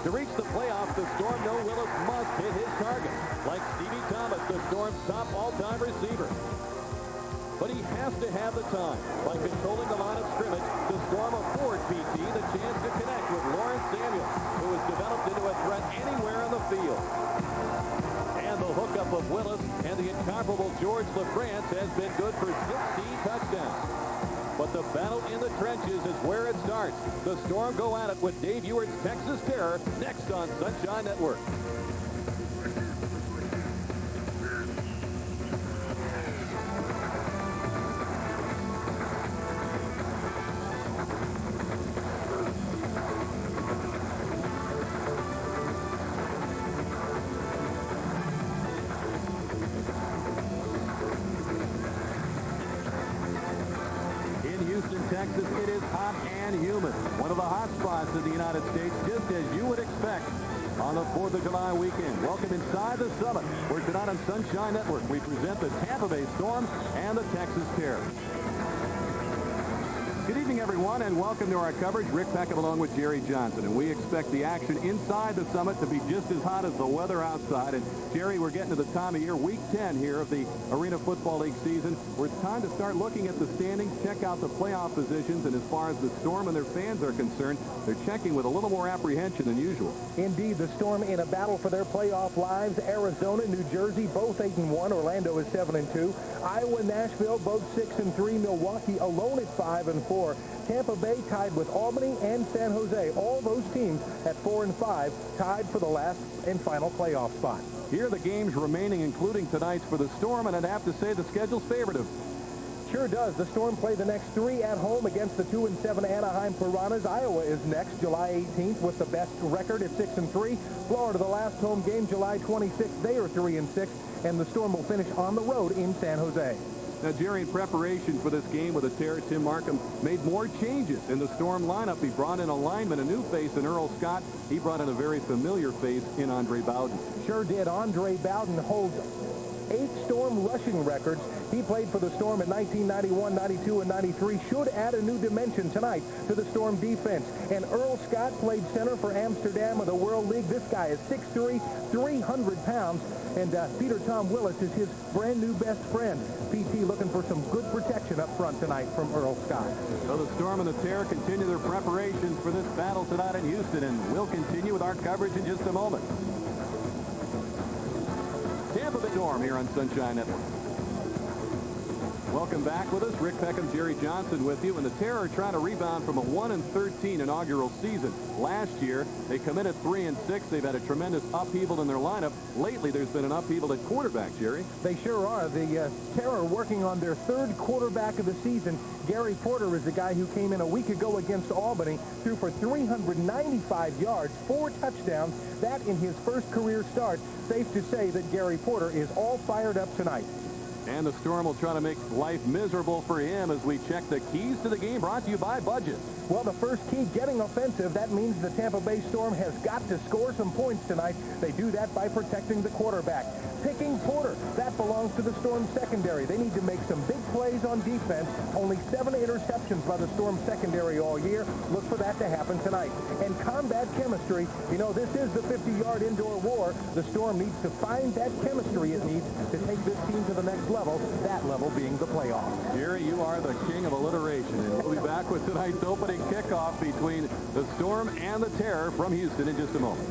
To reach the playoffs, the Storm know Willis must hit his target. Like Stevie Thomas, the Storm's top all-time receiver. But he has to have the time. By controlling the line of scrimmage, the Storm afford PT the chance to connect with Lawrence Samuel, who has developed into a threat anywhere on the field. And the hookup of Willis and the incomparable George LaFrance has been good for 16 touchdowns. But the battle in the trenches is where it starts. The Storm go at it with Dave Ewart's Texas Terror next on Sunshine Network. Texas, it is hot and humid. One of the hot spots in the United States, just as you would expect on the 4th of July weekend. Welcome inside the Summit, where tonight on Sunshine Network, we present the Tampa Bay Storm and the Texas Terror. Good evening, everyone, and welcome to our coverage. Rick Peckham along with Jerry Johnson, and we expect the action inside the Summit to be just as hot as the weather outside. And Jerry, we're getting to the time of year, week 10 here of the Arena Football League season, where it's time to start looking at the standings, check out the playoff positions, and as far as the Storm and their fans are concerned, they're checking with a little more apprehension than usual. Indeed, the Storm in a battle for their playoff lives. Arizona, New Jersey, both 8-1. Orlando is 7-2. Iowa, Nashville, both 6-3. Milwaukee alone at 5-4. Tampa Bay tied with Albany and San Jose. All those teams at 4-5, tied for the last and final playoff spot. Here are the games remaining, including tonight's for the Storm, and I'd have to say the schedule's favorative. Sure does. The Storm play the next 3 at home against the 2-7 Anaheim Piranhas. Iowa is next, July 18th, with the best record at 6-3. Florida, the last home game, July 26th. They are 3-6, and the Storm will finish on the road in San Jose. Now, Jerry, in preparation for this game with the Terror, Tim Markham made more changes in the Storm lineup. He brought in a lineman, a new face in Earl Scott. He brought in a very familiar face in Andre Bowden. Sure did. Andre Bowden holds 8 Storm rushing records. He played for the Storm in 1991, 92, and 93. Should add a new dimension tonight to the Storm defense. And Earl Scott played center for Amsterdam of the World League. This guy is 6'3", 300 pounds. And Peter Tom Willis is his brand new best friend. PT looking for some good protection up front tonight from Earl Scott. So the Storm and the Terror continue their preparations for this battle tonight in Houston, and we'll continue with our coverage in just a moment. Tampa Bay Storm here on Sunshine Network. Welcome back with us. Rick Peckham, Jerry Johnson with you. And the Terror trying to rebound from a 1-13 inaugural season. Last year, they come in at 3-6. They've had a tremendous upheaval in their lineup. Lately, there's been an upheaval at quarterback, Jerry. They sure are. The Terror working on their 3rd quarterback of the season. Gary Porter is the guy who came in a week ago against Albany, threw for 395 yards, 4 touchdowns. That in his first career start. Safe to say that Gary Porter is all fired up tonight. And the Storm will try to make life miserable for him as we check the keys to the game, brought to you by Budget. Well, the first key, getting offensive. That means the Tampa Bay Storm has got to score some points tonight. They do that by protecting the quarterback. Picking Porter, that belongs to the Storm secondary. They need to make some big plays on defense. Only 7 interceptions by the Storm secondary all year. Look for that to happen tonight. And combat chemistry. You know, this is the 50-yard indoor war. The Storm needs to find that chemistry it needs to take this team to the next level, that level being the playoffs. Jerry, you are the king of alliteration, and we'll be back with tonight's opening kickoff between the Storm and the Terror from Houston in just a moment.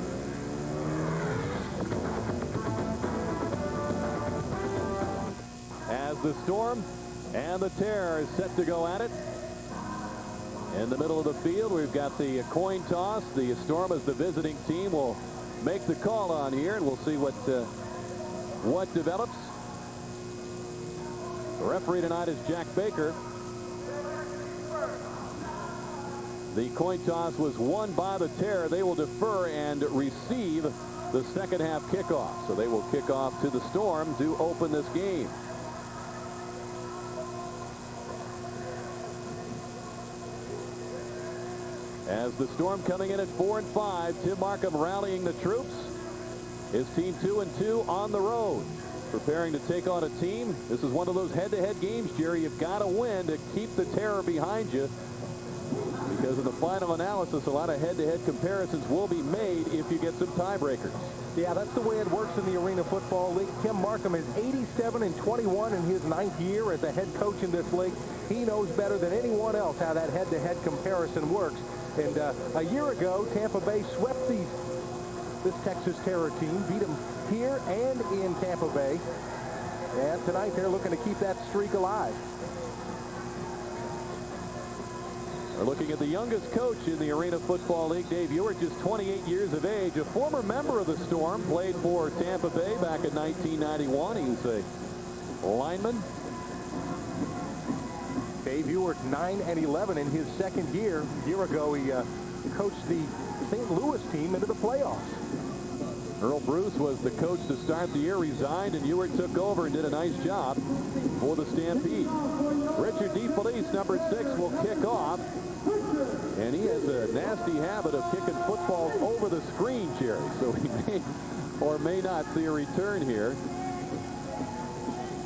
As the Storm and the Terror is set to go at it, in the middle of the field, we've got the coin toss. The Storm, as the visiting team, will make the call on here, and we'll see what develops. The referee tonight is Jack Baker. The coin toss was won by the Terror. They will defer and receive the second half kickoff. So they will kick off to the Storm to open this game. As the Storm coming in at 4-5, Tim Markham rallying the troops. His team 2-2 on the road, preparing to take on a team. This is one of those head-to-head games, Jerry. You've got to win to keep the Terror behind you. because in the final analysis, a lot of head-to-head comparisons will be made if you get some tiebreakers. Yeah, that's the way it works in the Arena Football League. Tim Markham is 87-21 in his 9th year as a head coach in this league. He knows better than anyone else how that head-to-head comparison works. And a year ago, Tampa Bay swept this Texas Terror team, beat them here and in Tampa Bay. And tonight they're looking to keep that streak alive. We're looking at the youngest coach in the Arena Football League, Dave Ewert, just 28 years of age, a former member of the Storm, played for Tampa Bay back in 1991. He's a lineman. Dave Ewert 9-11 in his second year. A year ago, he coached the St. Louis team into the playoffs. Earl Bruce was the coach to start the year, resigned, and Ewert took over and did a nice job for the Stampede. Richard DeFelice, number 6, will kick off. And he has a nasty habit of kicking footballs over the screen, Jerry. So he may or may not see a return here.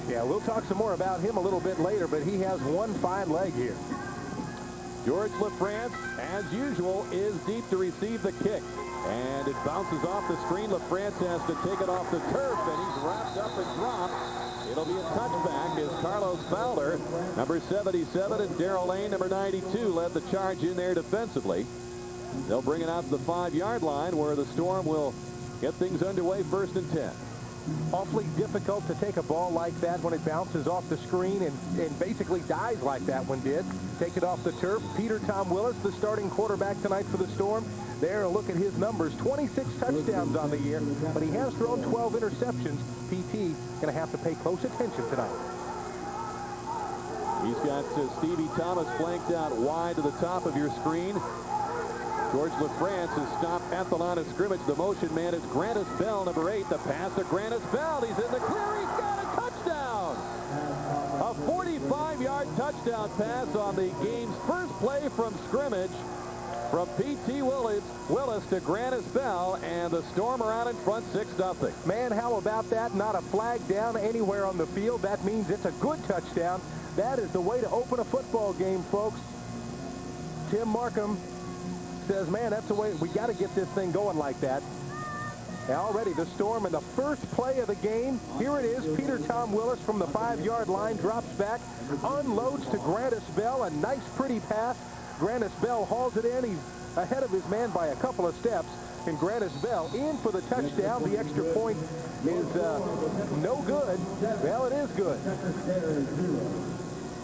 Yeah, we'll talk some more about him a little bit later, but he has one fine leg here. George LaFrance, as usual, is deep to receive the kick. And it bounces off the screen. LaFrance has to take it off the turf, and he's wrapped up and dropped. It'll be a touchback as Carlos Fowler, number 77, and Darrell Lane, number 92, led the charge in there defensively. They'll bring it out to the 5-yard line where the Storm will get things underway, 1st and 10. Awfully difficult to take a ball like that when it bounces off the screen and basically dies like that one did. Take it off the turf. Peter Tom Willis, the starting quarterback tonight for the Storm. There, look at his numbers. 26 touchdowns on the year, but he has thrown 12 interceptions. PT going to have to pay close attention tonight. He's got Stevie Thomas flanked out wide to the top of your screen. George LaFrance is stopped at the line of scrimmage. The motion man is Grantis Bell, number 8. The pass to Grantis Bell. He's in the clear. He's got a touchdown. A 45-yard touchdown pass on the game's first play from scrimmage from P.T. Willis to Grantis Bell, and the Storm are out in front 6-0. Man, how about that? Not a flag down anywhere on the field. That means it's a good touchdown. That is the way to open a football game, folks. Tim Markham says, man, that's the way we got to get this thing going like that. Already the Storm in the first play of the game. Here it is. Peter Tom Willis from the 5-yard line drops back, unloads to Grantis Bell. A nice, pretty pass. Grantis Bell hauls it in. He's ahead of his man by a couple of steps. And Grantis Bell in for the touchdown. The extra point is no good. Well, it is good.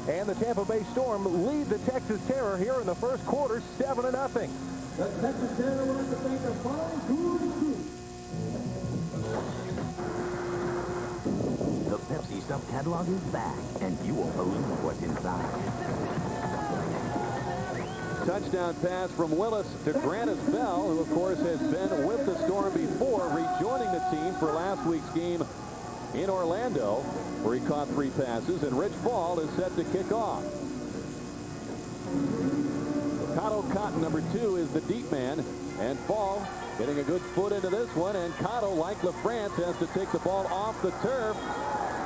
And the Tampa Bay Storm lead the Texas Terror here in the first quarter, 7-0. The Texas Terror would like to thank the following crew. The Pepsi Stuff catalog is back, and you will believe what's inside. Touchdown pass from Willis to Grantis Bell, who, of course, has been with the Storm before, rejoining the team for last week's game in Orlando, where he caught 3 passes, and Rich Fall is set to kick off. Cotto Cotton, number 2, is the deep man, and Fall getting a good foot into this one, and Cotto, like LaFrance, has to take the ball off the turf.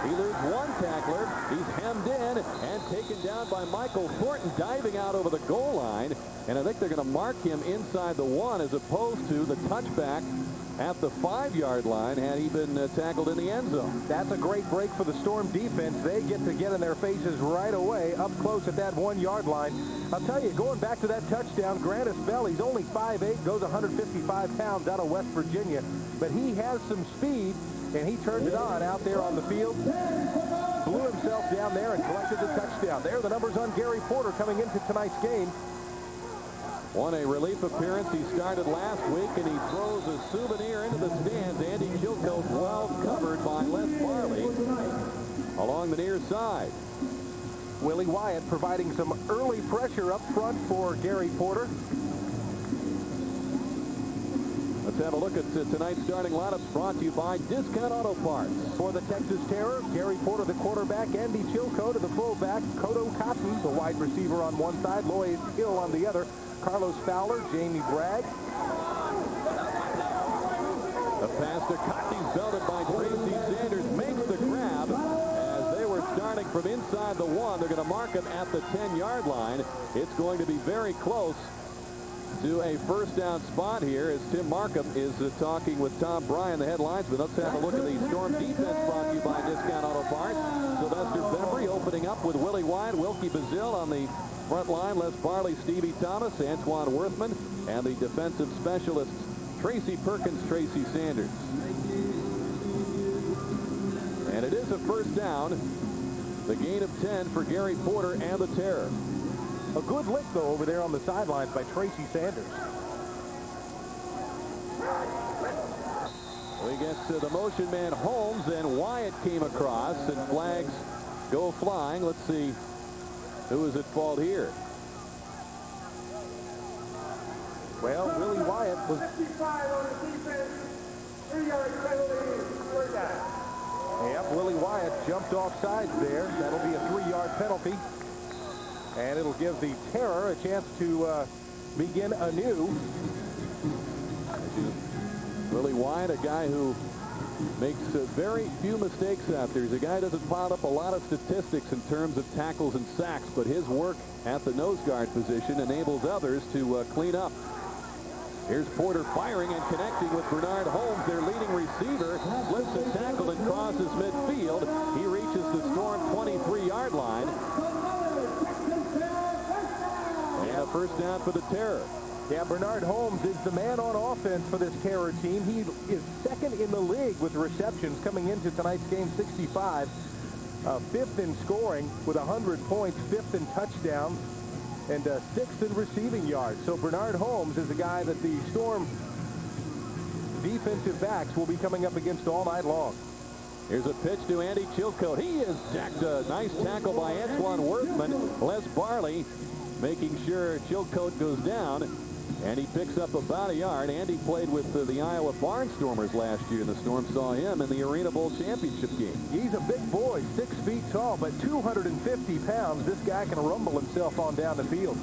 He loses one tackler. He's hemmed in and taken down by Michael Thornton, diving out over the goal line, and I think they're going to mark him inside the 1 as opposed to the touchback at the 5-yard line had he been tackled in the end zone. That's a great break for the Storm defense. They get to get in their faces right away up close at that 1-yard line. I'll tell you, going back to that touchdown, Grantis Bell, he's only 5'8", goes 155 pounds out of West Virginia, but he has some speed, and he turned it on out there on the field. Blew himself down there and collected the touchdown. There are the numbers on Gary Porter coming into tonight's game. Won a relief appearance. He started last week, and he throws a souvenir into the stands. Andy Chilcote well covered by Les Farley along the near side. Willie Wyatt providing some early pressure up front for Gary Porter. Let's have a look at tonight's starting lineups, brought to you by Discount Auto Parts. For the Texas Terror, Gary Porter, the quarterback, Andy Chilcote, the fullback, Cotto Cotton, the wide receiver on one side, Lloyd Hill on the other, Carlos Fowler, Jamie Bragg. The pass to Cotton, belted by Tracy Sanders, makes the grab. As they were starting from inside the 1, they're going to mark him at the 10-yard line. It's going to be very close to a first down spot here as Tim Markham is talking with Tom Bryan, the head linesman. Let's have a look at the Storm defense brought to you by Discount Auto Parts. Sylvester Bembry opening up with Willie Wyatt, Wilkie Bazille on the front line, Les Barley, Stevie Thomas, Antoine Worthman, and the defensive specialists Tracy Perkins, Tracy Sanders. And it is a first down. The gain of 10 for Gary Porter and the Terror. A good lick, though, over there on the sidelines by Tracy Sanders. We get to the motion man Holmes, and Wyatt came across, and flags go flying. Let's see who is at fault here. Well, Willie Wyatt was... 55 on the defense. 3-yard penalty. Third down. Yep, Willie Wyatt jumped off sides there. That'll be a 3-yard penalty. And it'll give the Terror a chance to begin anew. Willie Wyatt, a guy who makes very few mistakes out there. He's a guy who doesn't pile up a lot of statistics in terms of tackles and sacks, but his work at the nose guard position enables others to clean up. Here's Porter firing and connecting with Bernard Holmes, their leading receiver. Slips a tackle and crosses midfield. He reaches the Storm 23-yard line. And a first down for the Terror. Yeah, Bernard Holmes is the man on offense for this Terror team. He is second in the league with receptions coming into tonight's game, 65. Fifth in scoring with 100 points, fifth in touchdowns, and sixth in receiving yards. So Bernard Holmes is a guy that the Storm defensive backs will be coming up against all night long. Here's a pitch to Andy Chilcote. He is jacked. A nice tackle by Antoine Worthman. Les Barley making sure Chilcote goes down, and he picks up about a yard. Andy played with the Iowa Barnstormers last year, and the Storm saw him in the Arena Bowl championship game. He's a big boy, 6 feet tall, but 250 pounds. This guy can rumble himself on down the field.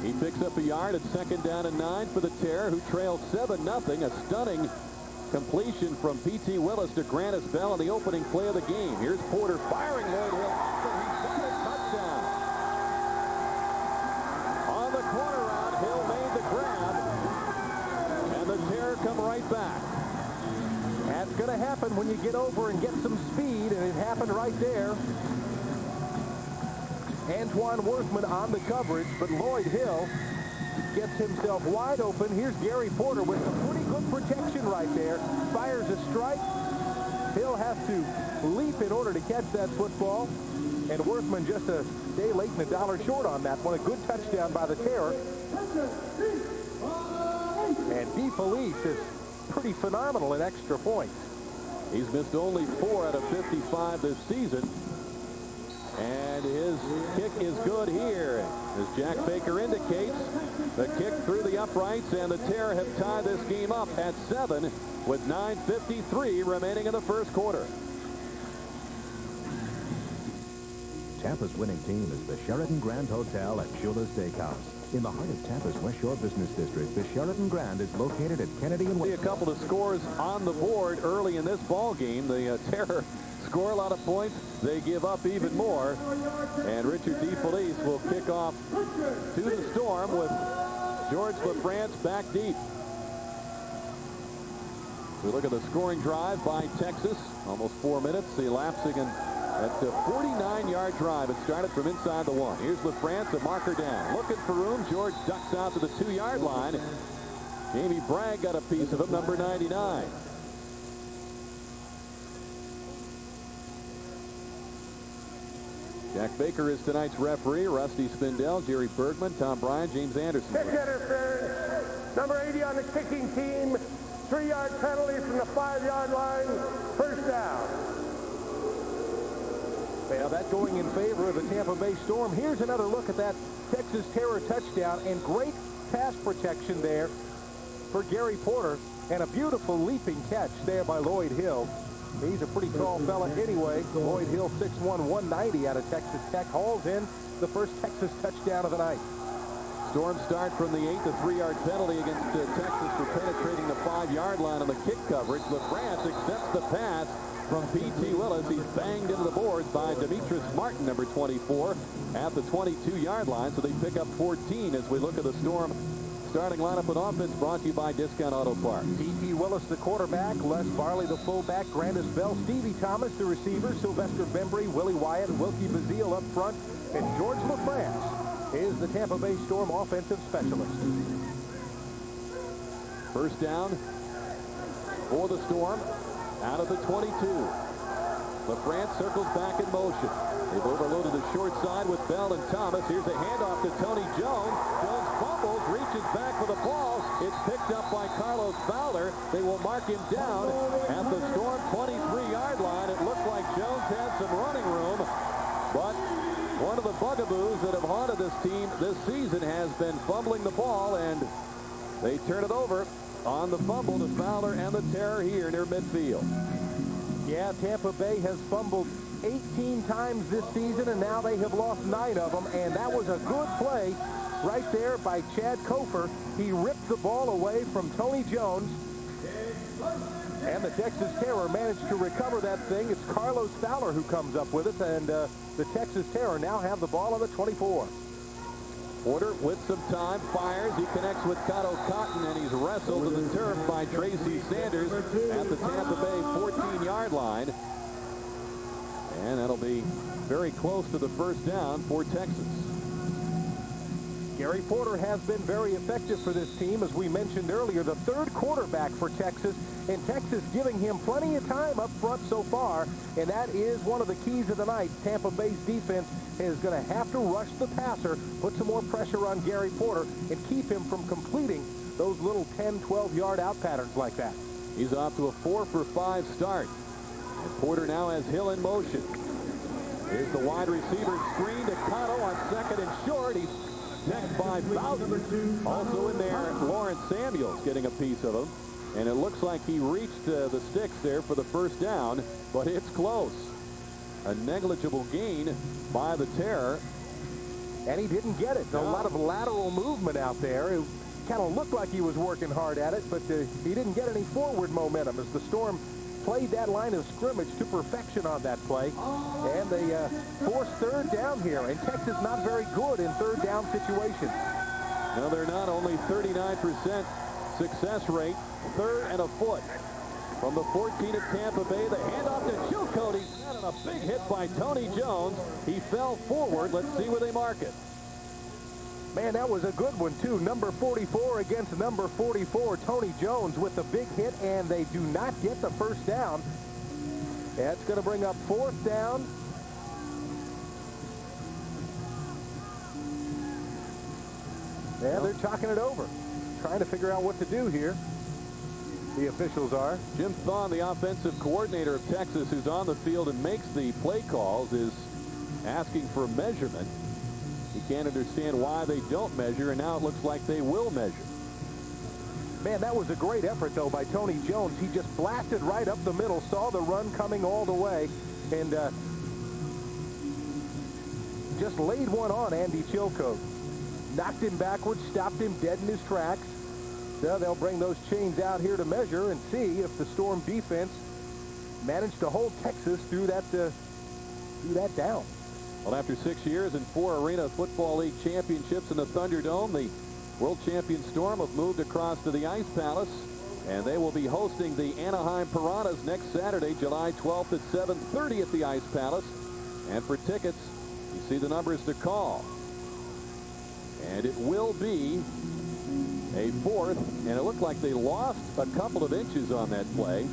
He picks up a yard at second down and 9 for the Terror, who trails 7-0. A stunning completion from P.T. Willis to Grannis Bell on the opening play of the game. Here's Porter firing. Lloyd Hill. He's got a touchdown. On the corner route, Hill made the grab, and the Terror come right back. That's going to happen when you get over and get some speed, and it happened right there. Antoine Worthman on the coverage, but Lloyd Hill gets himself wide open. Here's Gary Porter with some pretty good protection right there. Fires a strike. Hill has to leap in order to catch that football. And Worthman just a day late and $1 short on that one. A good touchdown by the Terror. And DeFelice is pretty phenomenal in extra points. He's missed only 4 out of 55 this season. And his kick is good here. As Jack Baker indicates, the kick through the uprights, and the Terror have tied this game up at 7 with 9:53 remaining in the first quarter. Tampa's winning team is the Sheraton Grand Hotel at Shula Steakhouse. In the heart of Tampa's West Shore Business District, the Sheraton Grand is located at Kennedy and... See a couple of scores on the board early in this ball game. The Terror score a lot of points. They give up even more. And Richard DeFelice will kick off to the Storm with George LaFrance back deep. We look at the scoring drive by Texas. Almost 4 minutes, elapsing at the 49-yard drive. It started from inside the 1. Here's LaFrance, a marker down. Looking for room. George ducks out to the 2-yard line. Jamie Bragg got a piece of him, number 99. Jack Baker is tonight's referee. Rusty Spindell, Jerry Bergman, Tom Bryan, James Anderson. Kick interference. Number 80 on the kicking team. 3-yard penalty from the 5-yard line. First down. Well, that going in favor of the Tampa Bay Storm. Here's another look at that Texas Terror touchdown, and great pass protection there for Gary Porter, and a beautiful leaping catch there by Lloyd Hill. He's a pretty tall fella anyway. Lloyd Hill, 6'1", 190 out of Texas Tech, hauls in the first Texas touchdown of the night. Storm start from the 8, the 3-yard penalty against Texas for penetrating the 5-yard line on the kick coverage. LaFrance accepts the pass from P.T. Willis. He's banged into the boards by Demetrius Martin, number 24, at the 22-yard line. So they pick up 14 as we look at the Storm starting lineup and offense, brought to you by Discount Auto Parts. P.T. Willis, the quarterback, Les Barley, the fullback, Grandis Bell, Stevie Thomas, the receiver, Sylvester Bembry, Willie Wyatt, Wilkie Bazile up front, and George LaFrance is the Tampa Bay Storm offensive specialist. First down for the Storm out of the 22. LaFrance circles back in motion. They've overloaded the short side with Bell and Thomas. Here's a handoff to Tony Jones. Jones fumbles, reaches back for the ball. It's picked up by Carlos Fowler. They will mark him down at the Storm 23-yard line. It looked like Jones had some running room, but one of the bugaboos that have haunted this team this season has been fumbling the ball, and they turn it over on the fumble to Fowler and the Terror here near midfield. Yeah, Tampa Bay has fumbled 18 times this season, and now they have lost 9 of them, and that was a good play right there by Chad Kofer. He ripped the ball away from Tony Jones, and the Texas Terror managed to recover that thing. It's Carlos Fowler who comes up with it, and the Texas Terror now have the ball on the 24. Porter with some time fires. He connects with Kato Cotton, and he's wrestled to the turf by Tracy Sanders at the Tampa Bay 14-yard line. And that'll be very close to the first down for Texas. Gary Porter has been very effective for this team, as we mentioned earlier, the third quarterback for Texas, and Texas giving him plenty of time up front so far, and that is one of the keys of the night. Tampa Bay's defense is going to have to rush the passer, put some more pressure on Gary Porter, and keep him from completing those little 10, 12-yard out patterns like that. He's off to a 4-for-5 start. And Porter now has Hill in motion. Here's the wide receiver screen to Cotto on second and short. He's next by Bowden. Also in there, Lawrence Samuels getting a piece of him. And it looks like he reached the sticks there for the first down, but it's close. A negligible gain by the Terror. And he didn't get it. A lot of lateral movement out there. It kind of looked like he was working hard at it, but he didn't get any forward momentum as the Storm played that line of scrimmage to perfection on that play. And they forced third down here. And Texas not very good in third down situations. No, they're not. Only 39% success rate. Third and a foot. From the 14 of Tampa Bay, the handoff to Chilcote. He's got a big hit by Tony Jones. He fell forward. Let's see where they mark it. Man, that was a good one, too. Number 44 against number 44. Tony Jones with the big hit, and they do not get the first down. That's going to bring up fourth down. Yeah, they're talking it over. Trying to figure out what to do here. The officials are. Jim Thon, the offensive coordinator of Texas, who's on the field and makes the play calls, is asking for measurement. He can't understand why they don't measure, and now it looks like they will measure. Man, that was a great effort, though, by Tony Jones. He just blasted right up the middle, saw the run coming all the way, and just laid one on Andy Chilcote. Knocked him backwards, stopped him dead in his tracks. So they'll bring those chains out here to measure and see if the Storm defense managed to hold Texas through that down. Well, after 6 years and 4 Arena Football League championships in the Thunderdome, the world champion Storm have moved across to the Ice Palace, and they will be hosting the Anaheim Piranhas next Saturday, July 12th at 7:30 at the Ice Palace. And for tickets, you see the numbers to call. And it will be a fourth, and it looked like they lost a couple of inches on that play.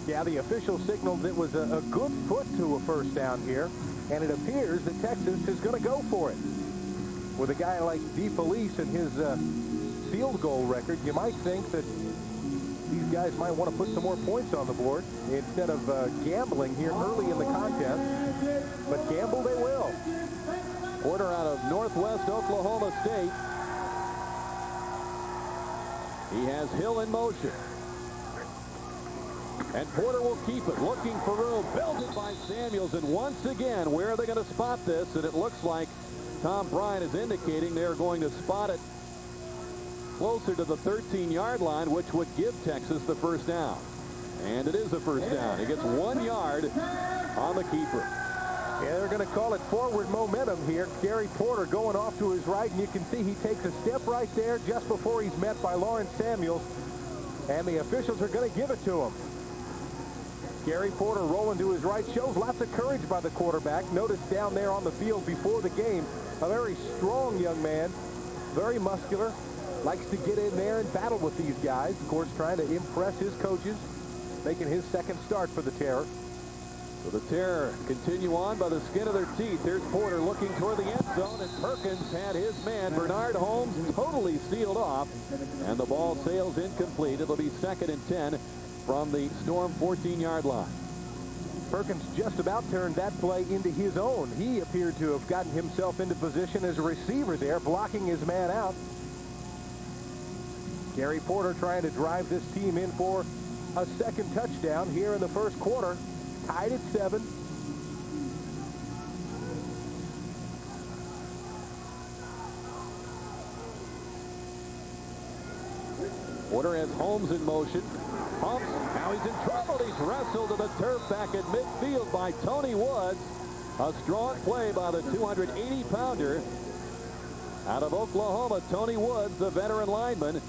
Yeah, the official signaled it was a good foot to a first down here, and it appears that Texas is going to go for it. With a guy like DeFelice and his field goal record, you might think that these guys might want to put some more points on the board instead of gambling here early in the contest. But gamble they will. Porter out of Northwest Oklahoma State. He has Hill in motion. And Porter will keep it, looking for room. Belted by Samuels, and once again, where are they going to spot this? And it looks like Tom Bryant is indicating they're going to spot it closer to the 13-yard line, which would give Texas the first down. And it is a first down. He gets 1 yard on the keeper. Yeah, they're going to call it forward momentum here. Gary Porter going off to his right, and you can see he takes a step right there just before he's met by Lawrence Samuels. And the officials are going to give it to him. Gary Porter rolling to his right shows lots of courage by the quarterback. Notice down there on the field before the game, a very strong young man, very muscular, likes to get in there and battle with these guys. Of course, trying to impress his coaches, making his second start for the Terror. So the Terror continue on by the skin of their teeth. Here's Porter looking toward the end zone, and Perkins had his man, Bernard Holmes, totally sealed off, and the ball sails incomplete. It'll be 2nd and 10 from the Storm 14-yard line. Perkins just about turned that play into his own. He appeared to have gotten himself into position as a receiver there, blocking his man out. Gary Porter trying to drive this team in for a second touchdown here in the first quarter. Tied at 7. Porter has Holmes in motion. Pumps. Now he's in trouble. He's wrestled to the turf back at midfield by Tony Woods. A strong play by the 280-pounder out of Oklahoma. Tony Woods, the veteran lineman.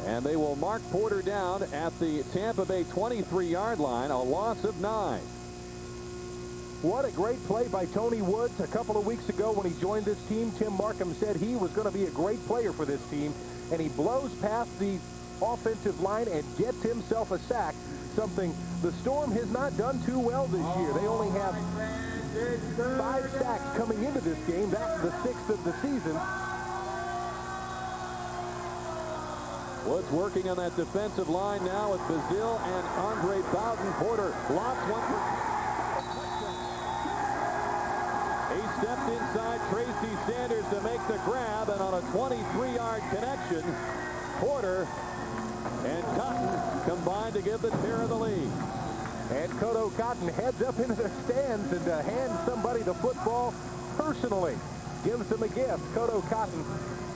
And they will mark Porter down at the Tampa Bay 23-yard line, a loss of 9. What a great play by Tony Woods. A couple of weeks ago when he joined this team, Tim Markham said he was going to be a great player for this team. And he blows past the offensive line and gets himself a sack, something the Storm has not done too well this year. They only have 5 sacks coming into this game. That's the 6th of the season. Woods working on that defensive line now with Bazile and Andre Bowden. Porter locks one for a touchdown. He stepped inside Tracy Sanders to make the grab, and on a 23-yard connection, Porter and Cotton combined to give the Terror the lead. And Kodo Cotton heads up into the stands and hands somebody the football personally. Gives them a gift. Kodo Cotton,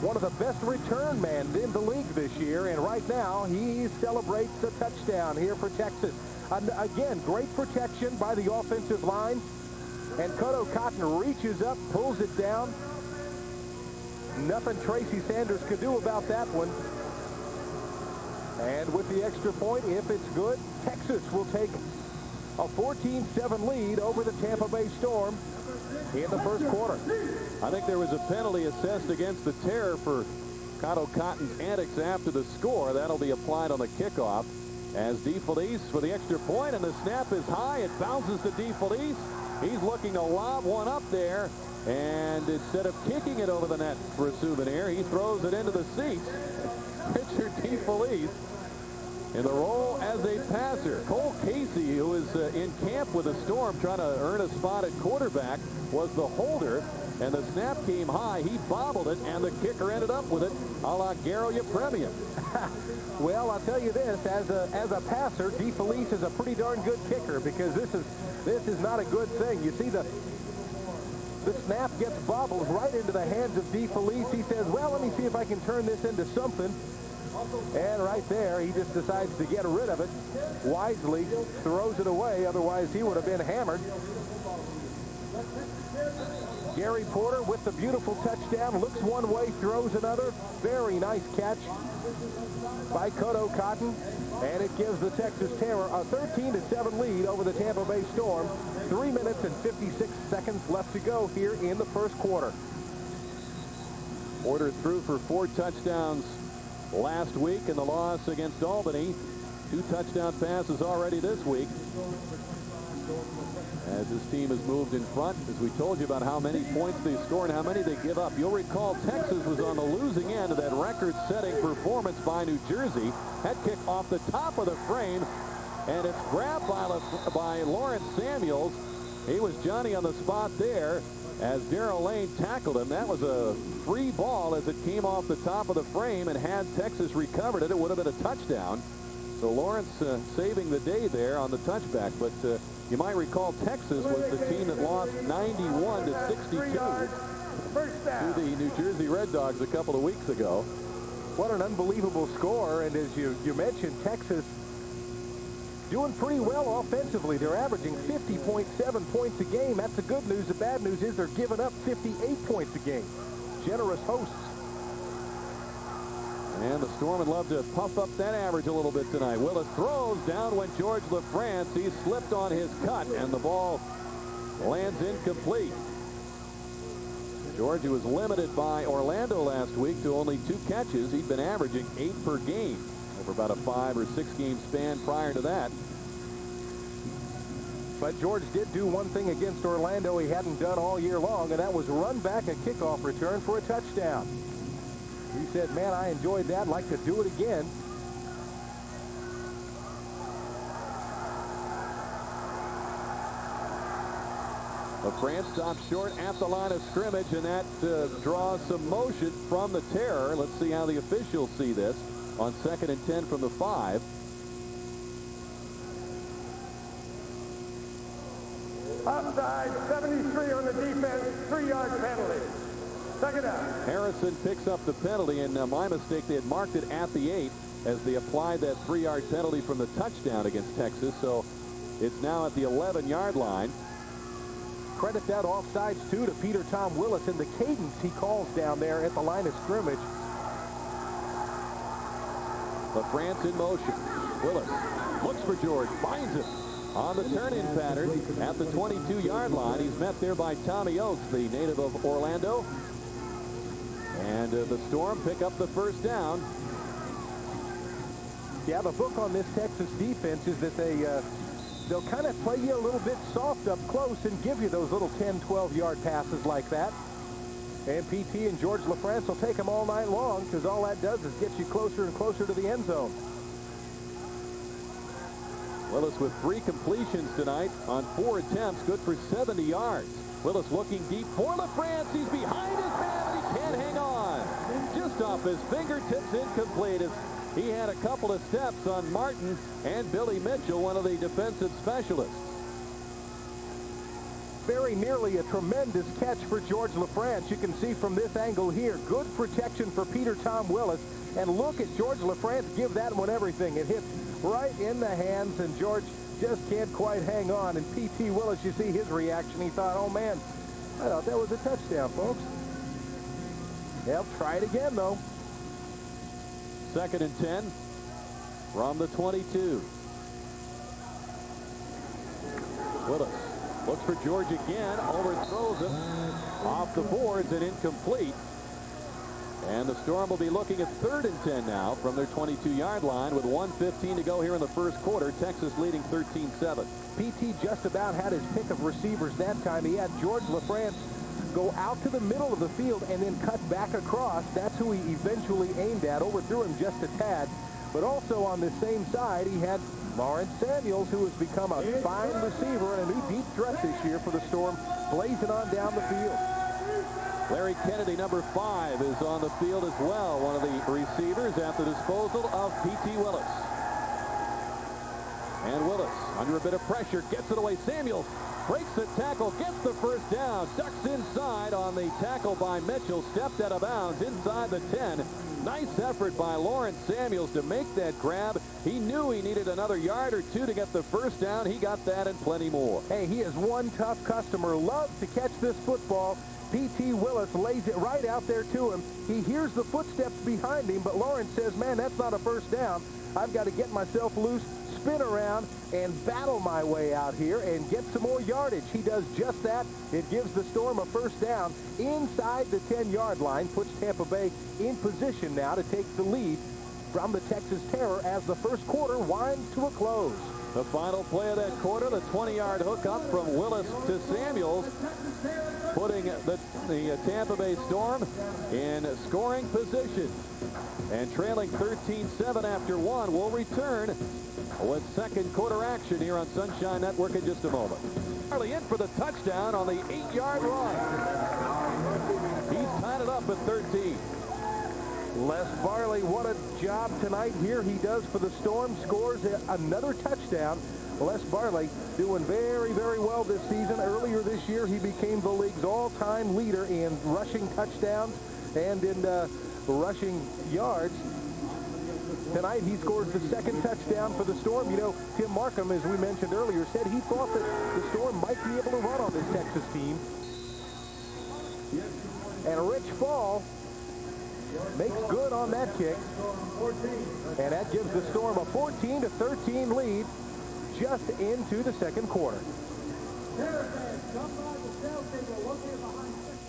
one of the best return men in the league this year, and right now he celebrates a touchdown here for Texas. Again, great protection by the offensive line, and Kodo Cotton reaches up, pulls it down. Nothing Tracy Sanders could do about that one. And with the extra point, if it's good, Texas will take a 14-7 lead over the Tampa Bay Storm in the first quarter. I think there was a penalty assessed against the Terror for Kodo Cotton's antics after the score. That'll be applied on the kickoff as DeFelice for the extra point, and the snap is high. It bounces to DeFelice. He's looking to lob one up there, and instead of kicking it over the net for a souvenir, he throws it into the seats. Richard DeFelice in the role as a passer. Cole Casey, who is in camp with the Storm trying to earn a spot at quarterback, was the holder, and the snap came high. He bobbled it, and the kicker ended up with it, a la Garo Yepremian. Well, I'll tell you this, as a passer, DeFelice is a pretty darn good kicker, because this is not a good thing. You see the snap gets bobbled right into the hands of DeFelice. He says, well, let me see if I can turn this into something. And right there, he just decides to get rid of it. Wisely throws it away. Otherwise, he would have been hammered. Gary Porter with the beautiful touchdown. Looks one way, throws another. Very nice catch by Kodo Cotton. And it gives the Texas Terror a 13-7 lead over the Tampa Bay Storm. 3 minutes and 56 seconds left to go here in the first quarter. Porter threw for 4 touchdowns last week in the loss against Albany. 2 touchdown passes already this week. As his team has moved in front, as we told you about how many points they score and how many they give up. You'll recall Texas was on the losing end of that record-setting performance by New Jersey. That kick off the top of the frame, and it's grabbed by Lawrence Samuels. He was Johnny on the spot there as Darrell Lane tackled him. That was a free ball as it came off the top of the frame, and had Texas recovered it, it would have been a touchdown. So Lawrence saving the day there on the touchback. But you might recall Texas was the team that lost 91-62 to the New Jersey Red Dogs a couple of weeks ago. What an unbelievable score. And as you mentioned, Texas doing pretty well offensively. They're averaging 50.7 points a game. That's the good news. The bad news is they're giving up 58 points a game. Generous hosts. And the Storm would love to puff up that average a little bit tonight. Willis throws down when George LaFrance. He slipped on his cut, and the ball lands incomplete. George, who was limited by Orlando last week to only 2 catches. He'd been averaging 8 per game over about a 5 or 6 game span prior to that. But George did do one thing against Orlando he hadn't done all year long, and that was run back a kickoff return for a touchdown. He said, man, I enjoyed that. I'd like to do it again. LaFrance stops short at the line of scrimmage, and that draws some motion from the Terror. Let's see how the officials see this on 2nd and 10 from the 5. Offside, 73 on the defense, 3-yard penalty. Second out. Harrison picks up the penalty, and my mistake, they had marked it at the 8 as they applied that 3-yard penalty from the touchdown against Texas. So it's now at the 11-yard line. Credit that offsides, too, to Peter Tom Willis and the cadence he calls down there at the line of scrimmage. LaFrance in motion. Willis looks for George, finds him on the turn-in pattern at the 22-yard line. He's met there by Tommy Oakes, the native of Orlando. And the Storm pick up the first down. Yeah, the book on this Texas defense is that they'll kind of play you a little bit soft up close and give you those little 10, 12-yard passes like that. And PT and George LaFrance will take them all night long, because all that does is get you closer and closer to the end zone. Willis with 3 completions tonight on 4 attempts, good for 70 yards. Willis looking deep for LaFrance. He's behind his man, and he can't hang on. Just off his fingertips, incomplete. As he had a couple of steps on Martin and Billy Mitchell, one of the defensive specialists. Very nearly a tremendous catch for George LaFrance. You can see from this angle here, good protection for Peter Tom Willis. And look at George LaFrance give that one everything. It hits right in the hands, and George just can't quite hang on. And P.T. Willis, you see his reaction. He thought, oh, man, I thought that was a touchdown, folks. They'll try it again, though. 2nd and 10 from the 22. Willis looks for George again, overthrows him off the boards and incomplete. And the Storm will be looking at 3rd and 10 now from their 22-yard line with 1:15 to go here in the first quarter. Texas leading 13-7. PT just about had his pick of receivers that time. He had George LaFrance go out to the middle of the field and then cut back across. That's who he eventually aimed at. Overthrew him just a tad. But also on the same side, he had Lawrence Samuels, who has become a fine receiver and a new deep threat this year for the Storm, blazing on down the field. Larry Kennedy, number 5, is on the field as well. One of the receivers at the disposal of P.T. Willis. And Willis, under a bit of pressure, gets it away. Samuels breaks the tackle, gets the first down, ducks inside on the tackle by Mitchell, stepped out of bounds inside the 10. Nice effort by Lawrence Samuels to make that grab. He knew he needed another yard or 2 to get the first down. He got that and plenty more. Hey, he is one tough customer. Loves to catch this football. P.T. Willis lays it right out there to him. He hears the footsteps behind him, but Lawrence says, man, that's not a first down. I've got to get myself loose, spin around, and battle my way out here and get some more yardage. He does just that. It gives the Storm a first down inside the 10-yard line, puts Tampa Bay in position now to take the lead from the Texas Terror as the first quarter winds to a close. The final play of that quarter, the 20-yard hookup from Willis to Samuels, putting the Tampa Bay Storm in scoring position. And trailing 13-7 after 1, will return with second quarter action here on Sunshine Network in just a moment. Early in for the touchdown on the 8-yard run. He's tied it up at 13. Les Barley, what a job tonight here he does for the Storm, scores another touchdown. Les Barley doing very, very well this season. Earlier this year, he became the league's all-time leader in rushing touchdowns and in rushing yards. Tonight, he scores the second touchdown for the Storm. You know, Tim Markham, as we mentioned earlier, said he thought that the Storm might be able to run on this Texas team. And Rich Fall makes good on that kick. And that gives the Storm a 14-13 lead just into the second quarter.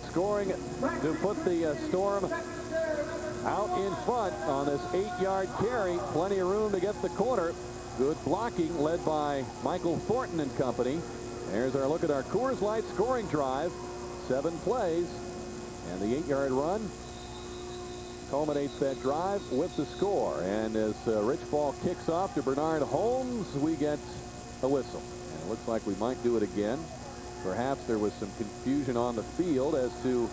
Scoring to put the Storm out in front on this 8-yard carry. Plenty of room to get the corner. Good blocking led by Michael Thornton and company. There's our look at our Coors Light scoring drive. 7 plays. And the 8-yard run culminates that drive with the score. And as Rich Fall kicks off to Bernard Holmes, we get a whistle. And it looks like we might do it again. Perhaps there was some confusion on the field as to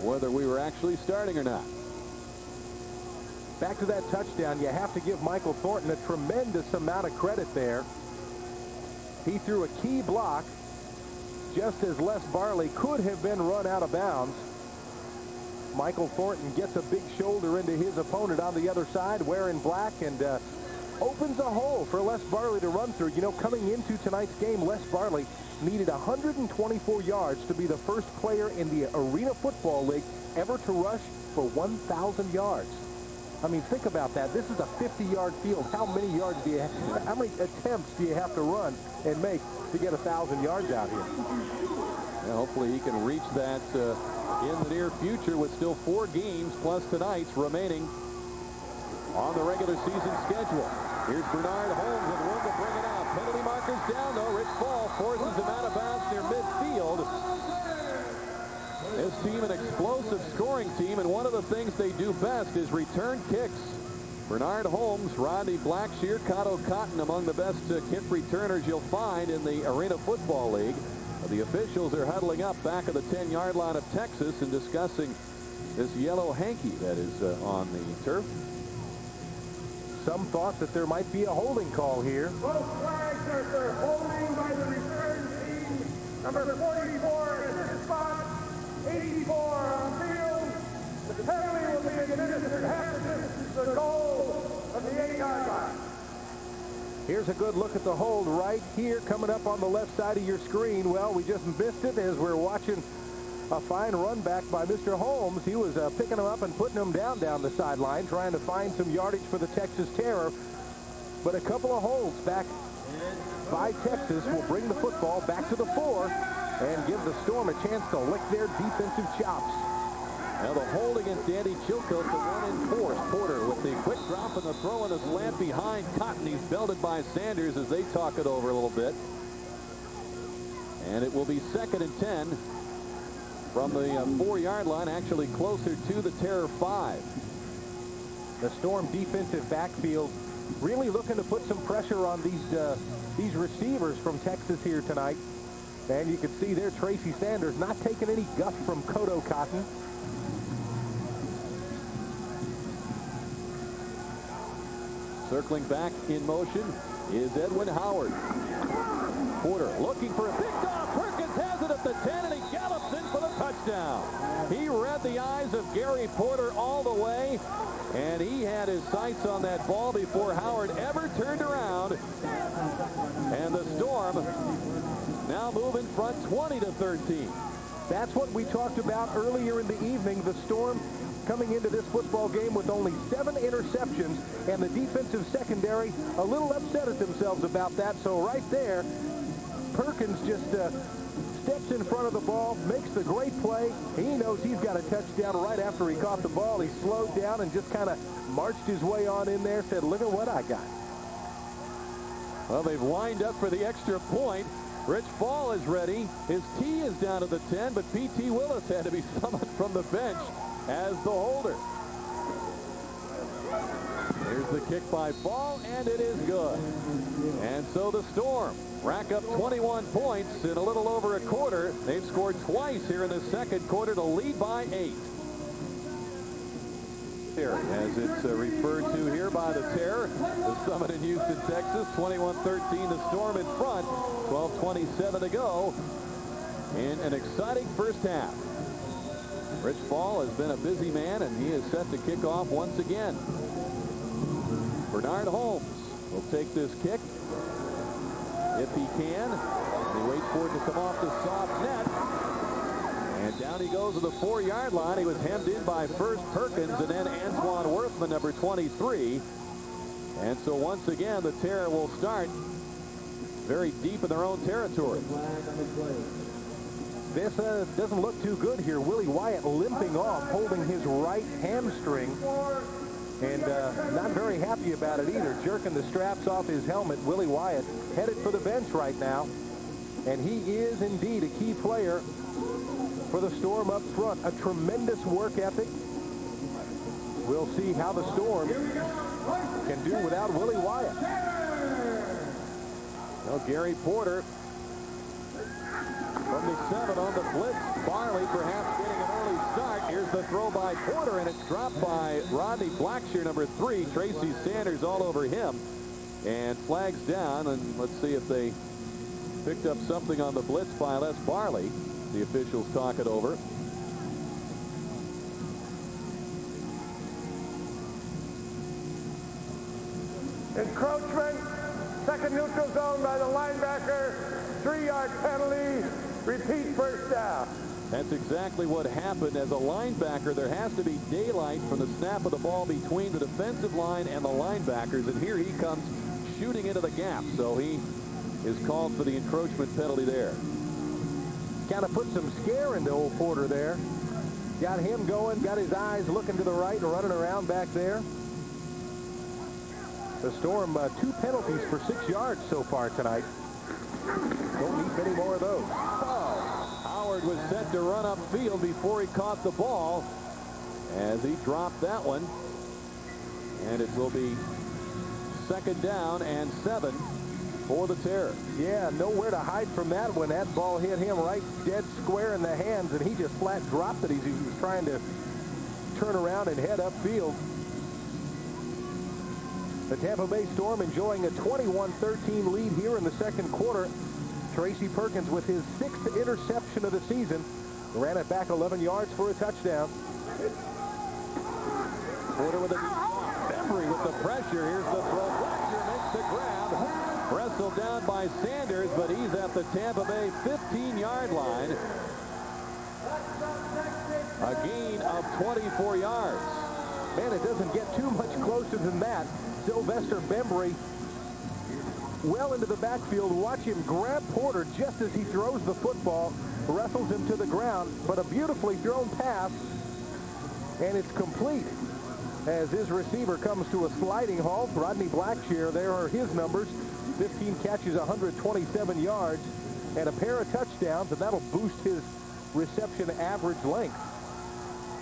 whether we were actually starting or not. Back to that touchdown, you have to give Michael Thornton a tremendous amount of credit there. He threw a key block just as Les Barley could have been run out of bounds. Michael Thornton gets a big shoulder into his opponent on the other side, wearing black, and opens a hole for Les Barley to run through. You know, coming into tonight's game, Les Barley needed 124 yards to be the first player in the Arena Football League ever to rush for 1,000 yards. I mean, think about that. This is a 50-yard field. How many yards do you have? How many attempts do you have to run and make to get 1,000 yards out here? Yeah, hopefully he can reach that in the near future with still 4 games plus tonight's remaining on the regular season schedule. Here's Bernard Holmes with room to bring it out. Penalty markers down, though. Rich Fall forces him out of bounds near midfield. This team, an explosive scoring team, and one of the things they do best is return kicks. Bernard Holmes, Rodney Blackshear, Cotto Cotton among the best kick returners you'll find in the Arena Football League. The officials are huddling up back at the 10-yard line of Texas and discussing this yellow hanky that is on the turf. Some thought that there might be a holding call here. Both flags are for holding by the return team. Number 44 in the spot, 84 on the field. The penalty will be administered half the distance to the goal of the 8-yard line. Here's a good look at the hold right here coming up on the left side of your screen. Well, we just missed it as we're watching a fine run back by Mr. Holmes. He was picking him up and putting him down the sideline, trying to find some yardage for the Texas Terror. But a couple of holds back by Texas will bring the football back to the 4 and give the Storm a chance to lick their defensive chops. Now the hold against Andy Chilcote, the one enforced. Porter with the quick drop and the throw and the slant behind Cotton. He's belted by Sanders as they talk it over a little bit. And it will be 2nd and 10 from the 4-yard line, actually closer to the Terror 5. The Storm defensive backfield really looking to put some pressure on these receivers from Texas here tonight. And you can see there Tracy Sanders not taking any guff from Cotto Cotton. Circling back in motion is Edwin Howard. Porter looking for a pick off. Perkins has it at the 10, and he gallops in for the touchdown. He read the eyes of Gary Porter all the way, and he had his sights on that ball before Howard ever turned around. And the Storm now move in front 20-13. That's what we talked about earlier in the evening. The Storm coming into this football game with only 7 interceptions, and the defensive secondary a little upset at themselves about that. So right there, Perkins just steps in front of the ball, makes the great play. He knows he's got a touchdown right after he caught the ball. He slowed down and just kind of marched his way on in there, said, look at what I got. Well, they've lined up for the extra point. Rich Fall is ready. His tee is down to the 10, but P.T. Willis had to be summoned from the bench as the holder. Here's the kick by Fall, and it is good. And so the Storm rack up 21 points in a little over a quarter. They've scored twice here in the second quarter to lead by 8. As it's referred to here by the Terror, the Summit in Houston, Texas, 21-13, the Storm in front, 12:27 to go in an exciting first half. Rich Fall has been a busy man, and he is set to kick off once again. Bernard Holmes will take this kick if he can. And he waits for it to come off the soft net. And down he goes to the 4-yard line. He was hemmed in by first Perkins and then Antoine Worthman, number 23. And so once again, the Terror will start very deep in their own territory. This doesn't look too good here. Willie Wyatt limping off, holding his right hamstring. And not very happy about it either. Jerking the straps off his helmet. Willie Wyatt headed for the bench right now. And he is indeed a key player for the Storm up front. A tremendous work ethic. We'll see how the Storm can do without Willie Wyatt. Well, Gary Porter from the 7 on the blitz. Barley perhaps getting an early start. Here's the throw by Porter, and it's dropped by Rodney Blackshear, number 3. Tracy Sanders all over him. And flags down, and let's see if they picked up something on the blitz by Les Barley. The officials talk it over. Encroachment, second neutral zone by the linebacker, 3-yard penalty, repeat first down. That's exactly what happened. As a linebacker, there has to be daylight from the snap of the ball between the defensive line and the linebackers, and here he comes shooting into the gap, so he is called for the encroachment penalty there. Kind of put some scare into old Porter there. Got him going, got his eyes looking to the right and running around back there. The Storm, 2 penalties for 6 yards so far tonight. Don't need many more of those. Oh, Howard was set to run upfield before he caught the ball as he dropped that one. And it will be 2nd down and 7 for the Terror. Yeah, nowhere to hide from that when that ball hit him right dead square in the hands, and he just flat dropped it as he was trying to turn around and head upfield. The Tampa Bay Storm enjoying a 21-13 lead here in the second quarter. Tracy Perkins with his 6th interception of the season. Ran it back 11 yards for a touchdown. Porter with a Bembry with the pressure. Here's the throw. Blackshear makes the grab. Wrestled down by Sanders, but he's at the Tampa Bay 15-yard line. A gain of 24 yards. Man, it doesn't get too much closer than that. Sylvester Bembry well into the backfield. Watch him grab Porter just as he throws the football, wrestles him to the ground, but a beautifully thrown pass, and it's complete as his receiver comes to a sliding halt. Rodney Blackshear, there are his numbers. 15 catches, 127 yards, and a pair of touchdowns, and that'll boost his reception average length.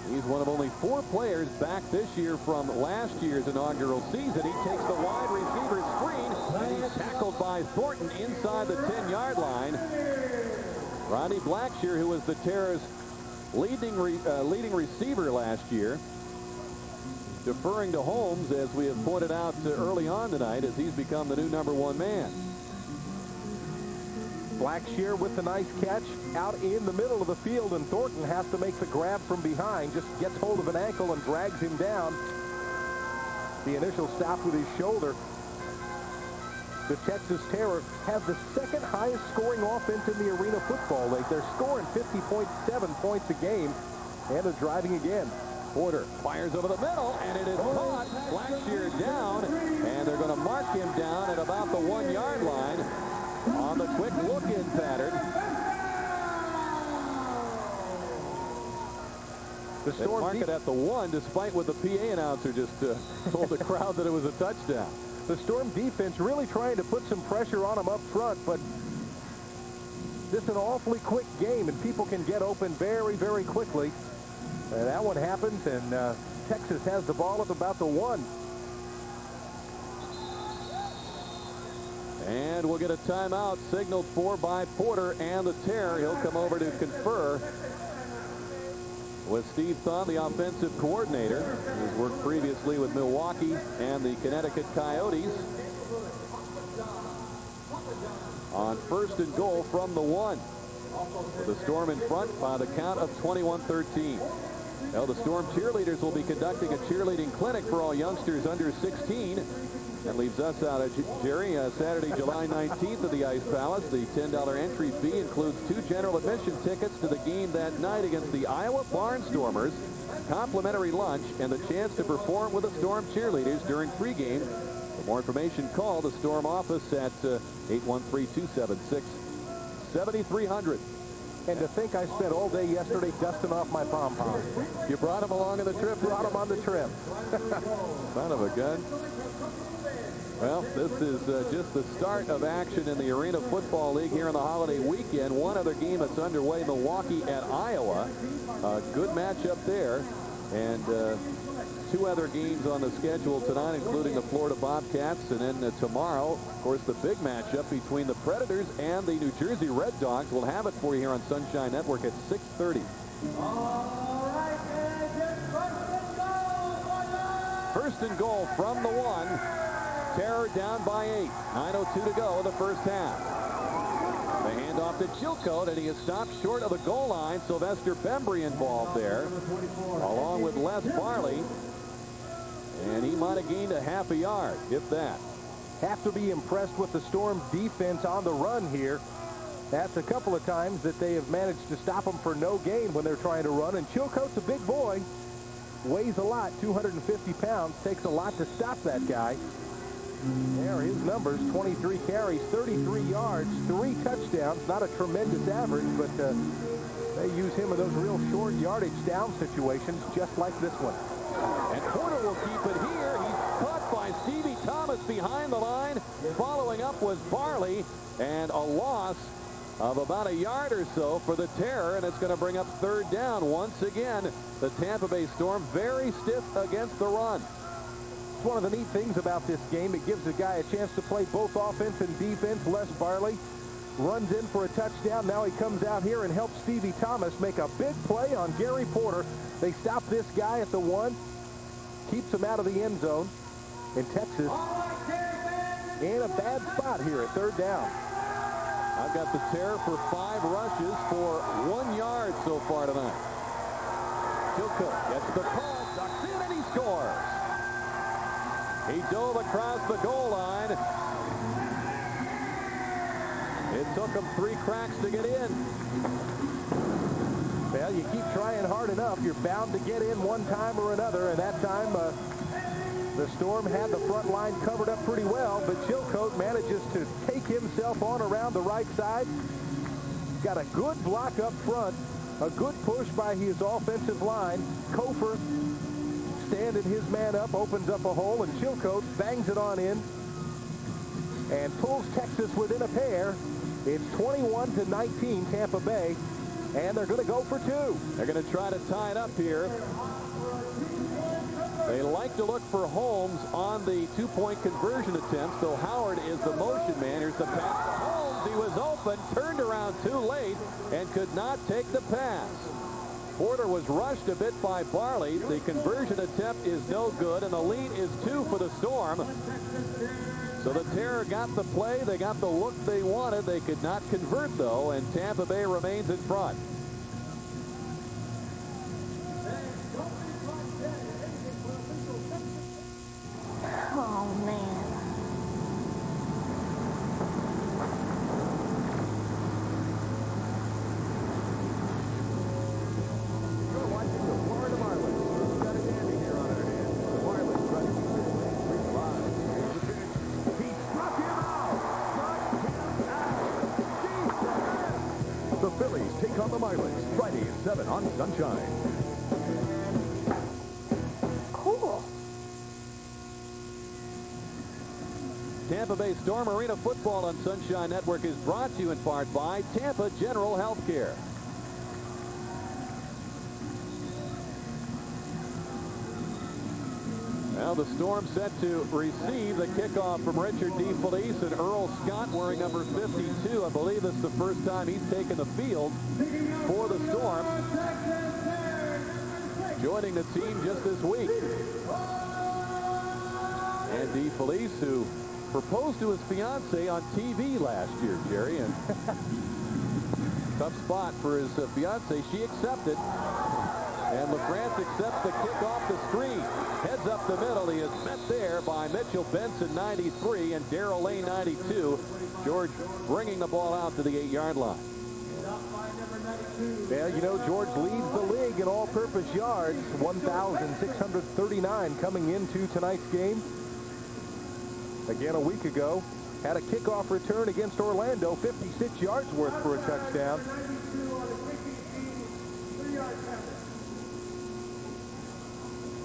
He's one of only 4 players back this year from last year's inaugural season. He takes the wide receiver screen, and he's tackled by Thornton inside the 10-yard line. Rodney Blackshear, who was the Terror's leading receiver last year, deferring to Holmes, as we have pointed out early on tonight, as he's become the new #1 man. Blackshear with the nice catch out in the middle of the field, and Thornton has to make the grab from behind. Just gets hold of an ankle and drags him down. The initial stop with his shoulder. The Texas Terror have the 2nd highest scoring offense in the Arena Football League. They're scoring 50.7 points a game, and they're driving again. Porter fires over the middle, and it is caught. Blackshear down, and they're going to mark him down at about the 1-yard line on the quick look-in pattern. The Storm mark it at the 1, despite what the PA announcer just told the crowd that it was a touchdown. The Storm defense really trying to put some pressure on them up front, but this is an awfully quick game, and people can get open very, very quickly. That one happens, and Texas has the ball at about the 1. And we'll get a timeout signaled for by Porter and the Terror. He'll come over to confer with Steve Thon, the offensive coordinator, who's worked previously with Milwaukee and the Connecticut Coyotes. On 1st and goal from the 1. The Storm in front by the count of 21-13. Well, the Storm cheerleaders will be conducting a cheerleading clinic for all youngsters under 16. That leaves us out of Jerry. Saturday, July 19th at the Ice Palace. The $10 entry fee includes 2 general admission tickets to the game that night against the Iowa Barnstormers, complimentary lunch, and the chance to perform with the Storm cheerleaders during pregame. For more information, call the Storm office at 813-276-7300. And to think I spent all day yesterday dusting off my pom-poms. You brought him along on the trip? Brought him on the trip. Son of a gun. Well, this is just the start of action in the Arena Football League here in the holiday weekend. One other game that's underway, Milwaukee at Iowa. A good matchup there. And 2 other games on the schedule tonight, including the Florida Bobcats. And then tomorrow, of course, the big matchup between the Predators and the New Jersey Red Dogs. We'll have it for you here on Sunshine Network at 6:30. First and goal from the 1. Terror down by 8. 9:02 to go in the first half. The handoff to Chilcote, and he is stopped short of the goal line. Sylvester Bembry involved there, along with Les Barley. And he might have gained a half a yard, if that. Have to be impressed with the Storm defense on the run here. That's a couple of times that they have managed to stop them for no gain when they're trying to run. And Chilcote's a big boy. Weighs a lot, 250 pounds. Takes a lot to stop that guy. There are his numbers: 23 carries, 33 yards, 3 touchdowns. Not a tremendous average, but they use him in those real short yardage down situations, just like this one. And Porter will keep it here. He's caught by Stevie Thomas behind the line. Following up was Barley, and a loss of about a yard or so for the Terror, and it's going to bring up 3rd down once again. The Tampa Bay Storm very stiff against the run. It's one of the neat things about this game. It gives the guy a chance to play both offense and defense. Les Barley runs in for a touchdown. Now he comes out here and helps Stevie Thomas make a big play on Gary Porter. They stop this guy at the 1. Keeps him out of the end zone. And Texas in a bad spot here at 3rd down. I've got the Terror for 5 rushes for 1 yard so far tonight. Chilcote gets the ball, ducks in, and he scores. He dove across the goal line. It took him 3 cracks to get in. Well, you keep trying hard enough, you're bound to get in one time or another, and that time the Storm had the front line covered up pretty well, but Chilcote manages to take himself on around the right side. Got a good block up front, a good push by his offensive line. Kofer standing his man up, opens up a hole, and Chilcote bangs it on in and pulls Texas within a pair. It's 21-19 Tampa Bay, and they're going to go for 2. They're going to try to tie it up here. They like to look for Holmes on the 2-point conversion attempt, so Howard is the motion man. Here's the pass to Holmes. He was open, turned around too late, and could not take the pass. Porter was rushed a bit by Barley. The conversion attempt is no good, and the lead is 2 for the Storm. So the Terror got the play. They got the look they wanted. They could not convert, though, and Tampa Bay remains in front. Oh, man. You're watching the Florida Marlins. We've got a dandy here on our hands. The Marlins running 3-5. He struck him out. The Phillies take on the Marlins Friday at 7 on Sunshine. Cool. Tampa Bay Storm Arena football on Sunshine Network is brought to you in part by Tampa General Healthcare. Now the Storm set to receive the kickoff from Richard DeFelice, and Earl Scott wearing number 52. I believe this is the first time he's taken the field for the Storm, joining the team just this week. And DeFelice, who proposed to his fiancée on TV last year, Jerry, and tough spot for his fiancée. She accepted, and And LaFrance accepts the kick off the screen. Heads up the middle. He is met there by Mitchell Benson, 93, and Darrell Lane, 92. George bringing the ball out to the 8-yard line. Yeah, you know, George leads the league in all-purpose yards, 1,639 coming into tonight's game. Again, a week ago, had a kickoff return against Orlando, 56 yards worth for a touchdown.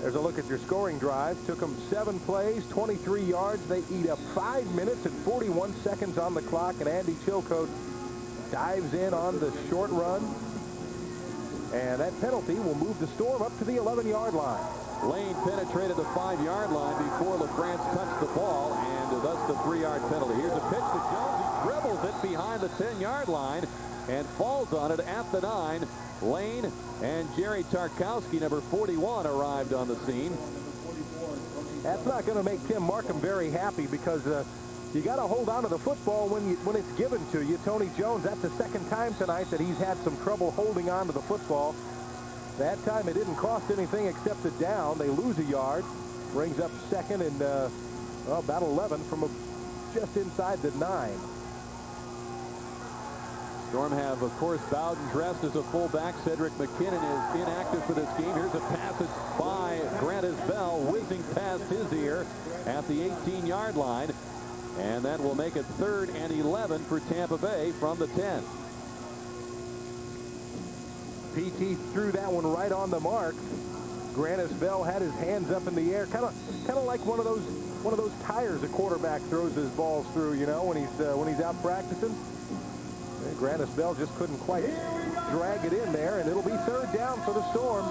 There's a look at your scoring drive. Took them 7 plays, 23 yards. They eat up 5 minutes and 41 seconds on the clock, and Andy Chilcote dives in on the short run. And that penalty will move the Storm up to the 11-yard line. Lane penetrated the 5-yard line before LaFrance touched the ball, and thus the 3-yard penalty. Here's a pitch to Jones. He dribbles it behind the 10-yard line and falls on it at the 9. Lane and Jerry Tarkowski, number 41, arrived on the scene. That's not going to make Tim Markham very happy because you got to hold on to the football when it's given to you. Tony Jones, that's the second time tonight that he's had some trouble holding on to the football. That time it didn't cost anything except a down. They lose a yard. Brings up second and about 11 from just inside the 9. Storm have, of course, Bowden dressed as a fullback. Cedric McKinnon is inactive for this game. Here's a passage by Grant Isbell, whizzing past his ear at the 18-yard line. And that will make it 3rd and 11 for Tampa Bay from the 10. PT threw that one right on the mark. Grant Isbell had his hands up in the air, kind of like one of those tires a quarterback throws his balls through, you know, when he's out practicing. And Grant Isbell just couldn't quite drag it in there, and it'll be 3rd down for the Storm.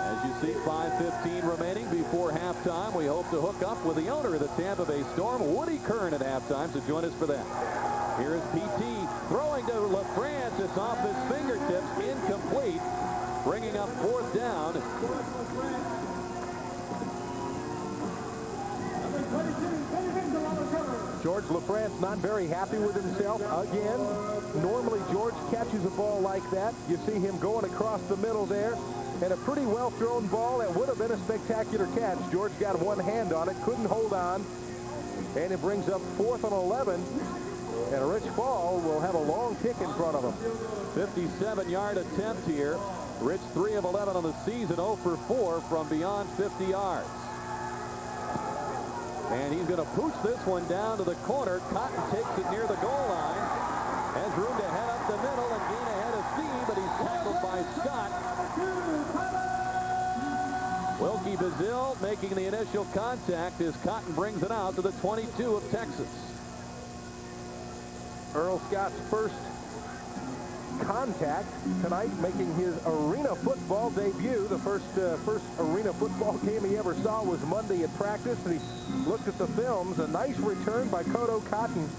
As you see, 5:15 remaining before halftime. We hope to hook up with the owner of the Tampa Bay Storm, Woody Kern, at halftime, so join us for that. Here is PT throwing to LaFrance. It's off his fingertips, incomplete, bringing up 4th down. George LaFrance not very happy with himself again. Normally George catches a ball like that. You see him going across the middle there. And a pretty well thrown ball that would have been a spectacular catch. George got one hand on it, couldn't hold on. And it brings up 4th and 11. And Rich Fall will have a long kick in front of him. 57-yard attempt here. Rich 3 of 11 on the season, 0 for 4 from beyond 50 yards. And he's going to pooch this one down to the corner. Cotton takes it near the goal line. Has room to head up the middle and gain ahead of steam, but he's tackled by Scott. Wilkie Bazille making the initial contact as Cotton brings it out to the 22 of Texas. Earl Scott's first contact tonight, making his arena football debut. The first arena football game he ever saw was Monday at practice, and he looked at the films. A nice return by Kodo Cotton.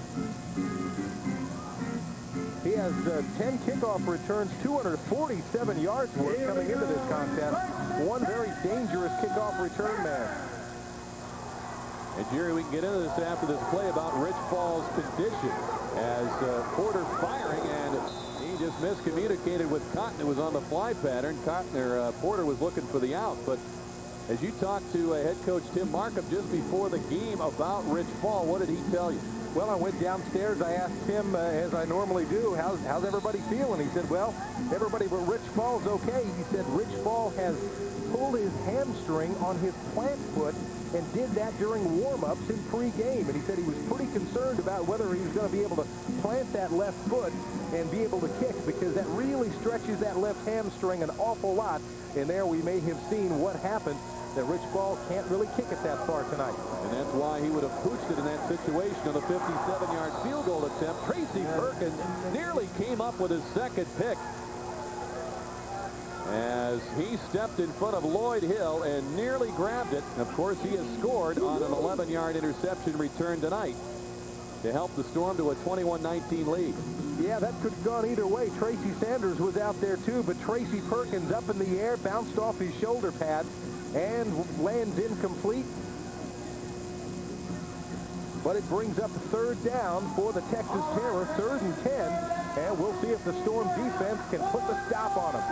He has 10 kickoff returns, 247 yards worth coming into this contest. One very dangerous kickoff return man. And Jerry, we can get into this after this play about Rich Fall's condition as Porter firing, and he just miscommunicated with Cotton, who was on the fly pattern. Porter was looking for the out, but as you talked to head coach Tim Markham just before the game about Rich Fall, what did he tell you? Well, I went downstairs. I asked him, as I normally do, how's everybody feeling? He said, well, everybody but Rich Fall's okay. He said Rich Fall has pulled his hamstring on his plant foot and did that during warm-ups in pregame. And he said he was pretty concerned about whether he was going to be able to plant that left foot and be able to kick, because that really stretches that left hamstring an awful lot. And there we may have seen what happened, that Rich Fall can't really kick it that far tonight. And that's why he would have pooched it in that situation on the 57-yard field goal attempt. Tracy Perkins nearly came up with his second pick as he stepped in front of Lloyd Hill and nearly grabbed it. Of course, he has scored on an 11-yard interception return tonight to help the Storm to a 21-19 lead. Yeah, that could have gone either way. Tracy Sanders was out there too, but Tracy Perkins up in the air, bounced off his shoulder pad and lands incomplete. But it brings up 3rd down for the Texas Terror, 3rd and 10. And we'll see if the Storm defense can put the stop on them.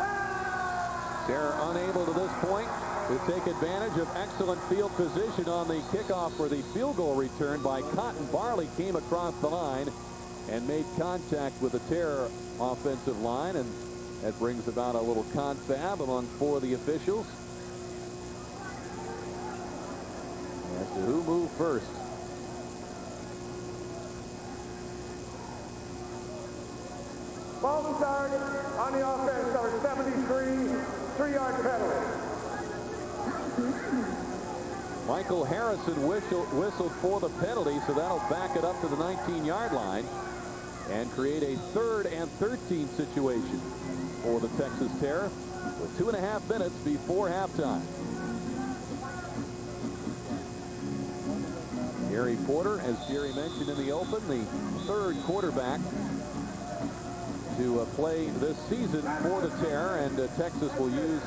They're unable to this point to take advantage of excellent field position on the kickoff for the field goal return by Cotton. Barley came across the line and made contact with the Terror offensive line, and that brings about a little confab among four of the officials as to who moved first. Bowden start on the offense, number 73, 3-yard penalty. Michael Harrison whistled for the penalty, so that'll back it up to the 19-yard line and create a 3rd and 13 situation for the Texas Terror with 2.5 minutes before halftime. Gary Porter, as Jerry mentioned in the open, the 3rd quarterback to play this season for the Terror, and Texas will use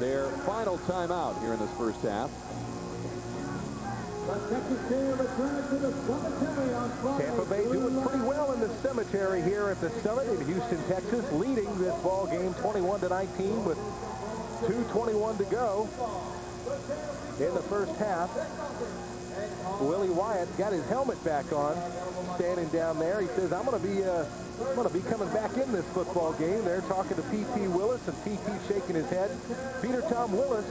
their final timeout here in this first half. Tampa Bay doing pretty well in the cemetery here at the Summit in Houston, Texas, leading this ball game 21-19 with 2:21 to go in the first half. Willie Wyatt got his helmet back on, standing down there. He says, I'm going to be coming back in this football game. They're talking to P.T. Willis, and P.T. shaking his head. Peter Tom Willis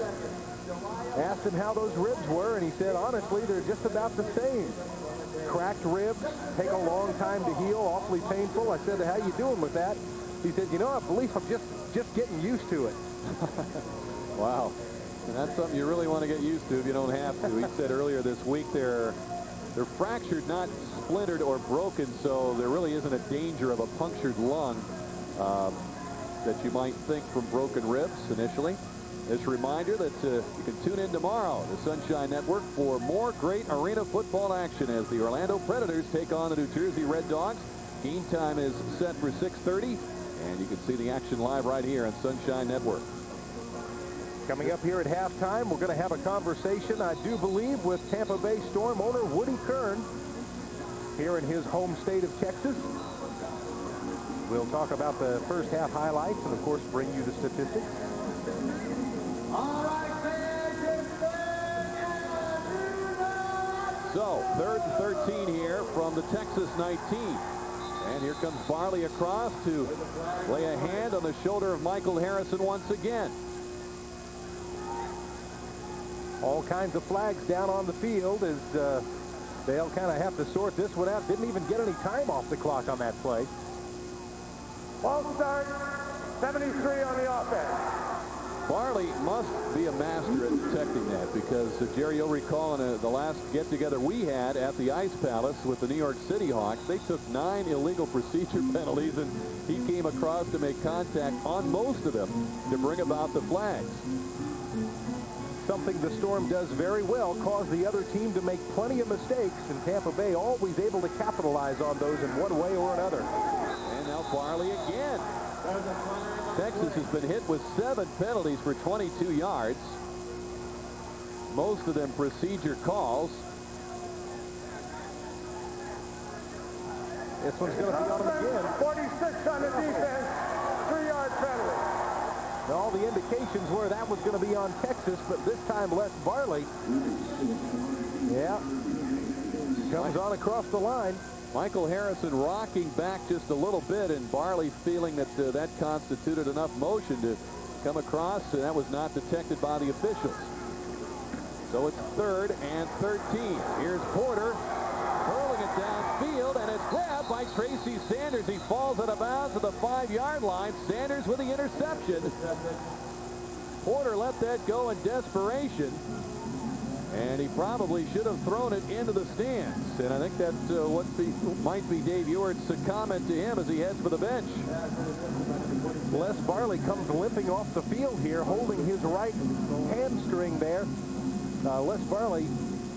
asked him how those ribs were, and he said, honestly, they're just about the same. Cracked ribs take a long time to heal, awfully painful. I said, how you doing with that? He said, you know, I believe I'm just getting used to it. Wow. And that's something you really want to get used to if you don't have to. He said earlier this week they're fractured, not splintered or broken, so there really isn't a danger of a punctured lung that you might think from broken ribs initially. This reminder that you can tune in tomorrow, the Sunshine Network, for more great arena football action as the Orlando Predators take on the New Jersey Red Dogs. Game time is set for 6:30, and you can see the action live right here on Sunshine Network. Coming up here at halftime, we're going to have a conversation, I do believe, with Tampa Bay Storm owner Woody Kern here in his home state of Texas. We'll talk about the first half highlights and, of course, bring you the statistics. So, 3rd and 13 here from the Texas 19. And here comes Barley across to lay a hand on the shoulder of Michael Harrison once again. All kinds of flags down on the field as they'll kind of have to sort this one out. Didn't even get any time off the clock on that play. Ball start, 73 on the offense. Barley must be a master at detecting that, because Jerry, you'll recall in the last get-together we had at the Ice Palace with the New York City Hawks, they took 9 illegal procedure penalties, and he came across to make contact on most of them to bring about the flags. Something the Storm does very well, cause the other team to make plenty of mistakes, and Tampa Bay always able to capitalize on those in one way or another. And now Barley again. Texas has been hit with 7 penalties for 22 yards. Most of them procedure calls. This one's going to be on him again. 46 on the defense, 3-yard penalty. All the indications were that was going to be on Texas, but this time Les Barley, comes on across the line. Michael Harrison rocking back just a little bit, and Barley feeling that that constituted enough motion to come across, and that was not detected by the officials. So it's 3rd and 13. Here's Porter hurling it downfield, and it's grabbed by Tracy Sanders. He falls out of bounds at the 5-yard line. Sanders with the interception. Porter let that go in desperation, and he probably should have thrown it into the stands. And I think that's what might be Dave Ewart's comment to him as he heads for the bench. Les Barley comes limping off the field here, holding his right hamstring there. Les Barley,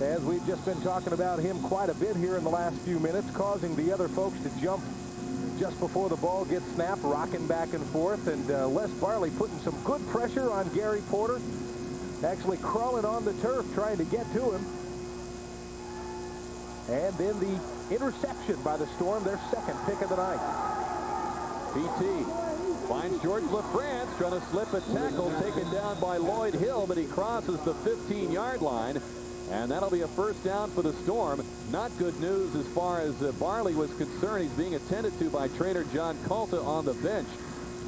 as we've just been talking about him quite a bit here in the last few minutes, causing the other folks to jump just before the ball gets snapped, rocking back and forth. And Les Barley putting some good pressure on Gary Porter, actually crawling on the turf trying to get to him. And then the interception by the Storm, their second pick of the night. PT finds George LaFrance trying to slip a tackle, taken down by Lloyd Hill, but he crosses the 15-yard line. And that'll be a first down for the Storm. Not good news as far as Barley was concerned. He's being attended to by trainer John Calta on the bench.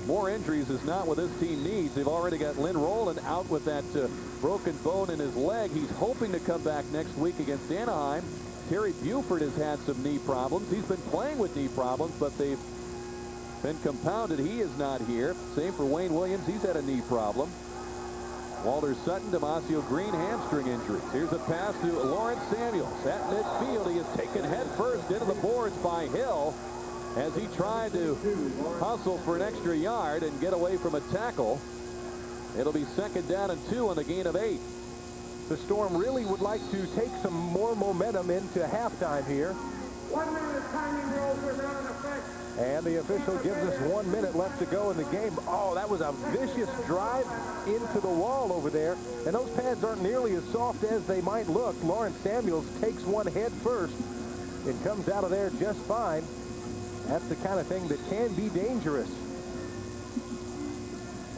More injuries is not what this team needs. They've already got Lynn Rowland out with that broken bone in his leg. He's hoping to come back next week against Anaheim. Terry Buford has had some knee problems. He's been playing with knee problems, but they've been compounded. He is not here. Same for Wayne Williams. He's had a knee problem. Walter Sutton, Damasio Green, hamstring injuries. Here's a pass to Lawrence Samuels. At midfield, he is taken head first into the boards by Hill as he tried to hustle for an extra yard and get away from a tackle. It'll be second down and 2 on the gain of 8. The Storm really would like to take some more momentum into halftime here. 1 minute timing rules are now in effect. And the official gives us 1 minute left to go in the game. Oh, that was a vicious drive into the wall over there. And those pads aren't nearly as soft as they might look. Lawrence Samuels takes one head first. It comes out of there just fine. That's the kind of thing that can be dangerous.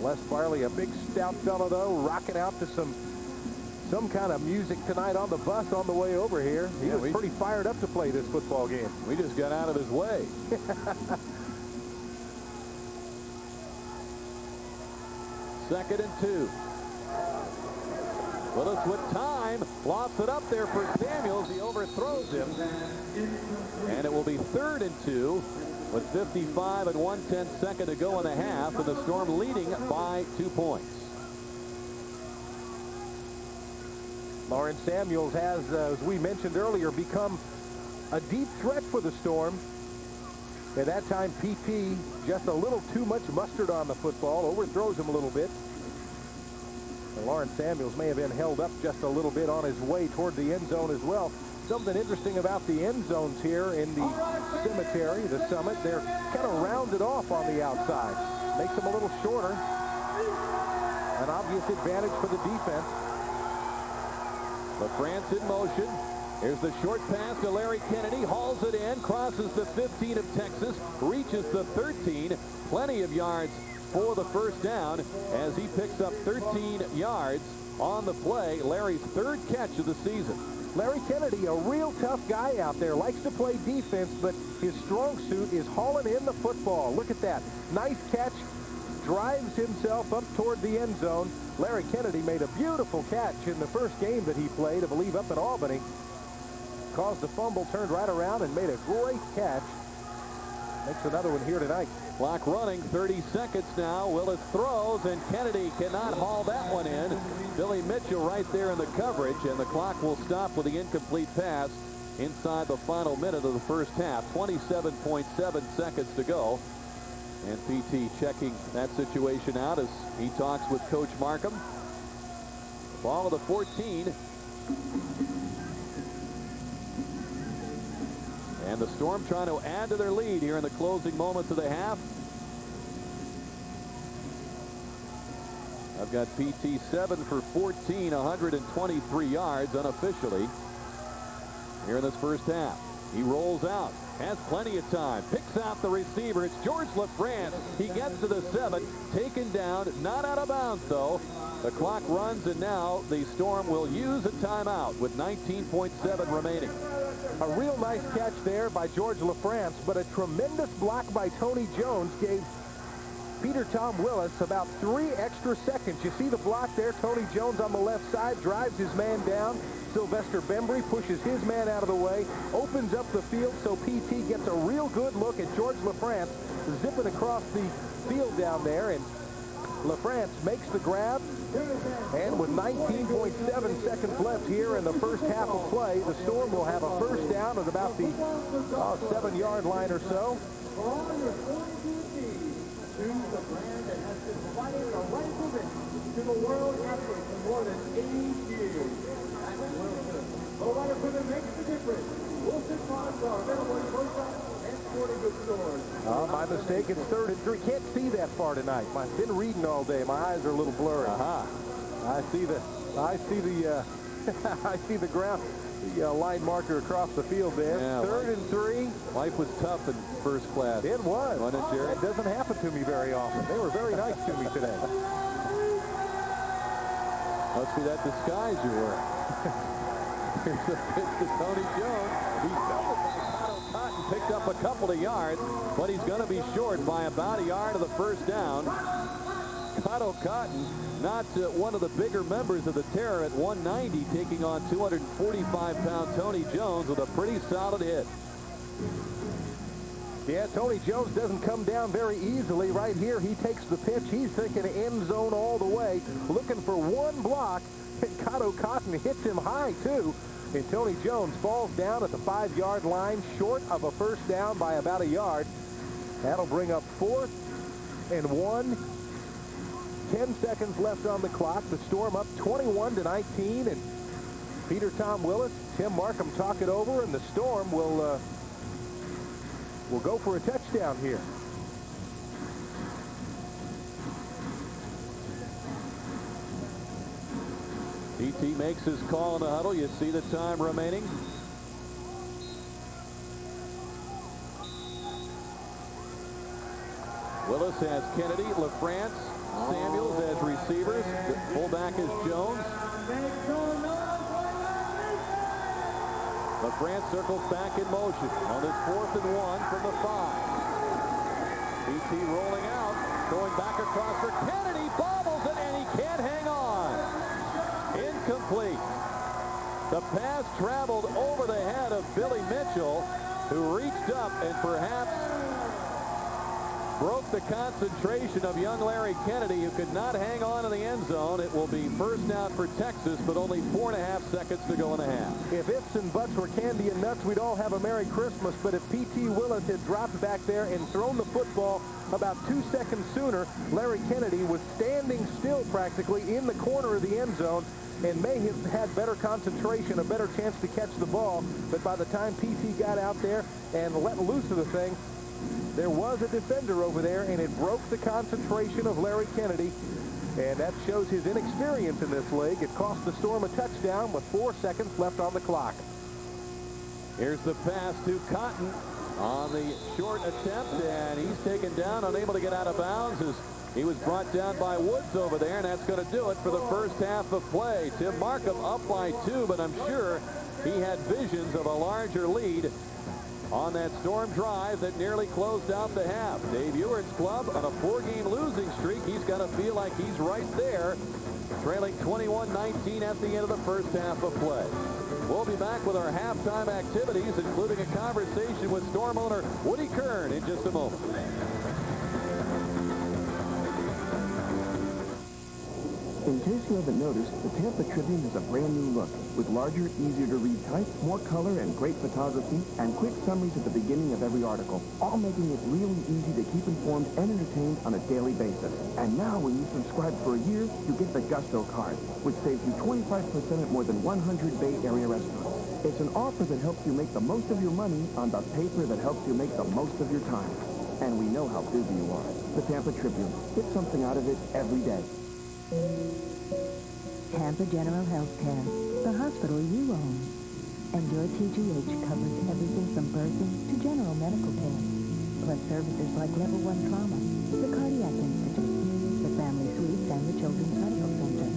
Les Barley, a big stout fellow, though, rocking out to some kind of music tonight on the bus on the way over here. He was pretty fired up to play this football game. We just got out of his way. Second and 2. Willis with time. Lofts it up there for Samuels. He overthrows him. And it will be third and 2 with 55 and 1/10 second to go in the half. And the Storm leading by 2 points. Lawrence Samuels has, as we mentioned earlier, become a deep threat for the Storm. At that time, PP just a little too much mustard on the football, overthrows him a little bit. And Lawrence Samuels may have been held up just a little bit on his way toward the end zone as well. Something interesting about the end zones here in the cemetery, the summit, they're kind of rounded off on the outside. Makes them a little shorter. An obvious advantage for the defense. LaFrance in motion. Here's the short pass to Larry Kennedy. Hauls it in. Crosses the 15 of Texas. Reaches the 13. Plenty of yards for the first down as he picks up 13 yards on the play. Larry's third catch of the season. Larry Kennedy, a real tough guy out there. Likes to play defense, but his strong suit is hauling in the football. Look at that. Nice catch. Drives himself up toward the end zone. Larry Kennedy made a beautiful catch in the first game that he played, I believe, up in Albany. Caused the fumble, turned right around, and made a great catch. Makes another one here tonight. Clock running, 30 seconds now. Willis throws, and Kennedy cannot haul that one in. Billy Mitchell right there in the coverage, and the clock will stop with the incomplete pass inside the final minute of the first half. 27.7 seconds to go. And PT checking that situation out as he talks with Coach Markham. Ball of the 14. And the Storm trying to add to their lead here in the closing moments of the half. I've got PT 7 for 14, 123 yards unofficially here in this first half. He rolls out. Has plenty of time. Picks out the receiver. It's George LaFrance. He gets to the 7. Taken down. Not out of bounds, though. The clock runs, and now the Storm will use a timeout with 19.7 remaining. A real nice catch there by George LaFrance, but a tremendous block by Tony Jones gave Peter Tom Willis about 3 extra seconds. You see the block there. Tony Jones on the left side drives his man down. Sylvester Bembry pushes his man out of the way, opens up the field so PT gets a real good look at George LaFrance zipping across the field down there, and LaFrance makes the grab, and with 19.7 seconds left here in the first half of play, the Storm will have a first down at about the 7-yard line or so. To the world effort for more than 80 years. No matter who makes the difference. Wilson Farms are available in post office and sporting goods stores. My mistake, it's 3rd and 3. Can't see that far tonight. I've been reading all day. My eyes are a little blurry. I see the I see the ground. the line marker across the field there. Yeah, Third and 3. Life was tough in first class. It was. Wasn't it, Jerry? It doesn't happen to me very often. They were very nice to me today. Must be that disguise you're wearing. Here's a pitch to Tony Jones. He's doubled by Cotto Cotton, picked up a couple of yards, but he's going to be short by about a yard of the first down. Cotto Cotton, not one of the bigger members of the Terror at 190, taking on 245-pound Tony Jones with a pretty solid hit. Yeah, Tony Jones doesn't come down very easily. Right here, he takes the pitch. He's thinking end zone all the way, looking for one block, and Cotto Cotton hits him high, too. And Tony Jones falls down at the 5-yard line, short of a first down by about a yard. That'll bring up 4th and 1. 10 seconds left on the clock. The Storm up 21-19, and Peter Tom Willis, Tim Markham talk it over, and the Storm will go for a touchdown here. PT makes his call in the huddle. You see the time remaining. Willis has Kennedy, LaFrance, Samuels as receivers. The fullback is Jones. LaFrance circles back in motion on his 4th and 1 from the 5. PT rolling out, throwing back across for Kennedy, bobbles it, and he can't hang on. Incomplete. The pass traveled over the head of Billy Mitchell, who reached up and perhaps broke the concentration of young Larry Kennedy, who could not hang on in the end zone. It will be first down for Texas, but only 4.5 seconds to go in the half. If ifs and buts were candy and nuts, we'd all have a Merry Christmas. But if P.T. Willis had dropped back there and thrown the football about 2 seconds sooner, Larry Kennedy was standing still practically in the corner of the end zone and may have had better concentration, a better chance to catch the ball. But by the time P.T. got out there and let loose of the thing, there was a defender over there, and it broke the concentration of Larry Kennedy, and that shows his inexperience in this league. It cost the Storm a touchdown with 4 seconds left on the clock. Here's the pass to Cotton on the short attempt, and he's taken down, unable to get out of bounds as he was brought down by Woods over there, and that's going to do it for the first half of play. Tim Markham up by 2, but I'm sure he had visions of a larger lead on that Storm drive that nearly closed out the half. Dave Ewert's club on a 4-game losing streak. He's got to feel like he's right there, trailing 21-19 at the end of the first half of play. We'll be back with our halftime activities, including a conversation with Storm owner Woody Kern in just a moment. In case you haven't noticed, the Tampa Tribune has a brand new look with larger, easier to read type, more color and great photography, and quick summaries at the beginning of every article, all making it really easy to keep informed and entertained on a daily basis. And now when you subscribe for a year, you get the Gusto card, which saves you 25% at more than 100 Bay Area restaurants. It's an offer that helps you make the most of your money on the paper that helps you make the most of your time. And we know how busy you are. The Tampa Tribune. Get something out of it every day. Tampa General Healthcare, the hospital you own. And your TGH covers everything from birthing to general medical care, plus services like Level 1 trauma, the Cardiac Institute, the Family Suites, and the Children's Medical Center.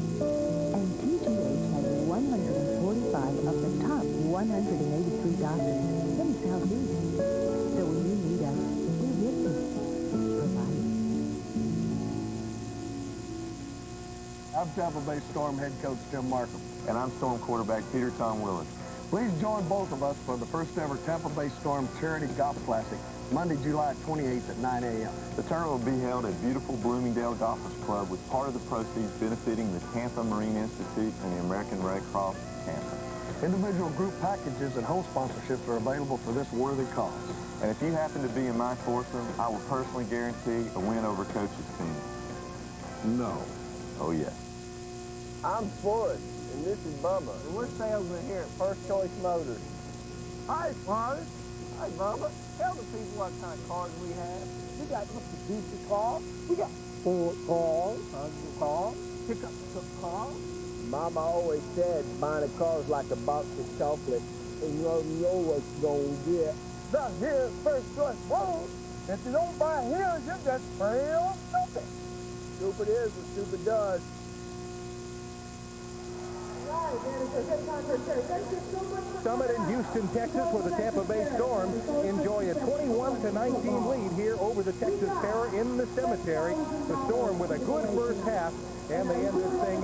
And TGH has 145 of the top 183 doctors in Southeast. So when you need us, we're with you. Provided. I'm Tampa Bay Storm head coach Tim Markham. And I'm Storm quarterback Peter Tom Willis. Please join both of us for the first ever Tampa Bay Storm Charity Golf Classic, Monday, July 28th at 9 a.m. The tournament will be held at beautiful Bloomingdale Golfers Club with part of the proceeds benefiting the Tampa Marine Institute and the American Red Cross Tampa. Individual group packages and home sponsorships are available for this worthy cause. And if you happen to be in my foursome, I will personally guarantee a win over Coach's team. No. Oh, yes. I'm Forrest, and this is Bubba, and we're salesmen here at First Choice Motors. Hi, Forrest. Hi, Bubba. Tell the people what kind of cars we have. We got Mitsubishi cars, we got Ford cars, Honda cars, pickup truck cars, Mama always said buying a car is like a box of chocolate, and you don't know what you're going to get. The here's first choice road. If you don't buy here, you're just real stupid. Stupid is what stupid does. Summit in Houston, Texas, where the Tampa Bay Storm enjoy a 21-19 lead here over the Texas Terror in the cemetery. The Storm with a good first half, and they end this thing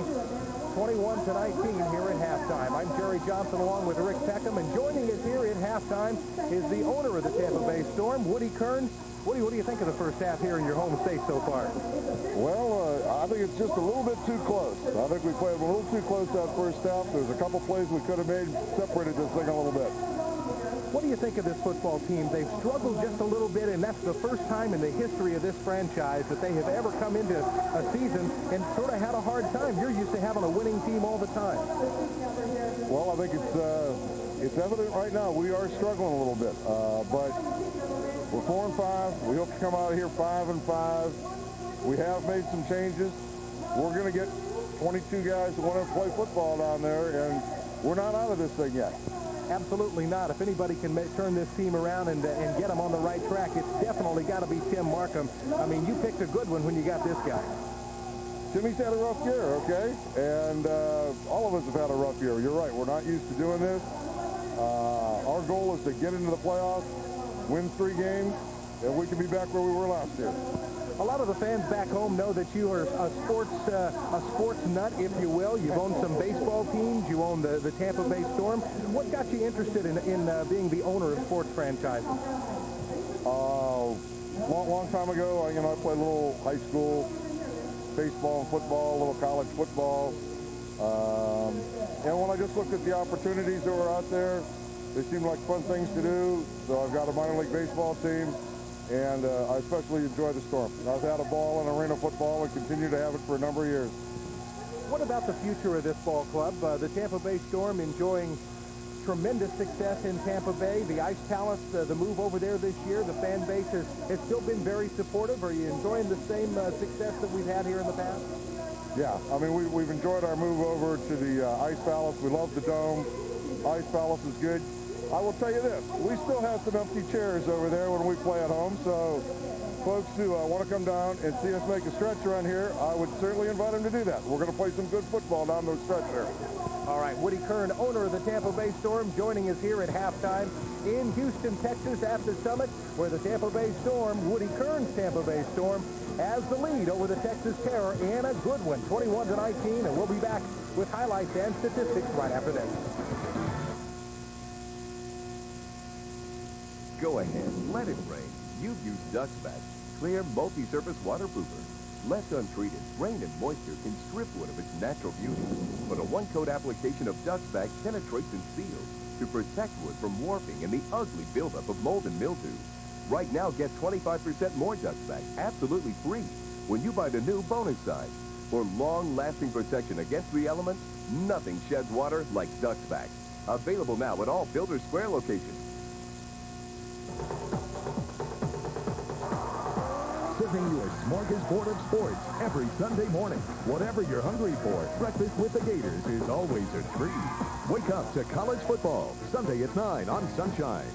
21-19 here at halftime. I'm Jerry Johnson along with Rick Peckham, and joining us here at halftime is the owner of the Tampa Bay Storm, Woody Kern. Woody, what do you think of the first half here in your home state so far? Well, I think it's just a little bit too close. I think we played a little too close that first half. There's a couple plays we could have made, separated this thing a little bit. What do you think of this football team? They've struggled just a little bit, and that's the first time in the history of this franchise that they have ever come into a season and sort of had a hard time. You're used to having a winning team all the time. Well, I think it's evident right now we are struggling a little bit, but we're 4-5. We hope to come out of here 5-5. We have made some changes. We're going to get 22 guys who want to play football down there, and we're not out of this thing yet. Absolutely not. If anybody can turn this team around and get them on the right track, it's definitely got to be Tim Markham. I mean, you picked a good one when you got this guy. Timmy's had a rough year, okay? And all of us have had a rough year. You're right. We're not used to doing this. Our goal is to get into the playoffs, win 3 games, and we can be back where we were last year. A lot of the fans back home know that you are a sports nut, if you will. You've owned some baseball teams. You own the Tampa Bay Storm. What got you interested in being the owner of sports franchises? Long time ago, I played a little high school baseball and football, a little college football. And when I just looked at the opportunities that were out there, they seemed like fun things to do. So I've got a minor league baseball team. And I especially enjoy the Storm. I've had a ball in arena football and continue to have it for a number of years. What about the future of this ball club? The Tampa Bay Storm enjoying tremendous success in Tampa Bay. The Ice Palace, the move over there this year, the fan base has still been very supportive. Are you enjoying the same success that we've had here in the past? Yeah, I mean, we've enjoyed our move over to the Ice Palace. We love the Dome. Ice Palace is good. I will tell you this, we still have some empty chairs over there when we play at home, so folks who want to come down and see us make a stretch around here, I would certainly invite them to do that. We're going to play some good football down those stretch there. All right, Woody Kern, owner of the Tampa Bay Storm, joining us here at halftime in Houston, Texas at the Summit, where the Tampa Bay Storm, Woody Kern's Tampa Bay Storm, has the lead over the Texas Terror in a good one, 21-19, and we'll be back with highlights and statistics right after this. Go ahead, let it rain. You've used Duxback, clear multi-surface waterproofer. Left untreated, rain and moisture can strip wood of its natural beauty. But a one-coat application of Duxback penetrates and seals to protect wood from warping and the ugly buildup of mold and mildew. Right now, get 25% more Duxback absolutely free when you buy the new bonus size. For long-lasting protection against the elements, nothing sheds water like Duxback. Available now at all Builders Square locations. Serving you a smorgasbord of sports every Sunday morning. Whatever you're hungry for, breakfast with the Gators is always a treat. Wake up to college football, Sunday at 9 on Sunshine.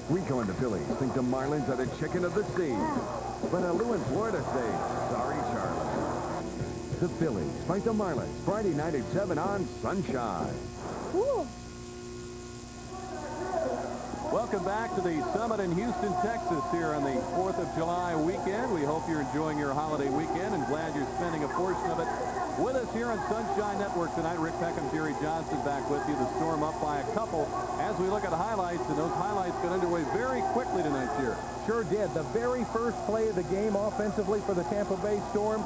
We go into Phillies think the Marlins are the chicken of the sea. But Lou in Florida say, the Phillies fight the Marlins Friday night at 7 on Sunshine. Cool. Welcome back to the Summit in Houston, Texas here on the 4th of July weekend. We hope you're enjoying your holiday weekend and glad you're spending a portion of it with us here on Sunshine Network tonight. Rick Peckham, Jerry Johnson back with you. The Storm up by a couple as we look at highlights, and those highlights got underway very quickly tonight, Jerry. Sure did. The very first play of the game offensively for the Tampa Bay Storm,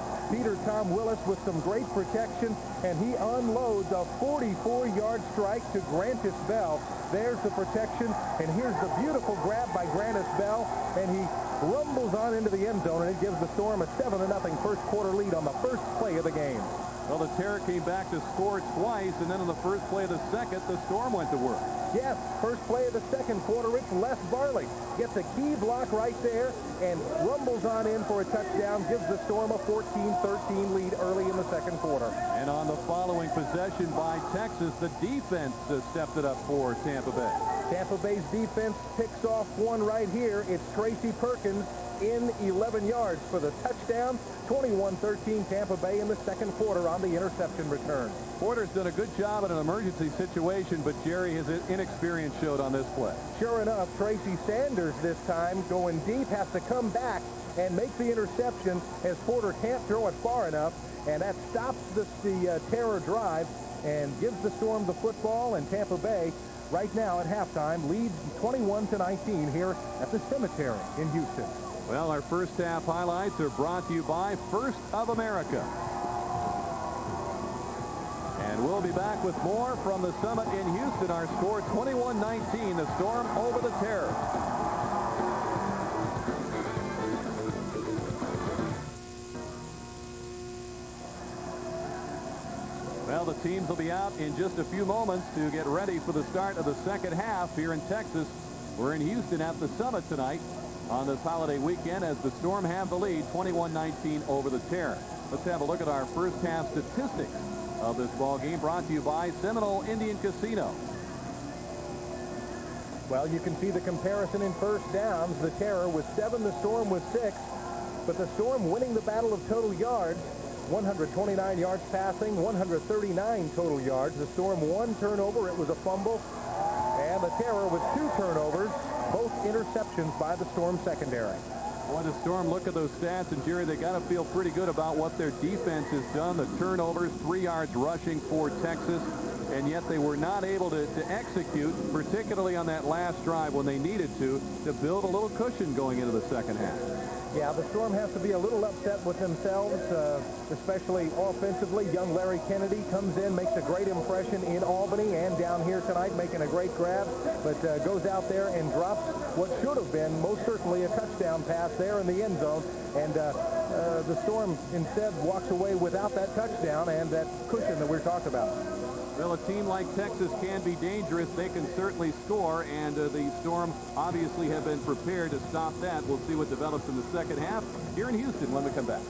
Tom Willis with some great protection, and he unloads a 44-yard strike to Grantis Bell. There's the protection, and here's the beautiful grab by Grantis Bell, and he rumbles on into the end zone, and it gives the Storm a 7-0 first quarter lead on the first play of the game. Well, the Terror came back to score twice, and then on the first play of the second, the Storm went to work. Yes, first play of the second quarter, it's Les Varley. Gets a key block right there and rumbles on in for a touchdown, gives the Storm a 14-13 lead early in the second quarter. And on the following possession by Texas, the defense stepped it up for Tampa Bay. Tampa Bay's defense picks off one right here. It's Tracy Perkins in 11 yards for the touchdown. 21-13 Tampa Bay in the second quarter on the interception return. Porter's done a good job in an emergency situation, but Jerry, his inexperience showed on this play. Sure enough, Tracy Sanders this time going deep has to come back and make the interception as Porter can't throw it far enough, and that stops the Terror drive and gives the Storm the football, and Tampa Bay right now at halftime leads 21-19 here at the Cemetery in Houston. Well, our first half highlights are brought to you by First of America. And we'll be back with more from the Summit in Houston. Our score 21-19, the Storm over the Terror. Well, the teams will be out in just a few moments to get ready for the start of the second half here in Texas. We're in Houston at the Summit tonight on this holiday weekend as the Storm have the lead 21-19 over the Terror. Let's have a look at our first half statistics of this ball game, brought to you by Seminole Indian Casino. Well, you can see the comparison in first downs. The Terror with 7, the Storm with 6, but the Storm winning the battle of total yards. 129 yards passing, 139 total yards. The Storm 1 turnover, it was a fumble, and the Terror with 2 turnovers, both interceptions by the Storm secondary. Boy, the Storm, look at those stats, and Jerry, they got to feel pretty good about what their defense has done. The turnovers, 3 yards rushing for Texas, and yet they were not able to execute, particularly on that last drive when they needed to build a little cushion going into the second half. Yeah, the Storm has to be a little upset with themselves, especially offensively. Young Larry Kennedy comes in, makes a great impression in Albany and down here tonight, making a great grab, but goes out there and drops what should have been most certainly a touchdown pass there in the end zone. And the Storm instead walks away without that touchdown and that cushion that we're talking about. Well, a team like Texas can be dangerous. They can certainly score, and the Storm obviously have been prepared to stop that. We'll see what develops in the second half here in Houston when we come back.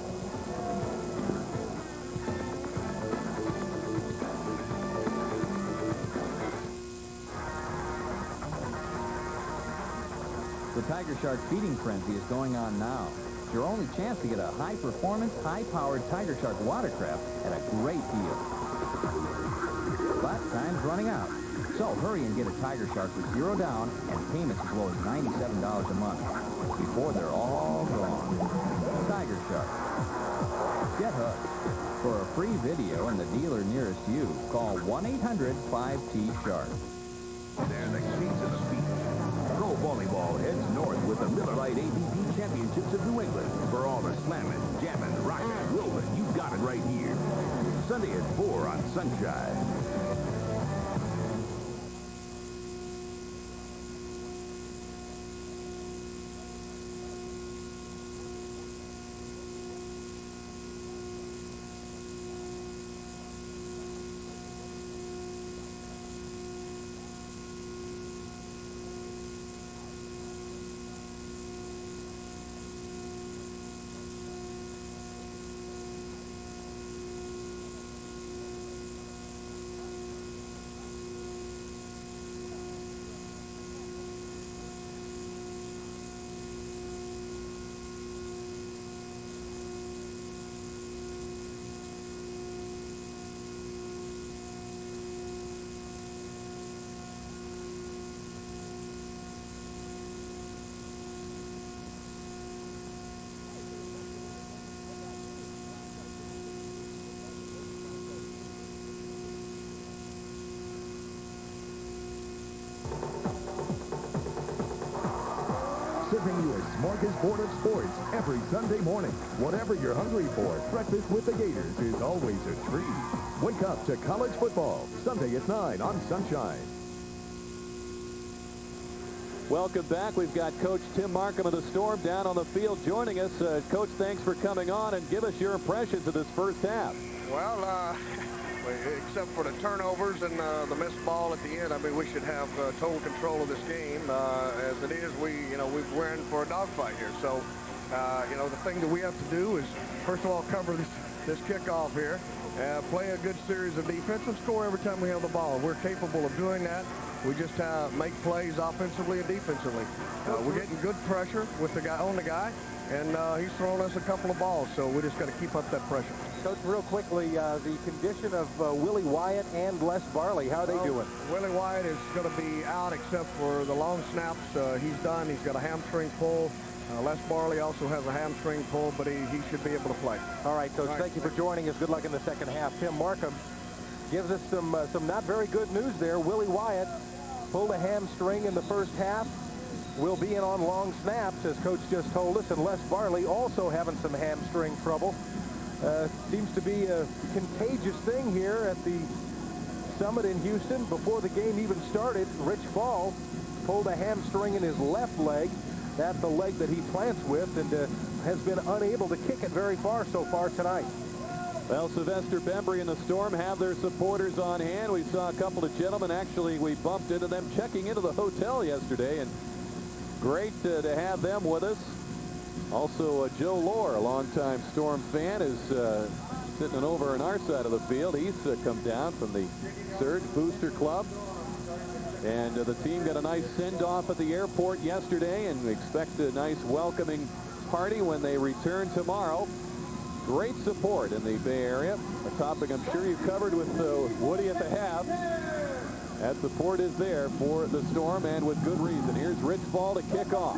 The Tiger Shark feeding frenzy is going on now. It's your only chance to get a high-performance, high-powered Tiger Shark watercraft at a great deal. But time's running out. So hurry and get a Tiger Shark with 0 down and payments as low as $97 a month before they're all gone. Tiger Shark. Get hooked. For a free video and the dealer nearest you, call 1-800-5T-SHARK. They're the kings of the beach. Pro volleyball heads north with the Miller Lite AVP Championships of New England. For all the slamming, jamming, rocking, rolling, you've got it right here. Sunday at 4 on Sunshine. smorgasbord of sports every Sunday morning. Whatever you're hungry for, breakfast with the Gators is always a treat. Wake up to college football, Sunday at 9 on Sunshine. Welcome back. We've got Coach Tim Markham of the Storm down on the field joining us. Coach, thanks for coming on, and give us your impressions of this first half. Well, except for the turnovers and the missed ball at the end, I mean, we should have total control of this game. As it is, we're in for a dogfight here. So, the thing that we have to do is, first of all, cover this kickoff here, play a good series of defense, and score every time we have the ball. We're capable of doing that. We just make plays offensively and defensively. We're getting good pressure with the guy on the guy, and he's throwing us a couple of balls, so we just got to keep up that pressure. Coach, real quickly, the condition of Willie Wyatt and Les Barley, how are they doing? Willie Wyatt is going to be out except for the long snaps. He's done. He's got a hamstring pull. Les Barley also has a hamstring pull, but he should be able to play. All right, Coach, thank you for joining us. Good luck in the second half. Tim Markham gives us some not very good news there. Willie Wyatt pulled a hamstring in the first half. Will be in on long snaps, as Coach just told us, and Les Barley also having some hamstring trouble. Seems to be a contagious thing here at the Summit in Houston. Before the game even started, Rich Fall pulled a hamstring in his left leg. That's the leg that he plants with, and has been unable to kick it very far so far tonight. Well, Sylvester Bembry and the Storm have their supporters on hand. We saw a couple of gentlemen. Actually, we bumped into them checking into the hotel yesterday, and great to have them with us. Also, Joe Lohr, a longtime Storm fan, is sitting over on our side of the field. He's come down from the Surge Booster Club. And the team got a nice send-off at the airport yesterday, and we expect a nice welcoming party when they return tomorrow. Great support in the Bay Area, a topic I'm sure you've covered with Woody at the half. That support is there for the Storm, and with good reason. Here's Rich Fall to kick off.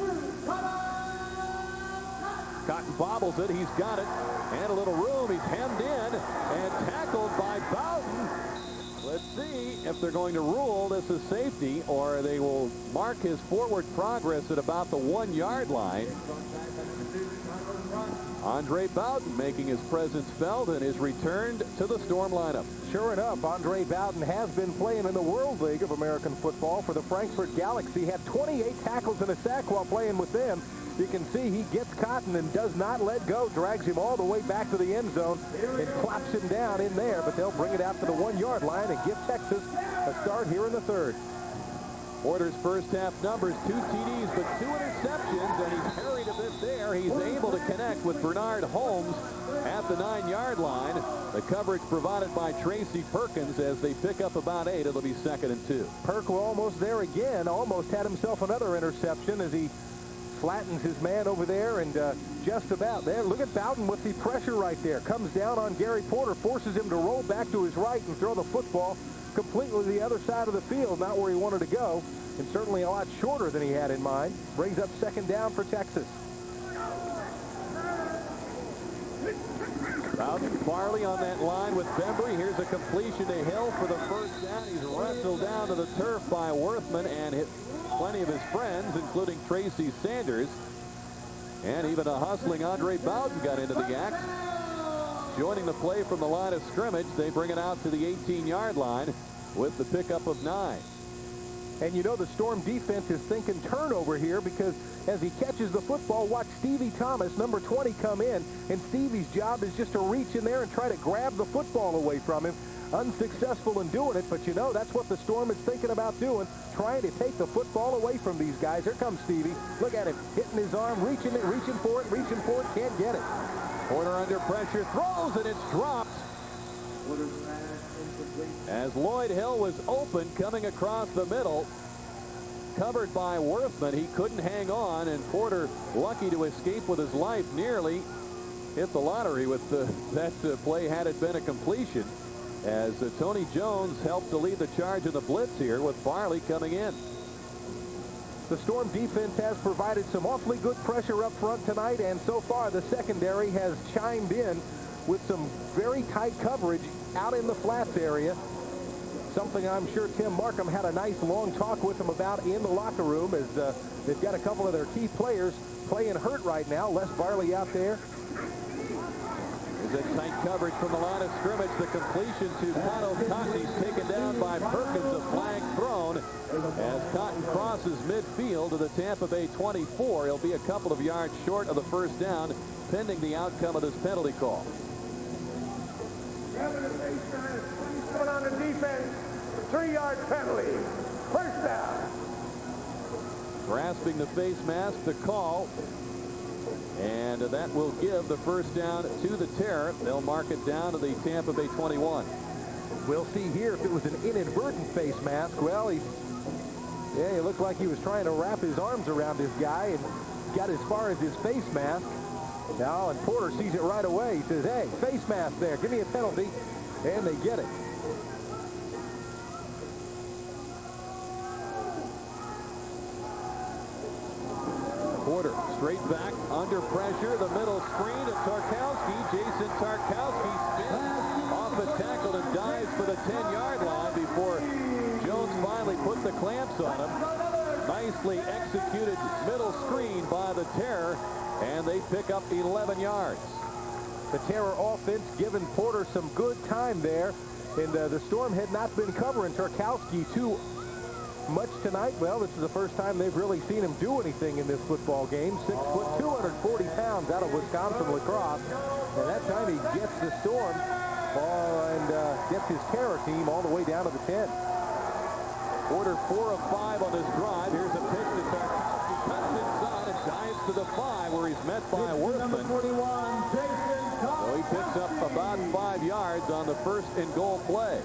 Cotton bobbles it. He's got it. And a little room. He's hemmed in and tackled by Bowden. Let's see if they're going to rule this a safety, or they will mark his forward progress at about the 1-yard line. Andre Bowden making his presence felt and is returned to the Storm lineup. Sure enough, Andre Bowden has been playing in the World League of American Football for the Frankfurt Galaxy. Had 28 tackles and a sack while playing with them. You can see he gets Cotton and does not let go, drags him all the way back to the end zone and claps him down in there, but they'll bring it out to the 1-yard line and give Texas a start here in the third. Porter's first half numbers, 2 TDs, but 2 interceptions, and he's carried a bit there. He's able to connect with Bernard Holmes at the 9-yard line. The coverage provided by Tracy Perkins as they pick up about 8. It'll be 2nd and 2. Perk was almost there again, almost had himself another interception as he flattens his man over there, and just about there. Look at Bowden with the pressure right there. Comes down on Gary Porter, forces him to roll back to his right and throw the football completely the other side of the field, not where he wanted to go, and certainly a lot shorter than he had in mind. Brings up 2nd down for Texas. Bowden, Farley on that line with Bembry. Here's a completion to Hill for the first down. He's wrestled down to the turf by Worthman and hit plenty of his friends, including Tracy Sanders. And even a hustling Andre Bowden got into the act. Joining the play from the line of scrimmage, they bring it out to the 18-yard line with the pickup of 9. And you know the Storm defense is thinking turnover here, because as he catches the football, watch Stevie Thomas, number 20, come in, and Stevie's job is just to reach in there and try to grab the football away from him. Unsuccessful in doing it, but you know that's what the Storm is thinking about doing, trying to take the football away from these guys. Here comes Stevie. Look at him, hitting his arm, reaching for it, can't get it. Porter under pressure, throws, and it's dropped. As Lloyd Hill was open coming across the middle, covered by Worthman. He couldn't hang on, and Porter, lucky to escape with his life, nearly hit the lottery with that play had it been a completion, as Tony Jones helped to lead the charge in the blitz here with Farley coming in. The Storm defense has provided some awfully good pressure up front tonight, and so far the secondary has chimed in with some very tight coverage out in the flats area. Something I'm sure Tim Markham had a nice long talk with them about in the locker room, as they've got a couple of their key players playing hurt right now. Les Barley out there. There's a tight coverage from the line of scrimmage. The completion to Cotton. He's taken down by Perkins. A flag thrown as Cotton crosses midfield to the Tampa Bay 24. He'll be a couple of yards short of the first down, pending the outcome of this penalty call. Going on the defense. 3-yard penalty. First down. Grasping the face mask, the call. And that will give the first down to the Terror. They'll mark it down to the Tampa Bay 21. We'll see here if it was an inadvertent face mask. Well, he looked like he was trying to wrap his arms around this guy and got as far as his face mask. Now, and Porter sees it right away. He says, hey, face mask there. Give me a penalty. And they get it. Porter straight back under pressure. The middle screen to Tarkowski. Jason Tarkowski spins off a tackle and dives for the 10-yard line before Jones finally put the clamps on him. Nicely executed middle screen by the Terror, and they pick up 11 yards. The Terror offense giving Porter some good time there, and the Storm had not been covering Tarkowski too much tonight. Well, this is the first time they've really seen him do anything in this football game. 6 foot, 240 pounds out of Wisconsin lacrosse, and that time he gets the Storm and gets his Terror team all the way down to the 10. Porter 4 of 5 on this drive. Here's a pitch to Tarkowski. Cuts inside and dives to the 5 where he's met by Worthman. So he picks up about 5 yards on the first and goal play.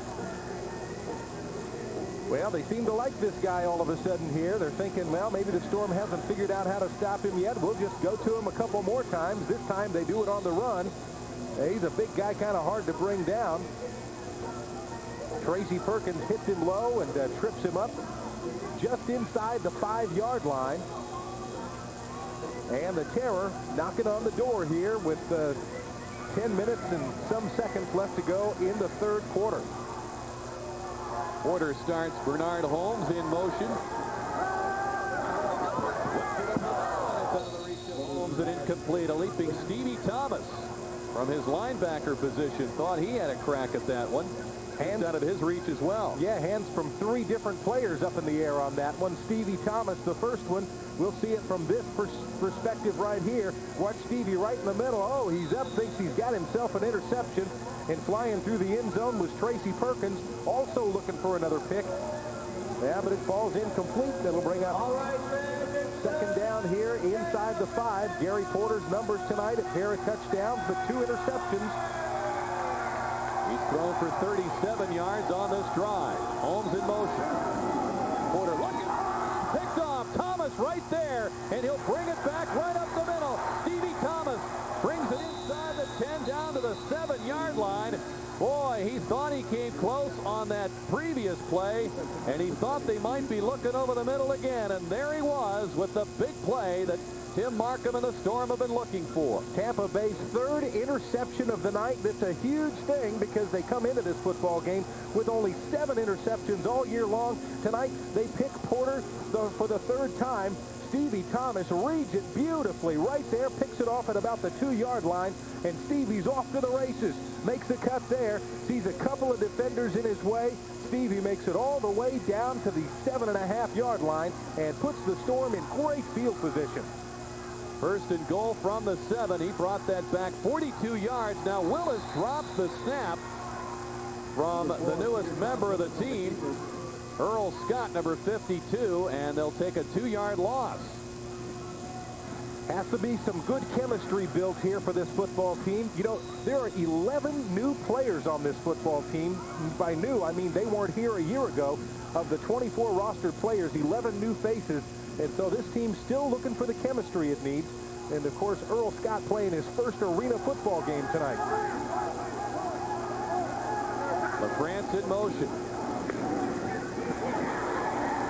Well, they seem to like this guy all of a sudden here. They're thinking, well, maybe the Storm hasn't figured out how to stop him yet. We'll just go to him a couple more times. This time they do it on the run. He's a big guy, kind of hard to bring down. Tracy Perkins hits him low and trips him up just inside the 5-yard line. And the Terror knocking on the door here with 10 minutes and some seconds left to go in the third quarter. Porter starts. Bernard Holmes in motion. Holmes and incomplete. A leaping Stevie Thomas from his linebacker position. Thought he had a crack at that one. Hands out of his reach as well. Yeah, hands from 3 different players up in the air on that one. Stevie Thomas, the first one. We'll see it from this perspective right here. Watch Stevie right in the middle. Oh, he's up, thinks he's got himself an interception. And flying through the end zone was Tracy Perkins, also looking for another pick. Yeah, but it falls incomplete. That'll bring up second down here inside the 5. Gary Porter's numbers tonight, a pair of touchdowns, but 2 interceptions. He's thrown for 37 yards on this drive. Holmes in motion. Porter looking. Picked off. Thomas right there. And he'll bring it back right up the middle. Stevie Thomas brings it inside the 10 down to the 7-yard line. Boy, he thought he came close on that previous play, and he thought they might be looking over the middle again, and there he was with the big play that Tim Markham and the Storm have been looking for. Tampa Bay's 3rd interception of the night. That's a huge thing because they come into this football game with only 7 interceptions all year long. Tonight, they pick Porter for the 3rd time. Stevie Thomas reads it beautifully right there, picks it off at about the 2-yard line, and Stevie's off to the races. Makes a cut there, sees a couple of defenders in his way. Stevie makes it all the way down to the 7.5-yard line and puts the Storm in great field position. First and goal from the 7. He brought that back 42 yards. Now Willis drops the snap from the newest member of the team, Earl Scott, number 52, and they'll take a 2-yard loss. Has to be some good chemistry built here for this football team. You know, there are 11 new players on this football team. By new, I mean they weren't here a year ago. Of the 24 rostered players, 11 new faces. And so this team's still looking for the chemistry it needs. And, of course, Earl Scott playing his first arena football game tonight. LaFrance in motion.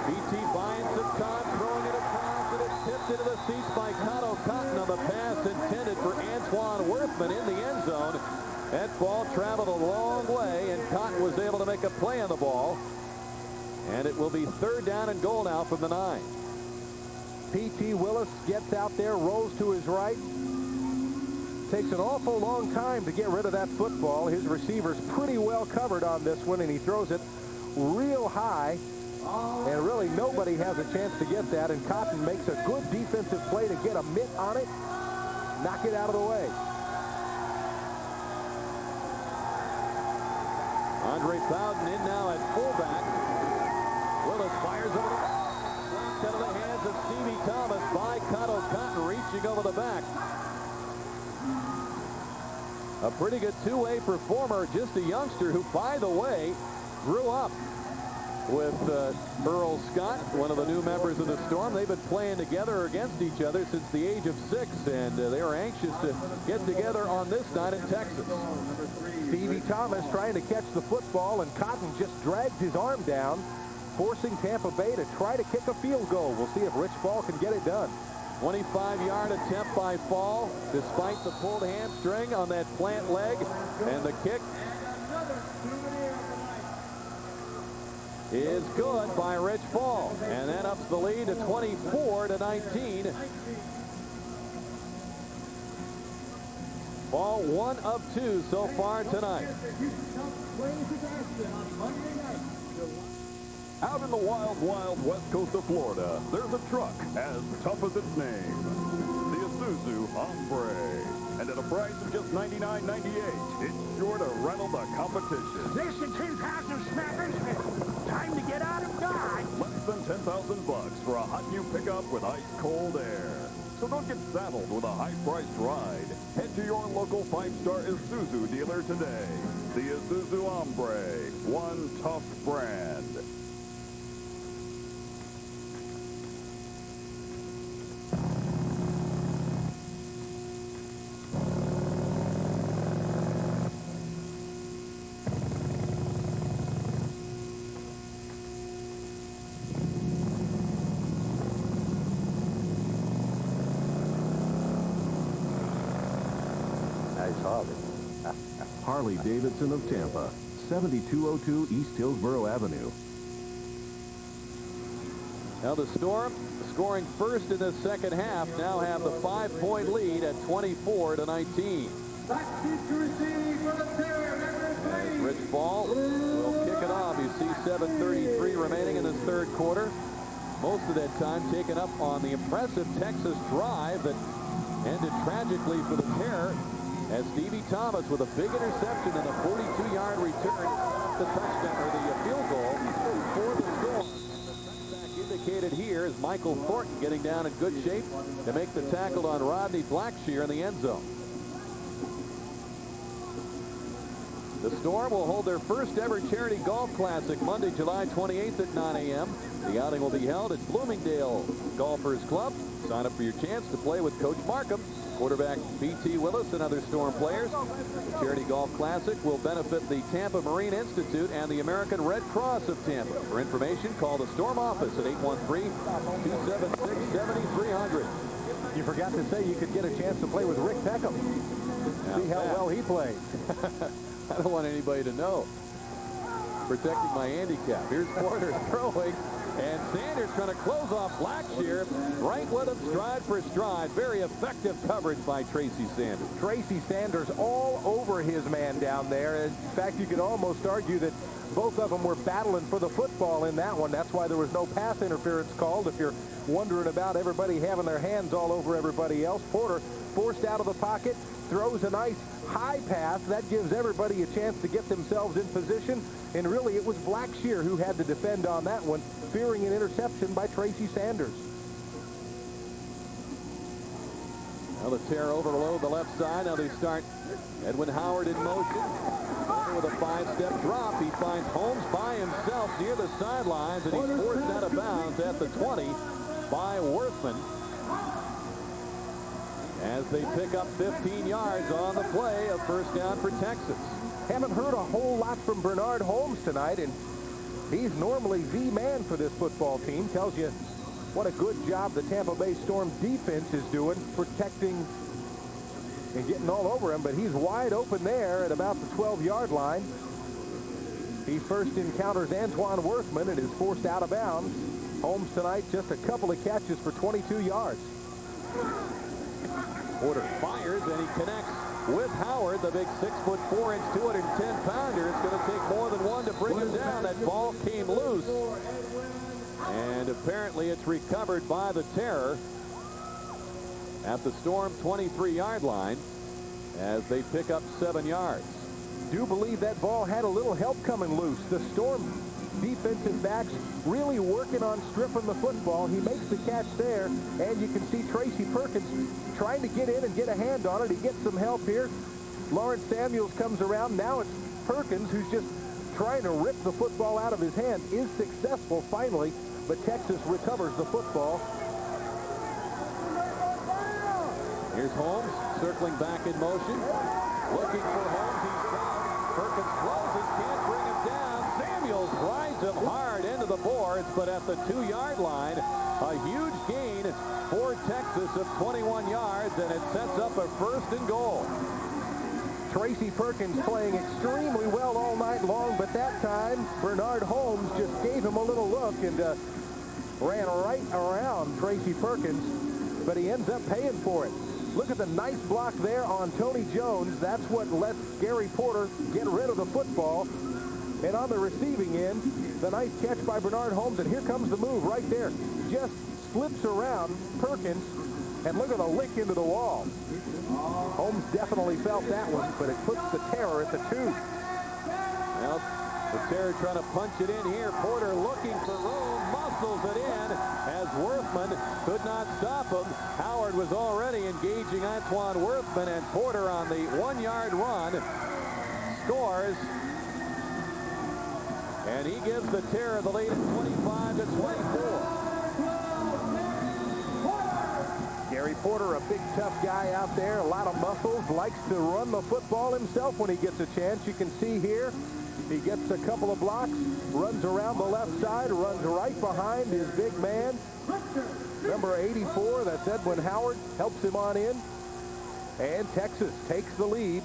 BT finds it, Cotton throwing it across, and it's tipped into the seats by Cotto Cotton on the pass intended for Antoine Worthman in the end zone. That ball traveled a long way, and Cotton was able to make a play on the ball. And it will be 3rd down and goal now from the 9. P.T. Willis gets out there, rolls to his right. Takes an awful long time to get rid of that football. His receiver's pretty well covered on this one, and he throws it real high. And really nobody has a chance to get that, and Cotton makes a good defensive play to get a mitt on it, knock it out of the way. Andre Bowden in now at fullback. Willis fires over the back. Out of the hands of Stevie Thomas by Cotto Cotton, reaching over the back. A pretty good two-way performer, just a youngster who, by the way, grew up with Earl Scott, one of the new members of the Storm. They've been playing together against each other since the age of 6, and they are anxious to get together on this night in Texas. Stevie Thomas trying to catch the football, and Cotton just drags his arm down, forcing Tampa Bay to try to kick a field goal. We'll see if Rich Ball can get it done. 25-yard attempt by Fall, despite the pulled hamstring on that plant leg, and the kick is good by Rich Fall, and that ups the lead to 24-19. Ball 1 of 2 so far tonight. Out in the wild, wild west coast of Florida, there's a truck as tough as its name. The Isuzu Hombre. And at a price of just $99.98, it's sure to rattle the competition. Listen, 10,000 snappers. Time to get out of Dodge. Less than $10,000 for a hot new pickup with ice-cold air. So don't get saddled with a high-priced ride. Head to your local 5-star Isuzu dealer today. The Isuzu Hombre, one tough brand. Harley-Davidson of Tampa, 7202 East Hillsborough Avenue. Now the Storm, scoring first in the second half, now have the 5-point lead at 24-19. As Rich Ball will kick it off. You see 7:33 remaining in this third quarter. Most of that time taken up on the impressive Texas drive that ended tragically for the pair, as Stevie Thomas with a big interception and a 42-yard return, the touchdown or the field goal for the Storm. And the touchback indicated here is Michael Thornton getting down in good shape to make the tackle on Rodney Blackshear in the end zone. The Storm will hold their first ever charity golf classic Monday, July 28th at 9 a.m. The outing will be held at Bloomingdale Golfers Club. Sign up for your chance to play with Coach Markham, quarterback P.T. Willis, and other Storm players. The Charity Golf Classic will benefit the Tampa Marine Institute and the American Red Cross of Tampa. For information, call the Storm office at 813-276-7300. You forgot to say you could get a chance to play with Rick Peckham. See how well he plays. I don't want anybody to know. Protecting my handicap. Here's Porter throwing. And Sanders trying to close off Blackshear. Right with him, stride for stride. Very effective coverage by Tracy Sanders. Tracy Sanders all over his man down there. In fact, you could almost argue that both of them were battling for the football in that one. That's why there was no pass interference called. If you're wondering about everybody having their hands all over everybody else, Porter forced out of the pocket, throws a nice high pass. That gives everybody a chance to get themselves in position. And really, it was Blackshear who had to defend on that one, fearing an interception by Tracy Sanders. Now the tear overload the left side. Now they start Edwin Howard in motion. Over with a 5-step drop. He finds Holmes by himself near the sidelines, and he's forced out of bounds at the 20 by Worthman, as they pick up 15 yards on the play, a first down for Texas. Haven't heard a whole lot from Bernard Holmes tonight, and he's normally the man for this football team. Tells you what a good job the Tampa Bay Storm defense is doing, protecting and getting all over him, but he's wide open there at about the 12-yard line. He first encounters Antoine Worthman and is forced out of bounds. Holmes tonight, just a couple of catches for 22 yards. Porter fires, and he connects with Howard, the big 6'4", 210-pounder. It's going to take more than one to bring him down. That ball came loose. And apparently it's recovered by the Terror at the Storm 23-yard line as they pick up 7 yards. Do believe that ball had a little help coming loose. The Storm defensive backs really working on stripping the football. He makes the catch there, and you can see Tracy Perkins trying to get in and get a hand on it. He gets some help here. Lawrence Samuels comes around. Now it's Perkins who's just trying to rip the football out of his hand. Is successful finally, but Texas recovers the football. Here's Holmes circling back in motion. Looking for Holmes. He's down. Perkins closes, can't bring him down. Samuels rides him hard into the boards, but at the 2-yard line, a huge gain for Texas of 21 yards, and it sets up a 1st and goal. Tracy Perkins playing extremely well all night long, but that time Bernard Holmes just gave him a little look and ran right around Tracy Perkins, but he ends up paying for it. Look at the nice block there on Tony Jones. That's what lets Gary Porter get rid of the football. And on the receiving end, the nice catch by Bernard Holmes, and here comes the move right there. Just slips around Perkins, and look at the lick into the wall. Holmes definitely felt that one, but it puts the Terror at the 2. Well, the Terror trying to punch it in here. Porter looking for room, muscles it in as Worthman could not stop him. Howard was already engaging Antoine Worthman, and Porter on the 1-yard run scores. And he gives the Terror the lead at 25-24. Gary Porter, a big, tough guy out there, a lot of muscles, likes to run the football himself when he gets a chance. You can see here, he gets a couple of blocks, runs around the left side, runs right behind his big man. Number 84, that's Edwin Howard, helps him on in. And Texas takes the lead.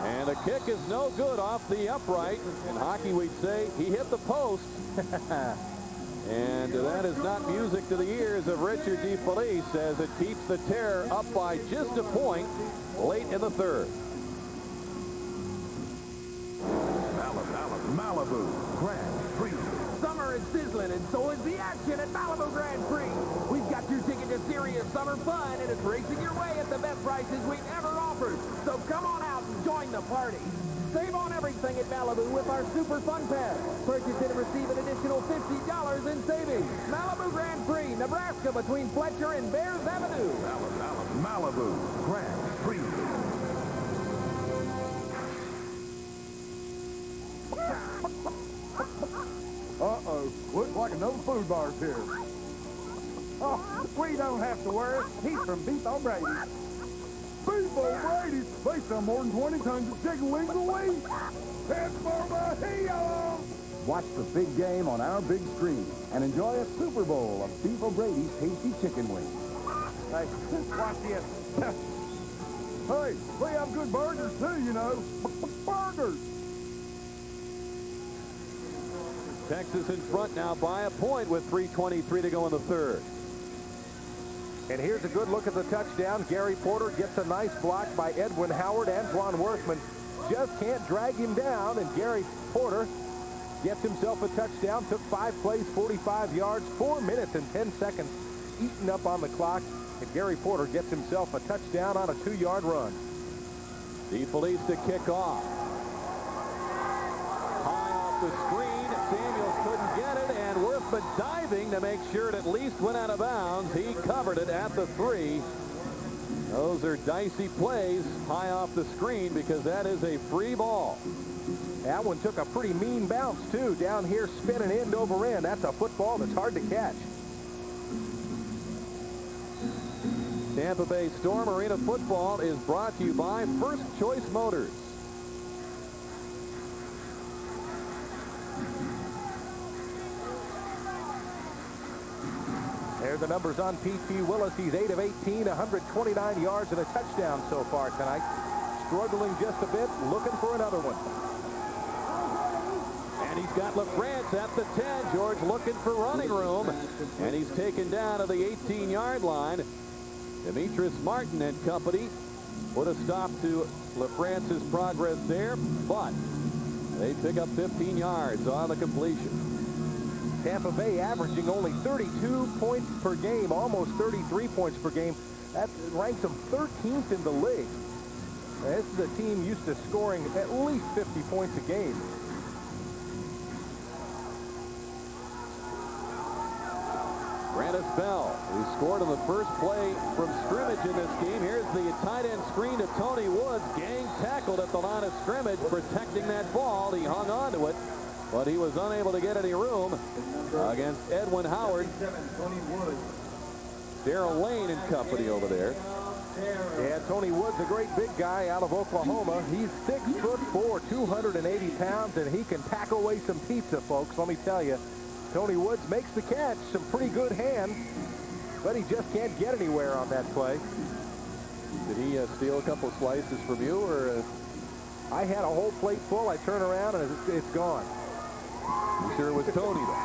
And the kick is no good off the upright. In hockey, we'd say he hit the post. And that is not music to the ears of Richard DeFelice as it keeps the Terror up by just a point late in the 3rd. Malibu Grand Prix. Summer is sizzling, and so is the action at Malibu Grand Prix. We've got your ticket to serious summer fun, and it's racing your way at the best prices we've ever offered. So come on out and join the party. Save on everything at Malibu with our Super Fun Pass. Purchase it and receive an additional $50 in savings. Malibu Grand Prix, Nebraska, between Fletcher and Bears Avenue. Malibu Grand Prix. Uh-oh. Looks like another food bar's here. Oh, we don't have to worry. He's from Beef O'Brady's. Beef O'Brady's. They sell more than 20 tons of chicken wings a week. That's for the heel. Watch the big game on our big screen and enjoy a Super Bowl of Beef O'Brady's tasty chicken wings. Hey, watch this. Hey, we have good burgers too, you know. Burgers. Texas in front now by a point with 3:23 to go in the 3rd. And here's a good look at the touchdown. Gary Porter gets a nice block by Edwin Howard. Antoine Worthman just can't drag him down, and Gary Porter gets himself a touchdown. Took 5 plays, 45 yards, 4 minutes and 10 seconds eaten up on the clock. And Gary Porter gets himself a touchdown on a 2-yard run. DeFelice to kick off. High off the screen. Samuels couldn't get it, and Worthman diving to make sure it at least went out of bounds. He covered it at the 3. Those are dicey plays high off the screen because that is a free ball. That one took a pretty mean bounce, too. Down here spinning end over end. That's a football that's hard to catch. Tampa Bay Storm Arena football is brought to you by First Choice Motors. There are the numbers on P.T. Willis. He's 8 of 18, 129 yards and a touchdown so far tonight. Struggling just a bit, looking for another one. And he's got LaFrance at the 10. George looking for running room. And he's taken down to the 18-yard line. Demetrius Martin and company put a stop to LaFrance's progress there, but they pick up 15 yards on the completion. Tampa Bay averaging only 32 points per game, almost 33 points per game. That ranks them 13th in the league. Now, this is a team used to scoring at least 50 points a game. Brandis Bell, who scored on the first play from scrimmage in this game. Here's the tight end screen to Tony Woods. Gang tackled at the line of scrimmage, protecting that ball. He hung on to it, but he was unable to get any room against Edwin Howard. Darrell Lane and company over there. Yeah, Tony Woods, a great big guy out of Oklahoma. He's 6'4", 280 pounds, and he can pack away some pizza, folks. Let me tell you. Tony Woods makes the catch, some pretty good hands, but he just can't get anywhere on that play. Did he steal a couple slices from you, or? I had a whole plate full. I turn around and it's gone. You sure it was Tony, though?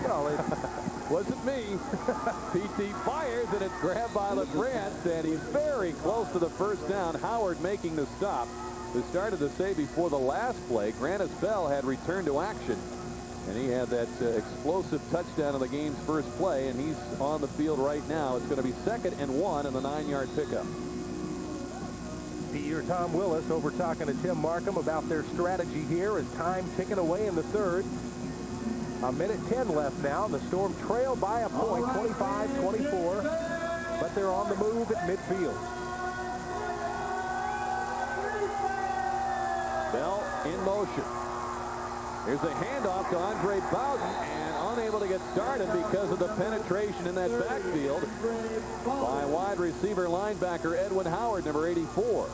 Well, it wasn't me. PT fires, and it's grabbed by LaFrance, and he's very close to the first down. Howard making the stop. We started to say before the last play, Brandis Bell had returned to action. And he had that explosive touchdown in the game's first play, and he's on the field right now. It's going to be 2nd and 1 in the 9-yard pickup. Peter Tom Willis over talking to Tim Markham about their strategy here as time ticking away in the third. A minute 10 left now. The Storm trail by a point, 25-24, but they're on the move at midfield. Bell in motion. Here's a handoff to Andre Bowden, and unable to get started because of the penetration in that backfield by wide receiver linebacker Edwin Howard, number 84.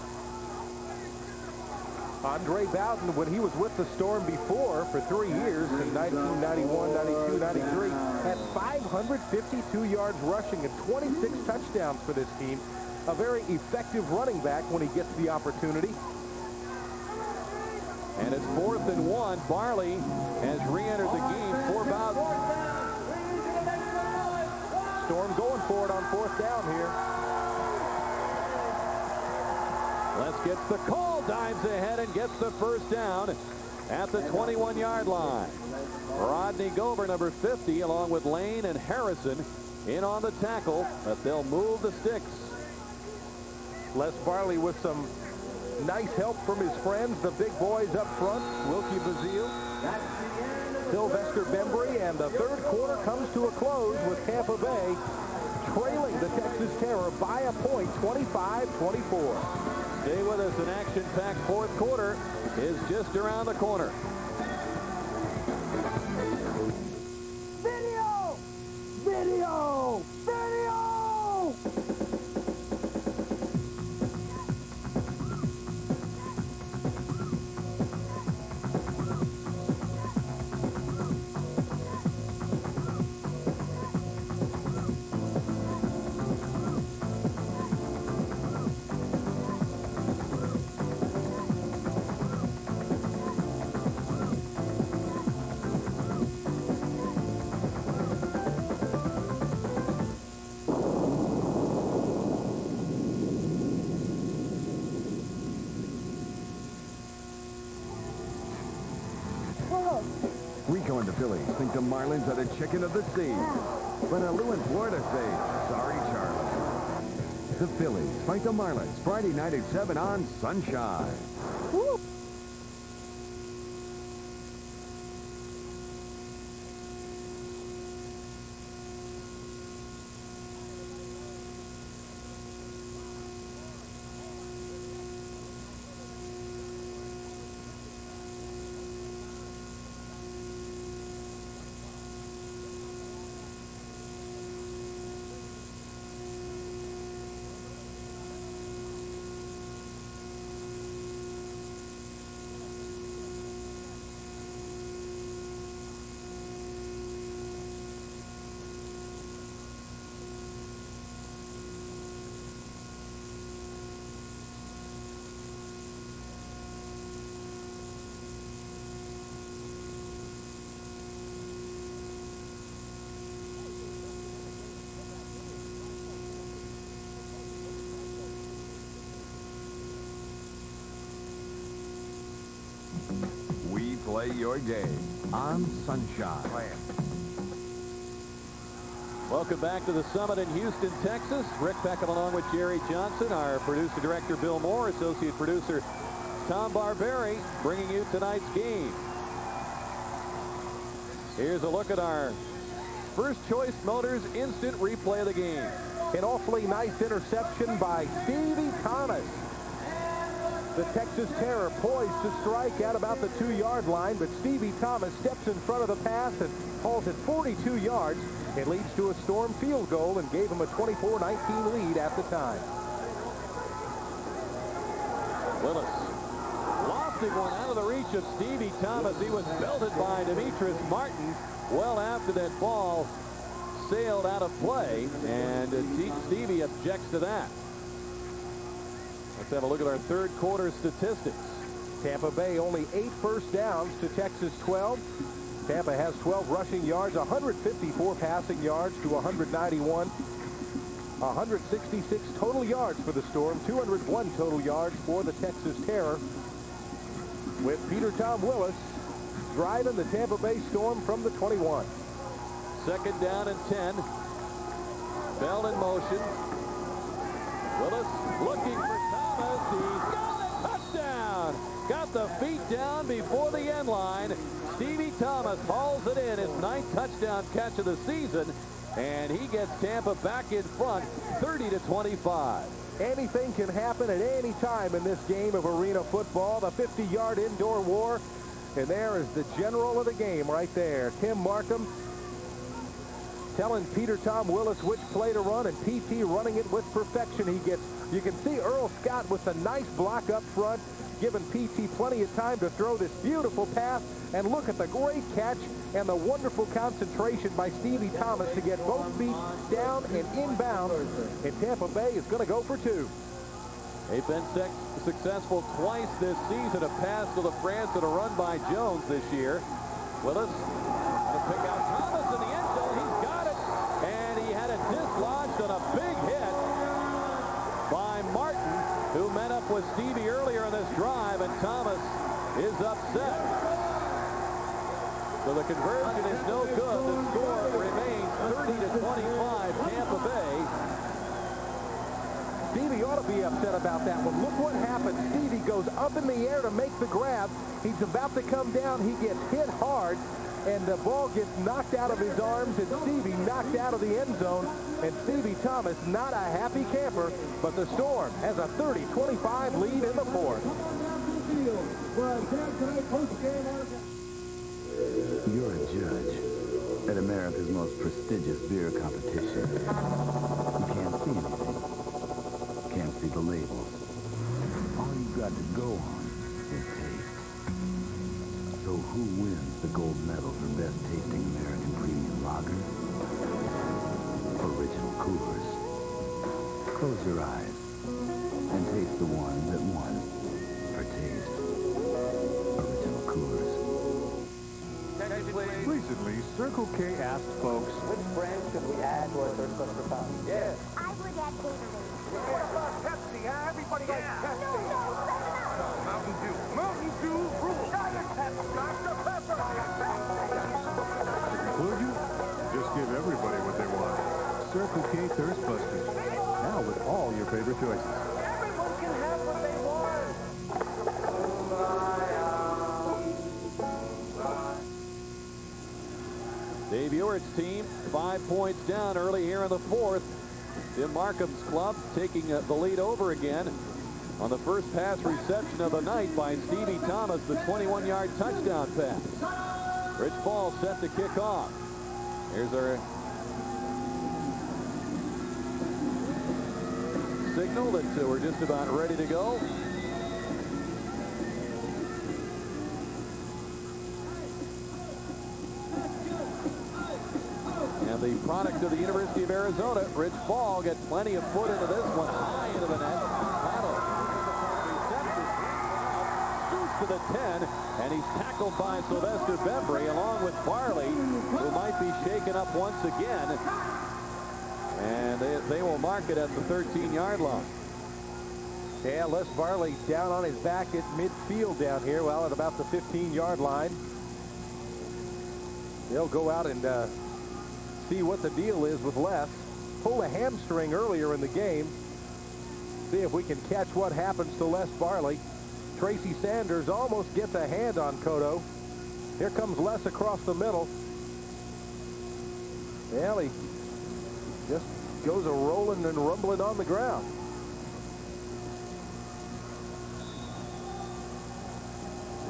Andre Bowden, when he was with the Storm before for 3 years in 1991, 92, 93, had 552 yards rushing and 26 touchdowns for this team. A very effective running back when he gets the opportunity. And it's 4th and 1. Barley has re-entered the game for Bowden. Storm going for it on 4th down here. Les gets the call, dives ahead and gets the first down at the 21-yard line. Rodney Gober, number 50, along with Lane and Harrison in on the tackle, but they'll move the sticks. Les Barley with some nice help from his friends, the big boys up front, Wilkie Bazile, Sylvester Bembry, and the third quarter comes to a close with Tampa Bay trailing the Texas Terror by a point, 25-24. Stay with us. An action-packed fourth quarter is just around the corner. Video! Video! Video! Rico and the Phillies think the Marlins are the chicken of the sea. But Lou and Florida say, sorry, Charlie. The Phillies fight the Marlins Friday night at 7 on Sunshine. Woo! play your game on Sunshine. Welcome back to the Summit in Houston, Texas. Rick Peckham along with Jerry Johnson, our producer-director Bill Moore, associate producer Tom Barberi, bringing you tonight's game. Here's a look at our First Choice Motors instant replay of the game. An awfully nice interception by Stevie Thomas. The Texas Terror poised to strike at about the 2-yard line, but Stevie Thomas steps in front of the pass and hauls it 42 yards. It leads to a Storm field goal and gave him a 24-19 lead at the time. Willis lofting one out of the reach of Stevie Thomas. He was belted by Demetrius Martin well after that ball sailed out of play, and Stevie objects to that. Let's have a look at our third quarter statistics. Tampa Bay only 8 first downs to Texas 12. Tampa has 12 rushing yards, 154 passing yards to 191. 166 total yards for the Storm, 201 total yards for the Texas Terror. With Peter Tom Willis driving the Tampa Bay Storm from the 21. Second down and 10. Bell in motion. Willis looking for Thomas. He's got a touchdown. Got the feet down before the end line. Stevie Thomas hauls it in, his 9th touchdown catch of the season, and he gets Tampa back in front, 30-25. Anything can happen at any time in this game of arena football. The 50-yard indoor war, and there is the general of the game right there, Tim Markham, telling Peter Tom Willis which play to run, and PT running it with perfection. You can see Earl Scott with a nice block up front, giving PT plenty of time to throw this beautiful pass. And look at the great catch and the wonderful concentration by Stevie Thomas to get both feet down and inbound. And Tampa Bay is going to go for 2. They've been successful twice this season. A pass to the France and a run by Jones this year. Willis to pick out Thomas in the end zone. He's got it. And he had it dislodged on a big hit by Martin, who met up with Stevie earlier in this drive, and Thomas is upset. So the conversion is no good. The score remains 30-25 Tampa Bay. Stevie ought to be upset about that one. Look what happened. Stevie goes up in the air to make the grab. He's about to come down. He gets hit hard, and the ball gets knocked out of his arms, and Stevie knocked out of the end zone. And Stevie Thomas, not a happy camper, but the Storm has a 30-25 lead in the 4th. You're a judge at America's most prestigious beer competition. You can't see anything. Can't see the labels. All you've got to go on is taste. So who wins the gold medal for best tasting American premium lager? Original Coors. Close your eyes and taste the one that won for taste. Original Coors. Recently, Circle K asked folks, which brand should we add to our third cluster pound? Yes. I would add Gatorade. What about Pepsi? Everybody likes Pepsi. No, 7-Up. Mountain Dew. Mountain Dew rules. Dr. Pepper. to conclude you, just give everybody what they want. Circle K Thirst Busters. Now with all your favorite choices. Everyone can have what they want. Dave Ewert's team 5 points down early here in the 4th. Tim Markham's club taking the lead over again on the first pass reception of the night by Stevie Thomas, the 21-yard touchdown pass. Rich Ball set to kick off. Here's our signal that we're just about ready to go. And the product of the University of Arizona, Rich Ball, gets plenty of foot into this one, high into the net. Paddle scoots to the 10, and he's tackled by Sylvester Bembry along with Farley, who might be shaken up once again. And they will mark it at the 13-yard line. Yeah, Les Barley down on his back at midfield down here, well, at about the 15-yard line. They'll go out and see what the deal is with Les. Pulled a hamstring earlier in the game. See if we can catch what happens to Les Barley. Tracy Sanders almost gets a hand on Cotto. Here comes Les across the middle. Well, he just goes a rolling and rumbling on the ground.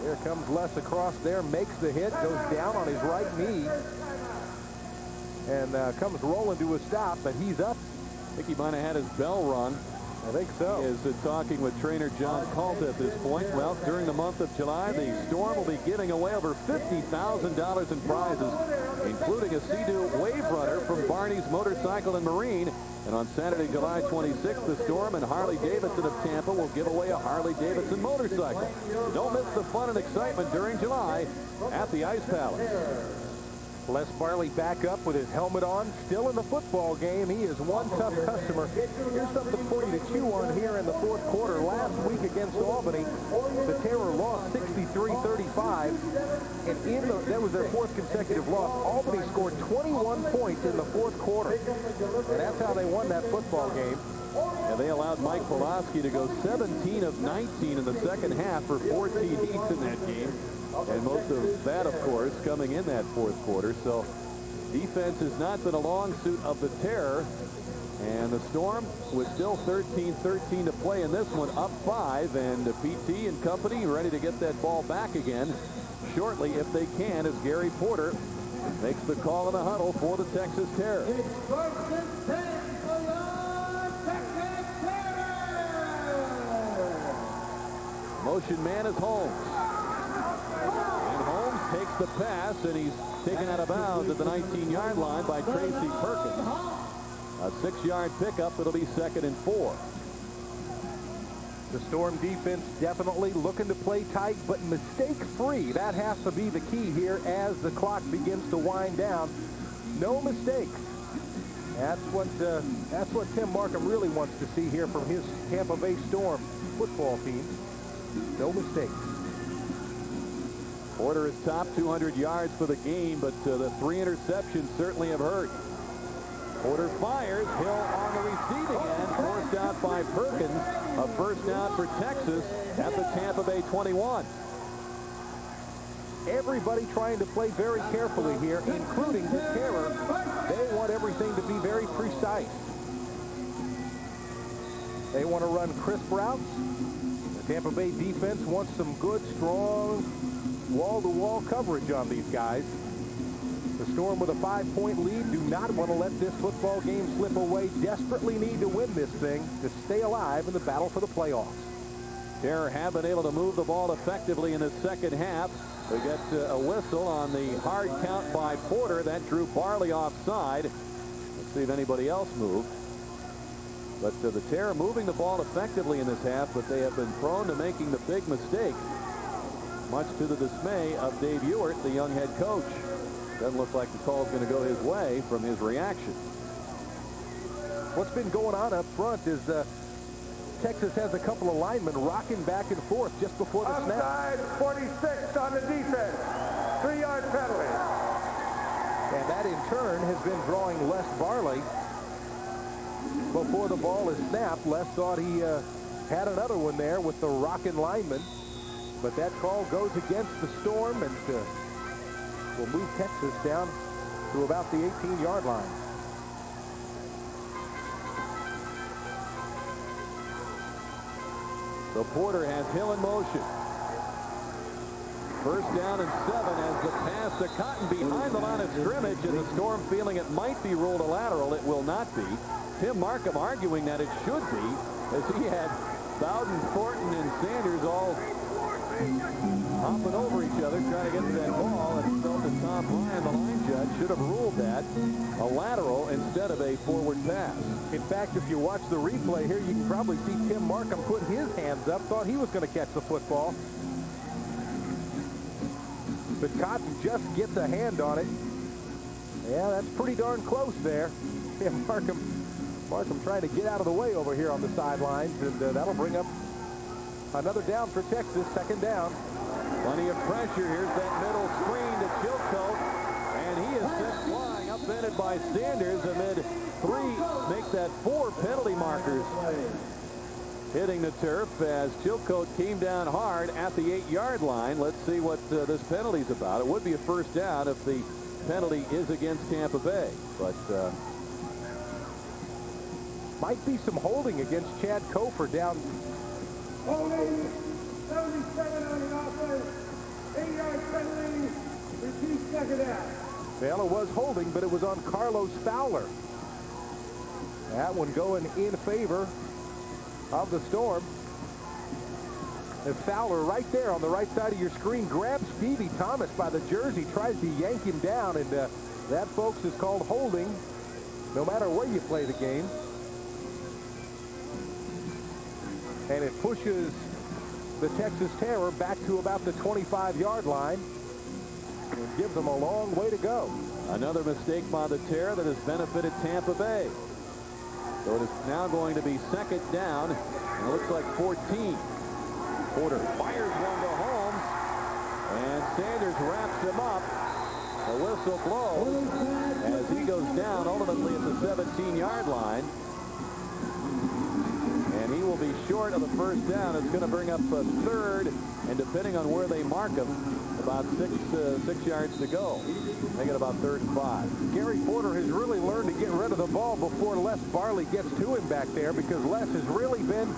Here comes Les across there, makes the hit, goes down on his right knee, and comes rolling to a stop, but he's up. I think he might have had his bell rung. I think so. Is talking with trainer John Colt at this point. Well, during the month of July, the Storm will be giving away over $50,000 in prizes, including a Sea-Doo Wave Runner from Barney's Motorcycle and Marine. And on Saturday, July 26th, the Storm and Harley-Davidson of Tampa will give away a Harley-Davidson motorcycle. Don't miss the fun and excitement during July at the Ice Palace. Les Barley back up with his helmet on, still in the football game. He is one tough customer. Here's something for you to chew on here in the fourth quarter. Last week against Albany, the Terror lost 63-35, and that was their fourth consecutive loss. Albany scored 21 points in the fourth quarter, and that's how they won that football game. And they allowed Mike Pulaski to go 17 of 19 in the second half for 4 TDs in that game. And most of that, of course, coming in that fourth quarter. So defense has not been a long suit of the Terror. And the Storm with still 13-13 to play in this one, up 5. And PT and company ready to get that ball back again shortly if they can, as Gary Porter makes the call in the huddle for the Texas Terror. Motion man is Holmes. And Holmes takes the pass, and he's taken out of bounds at the 19-yard line by Tracy Perkins. A 6-yard pickup. It'll be 2nd and 4. The Storm defense definitely looking to play tight, but mistake-free. That has to be the key here as the clock begins to wind down. No mistakes. That's what Tim Markham really wants to see here from his Tampa Bay Storm football team. No mistakes. Porter is top 200 yards for the game, but the 3 interceptions certainly have hurt. Porter fires. Hill on the receiving end, forced out by Perkins. A first down for Texas at the Tampa Bay 21. Everybody trying to play very carefully here, including the Terror. They want everything to be very precise. They want to run crisp routes. The Tampa Bay defense wants some good, strong, wall-to-wall coverage on these guys. The Storm with a 5-point lead do not want to let this football game slip away. Desperately need to win this thing to stay alive in the battle for the playoffs. Terror have been able to move the ball effectively in the second half. We get a whistle on the hard count by Porter. That drew Barley offside. Let's see if anybody else moved. But the Terror moving the ball effectively in this half, but they have been prone to making the big mistake, much to the dismay of Dave Ewert, the young head coach. Doesn't look like the call is going to go his way from his reaction. What's been going on up front is Texas has a couple of linemen rocking back and forth just before the snap. Offside 46 on the defense. 3-yard penalty. And that in turn has been drawing Les Barley. Before the ball is snapped, Les thought he had another one there with the rocking lineman. But that call goes against the Storm and will move Texas down to about the 18-yard line. So Porter has Hill in motion. First down and 7 as the pass to Cotton behind the line of scrimmage, and the Storm feeling it might be ruled a lateral. It will not be. Tim Markham arguing that it should be, as he had Bowden, Thornton, and Sanders all hopping over each other trying to get to that ball, and felt that Tom Bryan, the line judge, should have ruled that a lateral instead of a forward pass. In fact, if you watch the replay here, you can probably see Tim Markham put his hands up, thought he was going to catch the football. But Cotton just gets a hand on it. Yeah, that's pretty darn close there. Tim Markham trying to get out of the way over here on the sidelines, and that'll bring up Another down for Texas, second down. Plenty of pressure. Here's that middle screen to Chilcote. And he is sent flying, upended by Sanders amid make that 4 penalty markers hitting the turf as Chilcote came down hard at the 8-yard line. Let's see what this penalty's about. It would be a first down if the penalty is against Tampa Bay, but might be some holding against Chad Kofor down. Holding 77 on the offense, 8-yard penalty, repeat second down. Well, it was holding, but it was on Carlos Fowler. That one going in favor of the Storm. And Fowler right there on the right side of your screen grabs Stevie Thomas by the jersey, tries to yank him down, and that, folks, is called holding no matter where you play the game. And it pushes the Texas Terror back to about the 25-yard line and gives them a long way to go. Another mistake by the Terror that has benefited Tampa Bay. So it is now going to be second down, and it looks like 14. Porter fires one to Holmes, and Sanders wraps him up. The whistle blows as he goes down ultimately at the 17-yard line. And he will be short of the first down. It's going to bring up a third, and depending on where they mark him, about 6 yards to go. Make it about 3rd and 5. Gary Porter has really learned to get rid of the ball before Les Barley gets to him back there, because Les has really been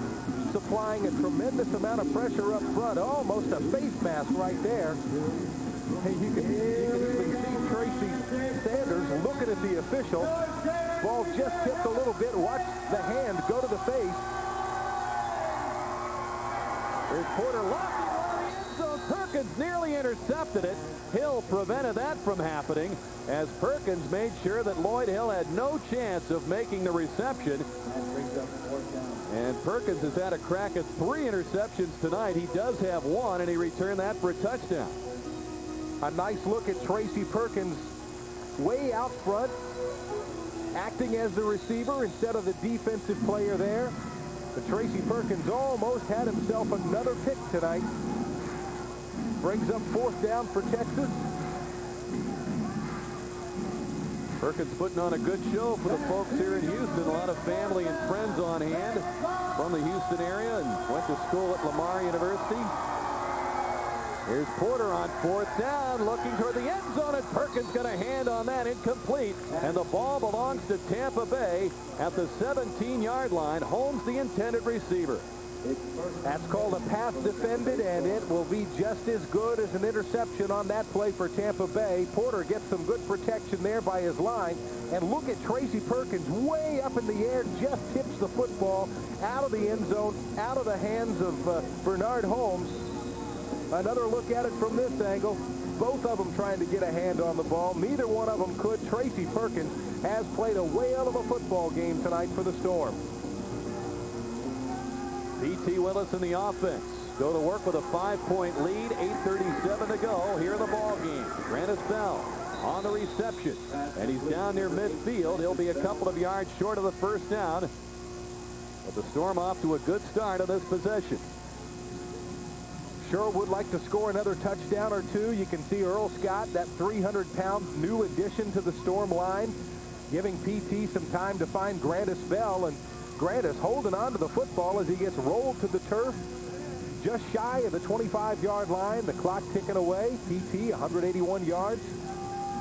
supplying a tremendous amount of pressure up front. Almost a face mask right there. Hey, you can even see Tracy Sanders looking at the official. Ball just tipped a little bit. Watch the hand go to the face. Here's Porter lofty one in the end zone. Perkins nearly intercepted it. Hill prevented that from happening as Perkins made sure that Lloyd Hill had no chance of making the reception. And Perkins has had a crack at 3 interceptions tonight. He does have 1, and he returned that for a touchdown. A nice look at Tracy Perkins way out front, acting as the receiver instead of the defensive player there. But Tracy Perkins almost had himself another pick tonight. Brings up 4th down for Texas. Perkins putting on a good show for the folks here in Houston. A lot of family and friends on hand from the Houston area and went to school at Lamar University. Here's Porter on 4th down, looking toward the end zone, and Perkins got a hand on that, incomplete. And the ball belongs to Tampa Bay at the 17-yard line. Holmes, the intended receiver. That's called a pass defended, and it will be just as good as an interception on that play for Tampa Bay. Porter gets some good protection there by his line. And look at Tracy Perkins way up in the air, just tips the football out of the end zone, out of the hands of Bernard Holmes. Another look at it from this angle. Both of them trying to get a hand on the ball. Neither one of them could. Tracy Perkins has played a whale of a football game tonight for the Storm. P.T. Willis in the offense. Go to work with a 5-point lead. 8:37 to go here in the ball game. Grandis Bell on the reception. And he's down near midfield. He'll be a couple of yards short of the first down. But the Storm off to a good start on this possession. Sure would like to score another touchdown or two. You can see Earl Scott, that 300-pound new addition to the Storm line, giving PT some time to find Grandis Bell. And Grandis holding on to the football as he gets rolled to the turf just shy of the 25-yard line. The clock ticking away. PT 181 yards,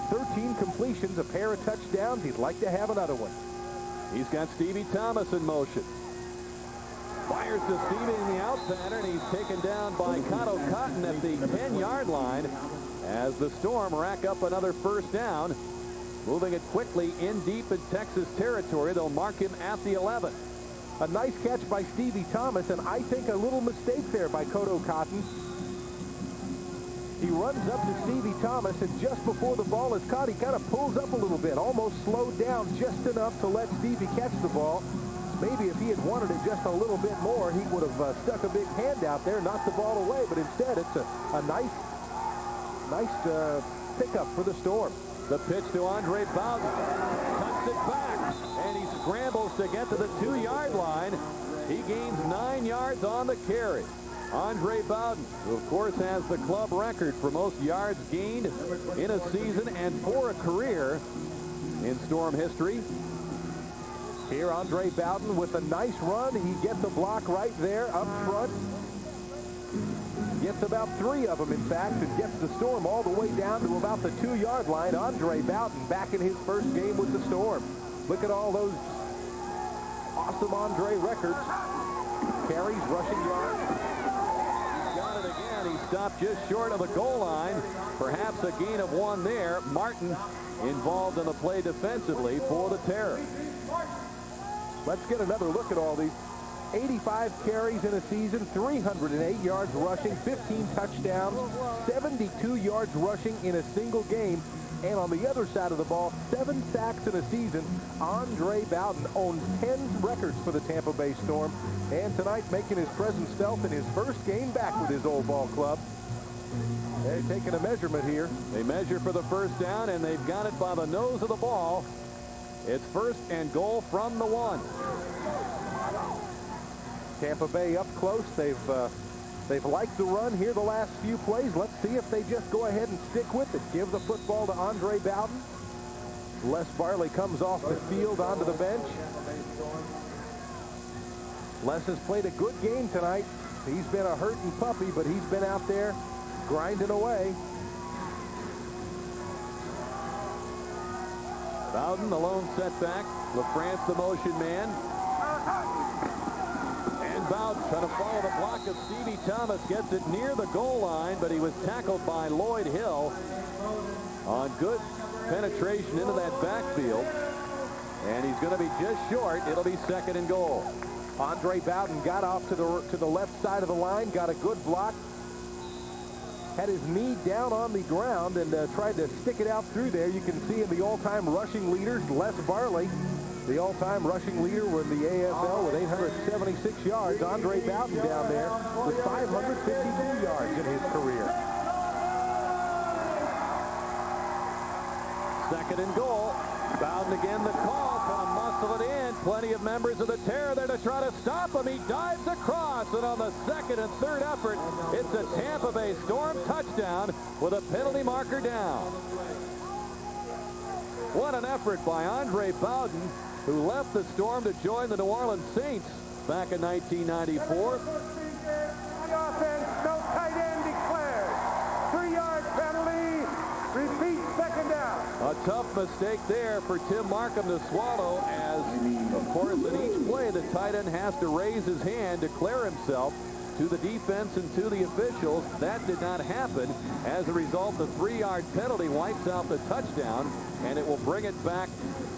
13 completions, a pair of touchdowns. He'd like to have another one. He's got Stevie Thomas in motion. Fires to Stevie in the out pattern. He's taken down by Cotto Cotton at the 10-yard line as the Storm rack up another first down. Moving it quickly in deep in Texas territory. They'll mark him at the 11. A nice catch by Stevie Thomas, and I think a little mistake there by Cotto Cotton. He runs up to Stevie Thomas, and just before the ball is caught, he kind of pulls up a little bit, almost slowed down just enough to let Stevie catch the ball. Maybe if he had wanted it just a little bit more, he would have stuck a big hand out there, knocked the ball away. But instead, it's a nice pickup for the Storm. The pitch to Andre Bowden. Cuts it back, and he scrambles to get to the 2-yard line. He gains 9 yards on the carry. Andre Bowden, who of course has the club record for most yards gained in a season and for a career in Storm history. Here, Andre Bowden with a nice run. He gets a block right there up front. Gets about 3 of them, in fact, and gets the Storm all the way down to about the 2-yard line. Andre Bowden back in his first game with the Storm. Look at all those awesome Andre records. Carries, rushing yards. He's got it again. He stopped just short of the goal line. Perhaps a gain of 1 there. Martin involved in the play defensively for the Terror. Let's get another look at all these. 85 carries in a season, 308 yards rushing, 15 touchdowns, 72 yards rushing in a single game. And on the other side of the ball, 7 sacks in a season. Andre Bowden owns 10 records for the Tampa Bay Storm. And tonight making his presence felt in his first game back with his old ball club. They're taking a measurement here. They measure for the first down, and they've got it by the nose of the ball. It's 1st and goal from the 1. Tampa Bay up close. They've liked the run here the last few plays. Let's see if they just go ahead and stick with it. Give the football to Andre Bowden. Les Barley comes off the field onto the bench. Les has played a good game tonight. He's been a hurting puppy, but he's been out there grinding away. Bowden, the lone setback. LaFrance, the motion man. And Bowden trying to follow the block of Stevie Thomas. Gets it near the goal line, but he was tackled by Lloyd Hill on good penetration into that backfield. And he's going to be just short. It'll be 2nd and goal. Andre Bowden got off to the left side of the line, got a good block. Had his knee down on the ground and tried to stick it out through there. You can see in the all-time rushing leaders, Les Barley, the all-time rushing leader in the AFL with 876 yards. Andre Bowden down there with 552 yards in his career. 2nd and goal. Bowden again, the call. Going to muscle it in. Plenty of members of the Terror there to try to stop him. He dives across, and on the 2nd and 3rd effort, it's a Tampa Bay Storm touchdown with a penalty marker down. What an effort by Andre Bowden, who left the Storm to join the New Orleans Saints back in 1994. On the offense, no tight end declared. 3-yard penalty. Repeat, 2nd down. A tough mistake there for Tim Markham to swallow, as, of course, in each play, the tight end has to raise his hand, declare himself to the defense and to the officials. That did not happen. As a result, the 3-yard penalty wipes out the touchdown, and it will bring it back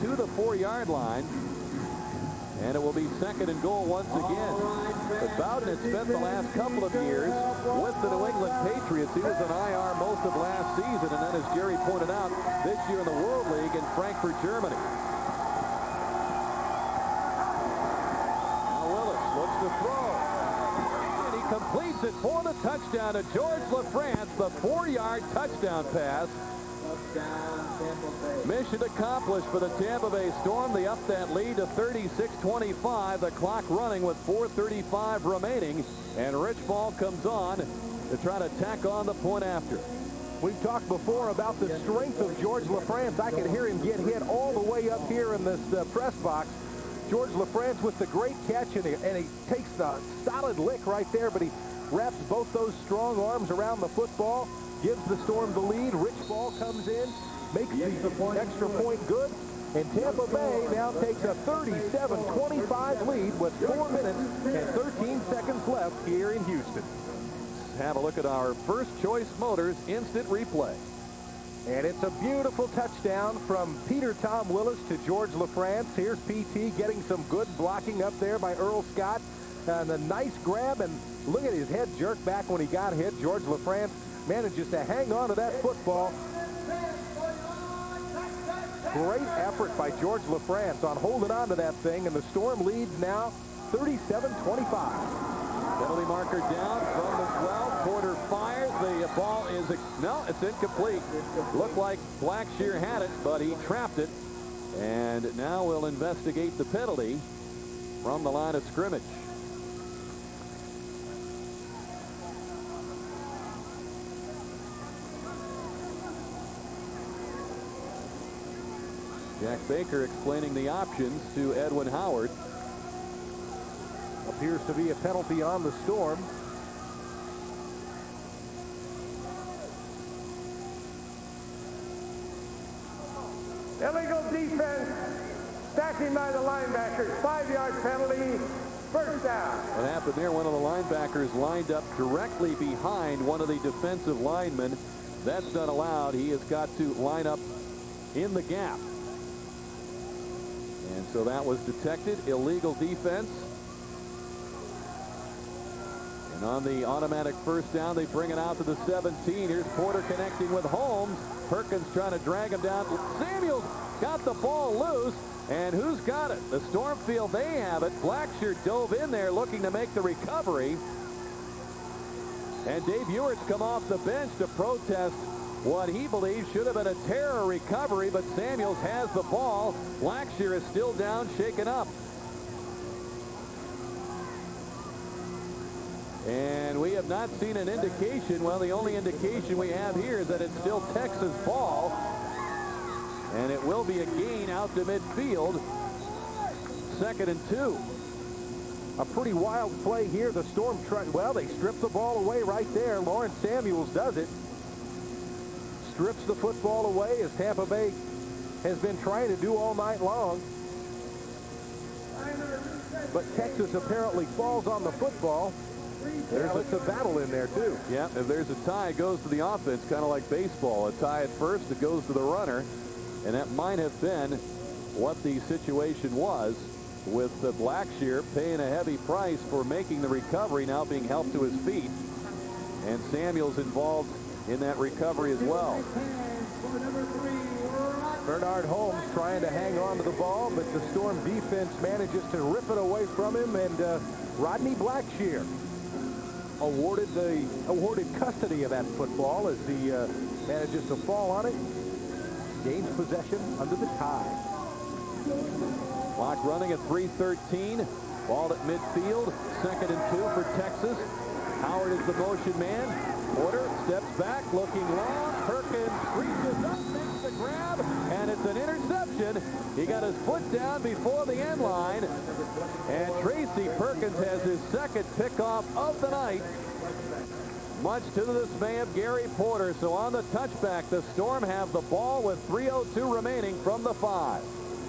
to the 4-yard line. And it will be 2nd and goal once again. But Bowden had spent the last couple of years with the New England Patriots. He was on IR most of last season, and then, as Jerry pointed out, this year in the World League in Frankfurt, Germany. Now Willis looks to throw. And he completes it for the touchdown to George LaFrance, the 4-yard touchdown pass. Mission accomplished for the Tampa Bay Storm. They up that lead to 36-25. The clock running with 4:35 remaining. And Rich Ball comes on to try to tack on the point after. We've talked before about the strength of George LaFrance. I could hear him get hit all the way up here in this press box. George LaFrance with the great catch, and he takes the solid lick right there, but he wraps both those strong arms around the football, gives the Storm the lead. Rich Ball comes in, makes the extra point good, and Tampa Bay now takes a 37-25 lead with 4 minutes and 13 seconds left here in Houston. Have a look at our First Choice Motors instant replay. And it's a beautiful touchdown from Peter Tom Willis to George LaFrance. Here's PT getting some good blocking up there by Earl Scott. And a nice grab, and look at his head jerk back when he got hit. George LaFrance manages to hang on to that football. Great effort by George LaFrance on holding on to that thing, and the Storm leads now 37-25. Penalty marker down from the 12. Porter fires. The ball is, no, it's incomplete. Looked like Blackshear had it, but he trapped it. And now we'll investigate the penalty from the line of scrimmage. Jack Baker explaining the options to Edwin Howard. Appears to be a penalty on the Storm. Illegal defense, stacking by the linebackers, 5-yard penalty, first down. What happened there, one of the linebackers lined up directly behind one of the defensive linemen. That's not allowed. He has got to line up in the gap. And so that was detected. Illegal defense. And on the automatic first down, they bring it out to the 17. Here's Porter connecting with Holmes. Perkins trying to drag him down. Samuels got the ball loose. And who's got it? The Storm feel they have it. Blackshear dove in there looking to make the recovery. And Dave Ewert's come off the bench to protest what he believes should have been a terror recovery, but Samuels has the ball. Blackshear is still down, shaken up. And we have not seen an indication. Well, the only indication we have here is that it's still Texas ball. And it will be a gain out to midfield. 2nd and 2. A pretty wild play here. The Storm well, they strip the ball away right there. Lawrence Samuels does it. Strips the football away, as Tampa Bay has been trying to do all night long. But Texas apparently falls on the football. It's a battle in there, too. Yeah, if there's a tie, it goes to the offense, kind of like baseball. A tie at first, it goes to the runner. And that might have been what the situation was, with the Blackshear paying a heavy price for making the recovery, now being helped to his feet. And Samuels involved in that recovery as well. Bernard Holmes trying to hang on to the ball, but the Storm defense manages to rip it away from him, and Rodney Blackshear awarded custody of that football as he manages to fall on it. Gains possession under the tie. Clock running at 3:13. Ball at midfield. 2nd and 2 for Texas. Howard is the motion man. Porter steps back, looking long. Perkins reaches up, makes the grab, and it's an interception. He got his foot down before the end line. And Tracy Perkins has his 2nd pickoff of the night, much to the dismay of Gary Porter. So on the touchback, the Storm have the ball with 3:02 remaining from the 5.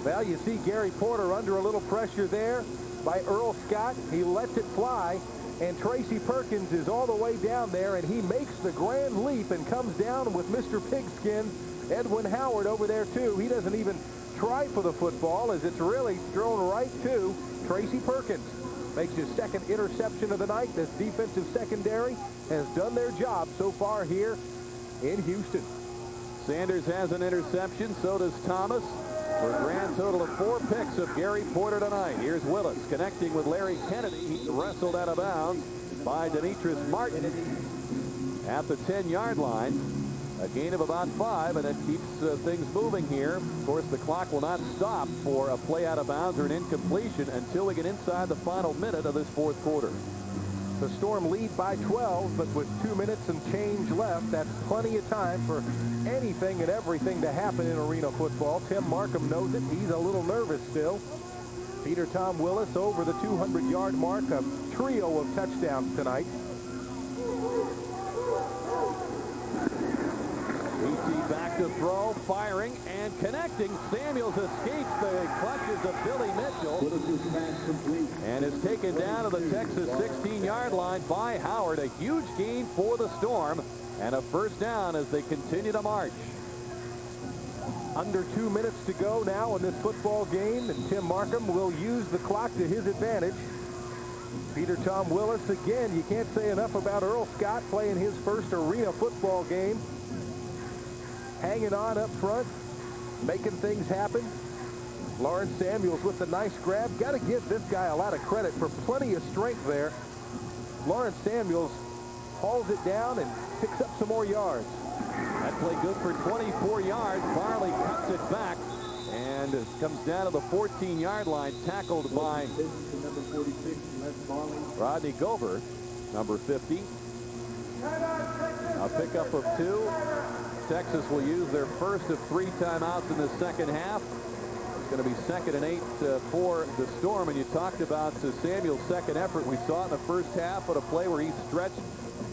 Well, you see Gary Porter under a little pressure there by Earl Scott. He lets it fly, and Tracy Perkins is all the way down there, and he makes the grand leap and comes down with Mr. Pigskin, Edwin Howard, over there, too. He doesn't even try for the football, as it's really thrown right to Tracy Perkins. Makes his 2nd interception of the night. This defensive secondary has done their job so far here in Houston. Sanders has an interception. So does Thomas. For a grand total of 4 picks of Gary Porter tonight. Here's Willis connecting with Larry Kennedy. He's wrestled out of bounds by Demetrius Martin at the 10-yard line. A gain of about 5, and it keeps things moving here. Of course, the clock will not stop for a play out of bounds or an incompletion until we get inside the final minute of this 4th quarter. The Storm lead by 12, but with 2 minutes and change left, that's plenty of time for anything and everything to happen in arena football. Tim Markham knows it. He's a little nervous still. Peter Tom Willis over the 200-yard mark, a trio of touchdowns tonight. BT back to throw, firing, and connecting. Samuels escapes the clutches of Billy Mitchell and is taken down to the Texas 16-yard line by Howard. A huge gain for the Storm and a first down as they continue to march. Under 2 minutes to go now in this football game, and Tim Markham will use the clock to his advantage. Peter Tom Willis, again, you can't say enough about Earl Scott playing his first arena football game. Hanging on up front, making things happen. Lawrence Samuels with the nice grab. Got to give this guy a lot of credit for plenty of strength there. Lawrence Samuels hauls it down and picks up some more yards. That play good for 24 yards. Farley cuts it back and it comes down to the 14-yard line, tackled by Rodney Gover, number 50. A pickup of 2. Texas will use their first of 3 timeouts in the second half. going to be 2nd and 8 for the Storm. And you talked about Samuel's second effort. We saw it in the first half on a play where he stretched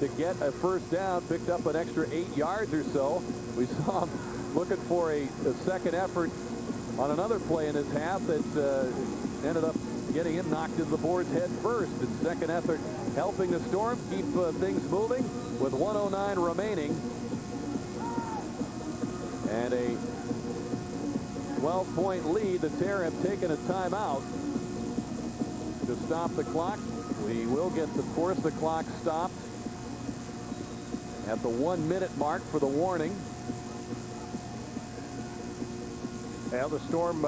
to get a first down, picked up an extra 8 yards or so. We saw him looking for a second effort on another play in his half that ended up getting him knocked into the boards head first. His second effort helping the Storm keep things moving with 1:09 remaining. And a 12-point lead. The Terror have taken a timeout to stop the clock. We will get, of course, the clock stopped at the 1-minute mark for the warning. Well, the Storm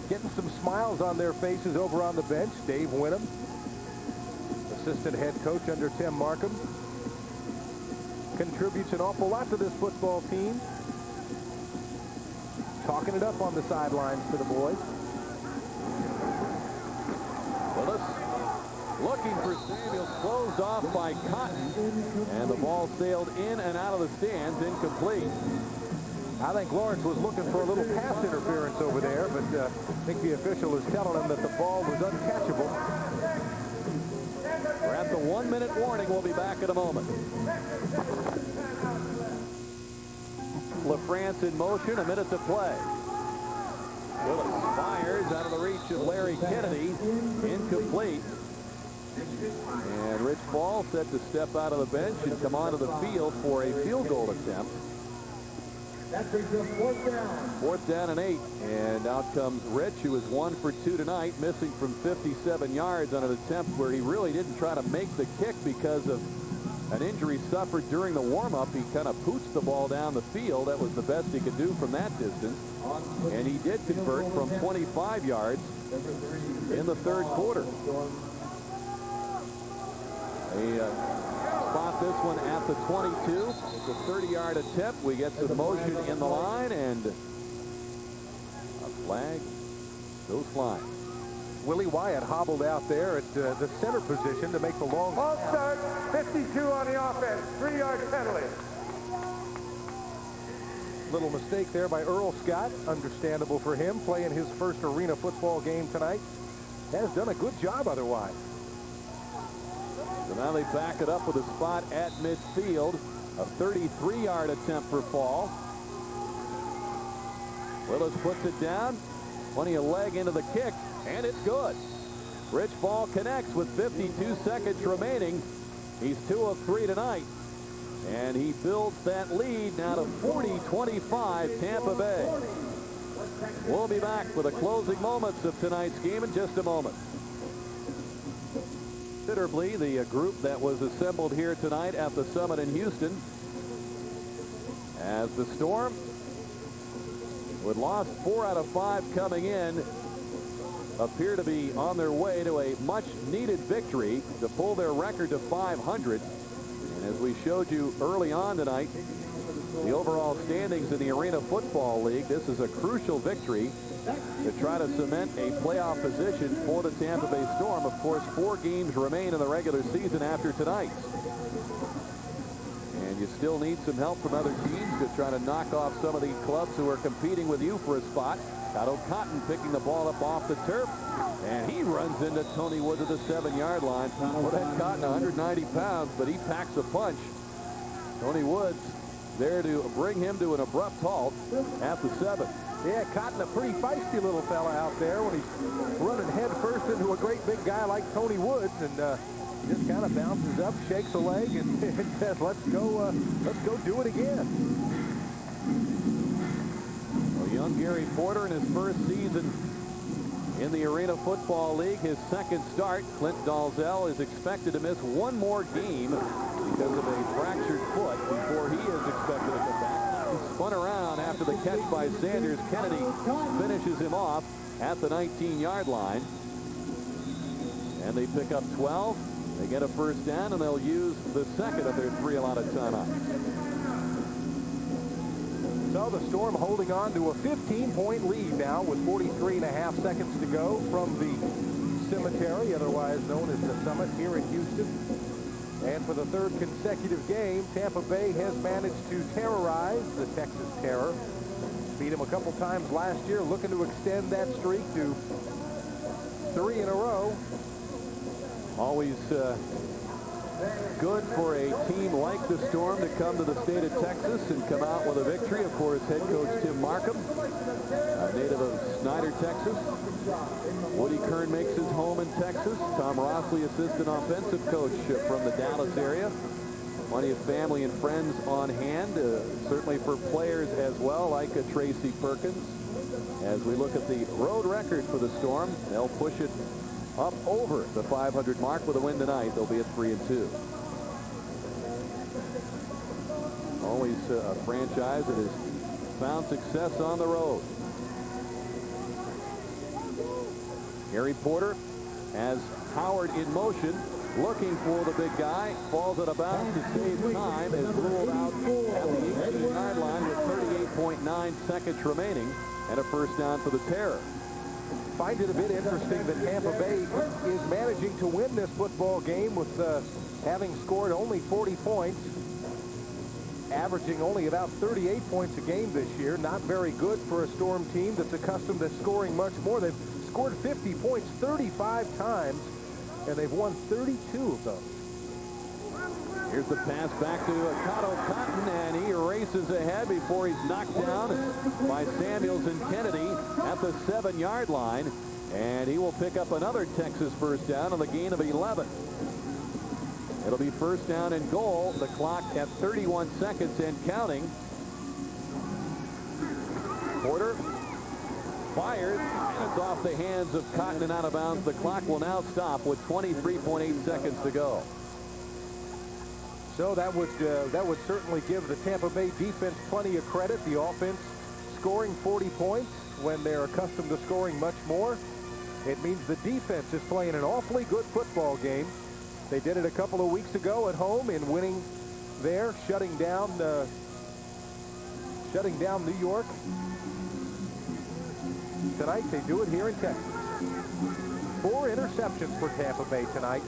getting some smiles on their faces over on the bench. Dave Winham, assistant head coach under Tim Markham, contributes an awful lot to this football team. Talking it up on the sidelines for the boys. Willis looking for Samuels, closed off by Cotton, and the ball sailed in and out of the stands, incomplete. I think Lawrence was looking for a little pass interference over there, but I think the official is telling him that the ball was uncatchable. We're at the 1-minute warning. We'll be back in a moment. LaFrance in motion, a minute to play. Willis fires out of the reach of Larry Kennedy, incomplete. And Rich Ball set to step out of the bench and come onto the field for a field goal attempt. That brings up 4th down. 4th down and 8. And out comes Rich, who is 1 for 2 tonight, missing from 57 yards on an attempt where he really didn't try to make the kick because of an injury suffered during the warm-up. He kind of pooched the ball down the field. That was the best he could do from that distance. And he did convert from 25 yards in the third quarter. Spot this one at the 22. It's a 30-yard attempt. We get some motion in the line, and a flag goes flying. Willie Wyatt hobbled out there at the center position to make the long. Ball start, 52 on the offense, 3-yard penalty. Little mistake there by Earl Scott. Understandable for him, playing his first arena football game tonight. Has done a good job otherwise. So now they back it up with a spot at midfield. A 33-yard attempt for Fall. Willis puts it down. Plenty of leg into the kick, and it's good. Rich Ball connects with 52 seconds remaining. He's 2 of 3 tonight. And he builds that lead now to 40-25 Tampa Bay. We'll be back with the closing moments of tonight's game in just a moment. Considerably, the group that was assembled here tonight at the Summit in Houston, as the Storm, with lost 4 out of 5 coming in, appear to be on their way to a much-needed victory to pull their record to 500. And as we showed you early on tonight, the overall standings in the Arena Football League, this is a crucial victory to try to cement a playoff position for the Tampa Bay Storm. Of course, 4 games remain in the regular season after tonight. And you still need some help from other teams to try to knock off some of the clubs who are competing with you for a spot. Otto Cotton picking the ball up off the turf, and he runs into Tony Woods at the 7-yard line. Well, that Cotton, 190 pounds, but he packs a punch. Tony Woods there to bring him to an abrupt halt at the 7. Yeah, Cotton, a pretty feisty little fella out there when he's running head first into a great big guy like Tony Woods, and just kind of bounces up, shakes a leg, and says, let's go do it again. Well, young Gary Porter in his first season in the Arena Football League, his second start. Clint Dalzell is expected to miss 1 more game because of a fractured foot before he is expected to come back. Spun around after the catch by Sanders. Kennedy finishes him off at the 19-yard line. And they pick up 12. They get a first down, and they'll use the second of their 3 allotted timeouts. So the Storm holding on to a 15-point lead now with 43.5 seconds to go from the cemetery, otherwise known as the Summit, here in Houston. And for the 3rd consecutive game, Tampa Bay has managed to terrorize the Texas Terror. Beat him a couple times last year, looking to extend that streak to 3 in a row. Always good for a team like the Storm to come to the state of Texas and come out with a victory. Of course, head coach Tim Markham, a native of Snyder, Texas. Woody Kern makes his home in Texas. Tom Rossley, assistant offensive coach from the Dallas area. Plenty of family and friends on hand, certainly for players as well, like Tracy Perkins. As we look at the road record for the Storm, they'll push it up over the 500 mark with a win tonight. They'll be at 3-2. Always a franchise that has found success on the road. Gary Porter has Howard in motion, looking for the big guy. Falls out of bounds to save time. Is ruled out at the 18-yard line with 38.9 seconds remaining and a first down for the Terror. Find it a bit interesting that Tampa Bay is managing to win this football game with having scored only 40 points, averaging only about 38 points a game this year. Not very good for a Storm team that's accustomed to scoring much more. They've scored 50 points 35 times, and they've won 32 of them. Here's the pass back to Cotto Cotton, and he races ahead before he's knocked down by Samuels and Kennedy at the 7-yard line. And he will pick up another Texas first down on the gain of 11. It'll be first down and goal. The clock at 31 seconds and counting. Porter fires, and it's off the hands of Cotton and out of bounds. The clock will now stop with 23.8 seconds to go. So that would certainly give the Tampa Bay defense plenty of credit. The offense scoring 40 points when they're accustomed to scoring much more. It means the defense is playing an awfully good football game. They did it a couple of weeks ago at home in winning there, shutting down New York. Tonight they do it here in Texas. 4 interceptions for Tampa Bay tonight.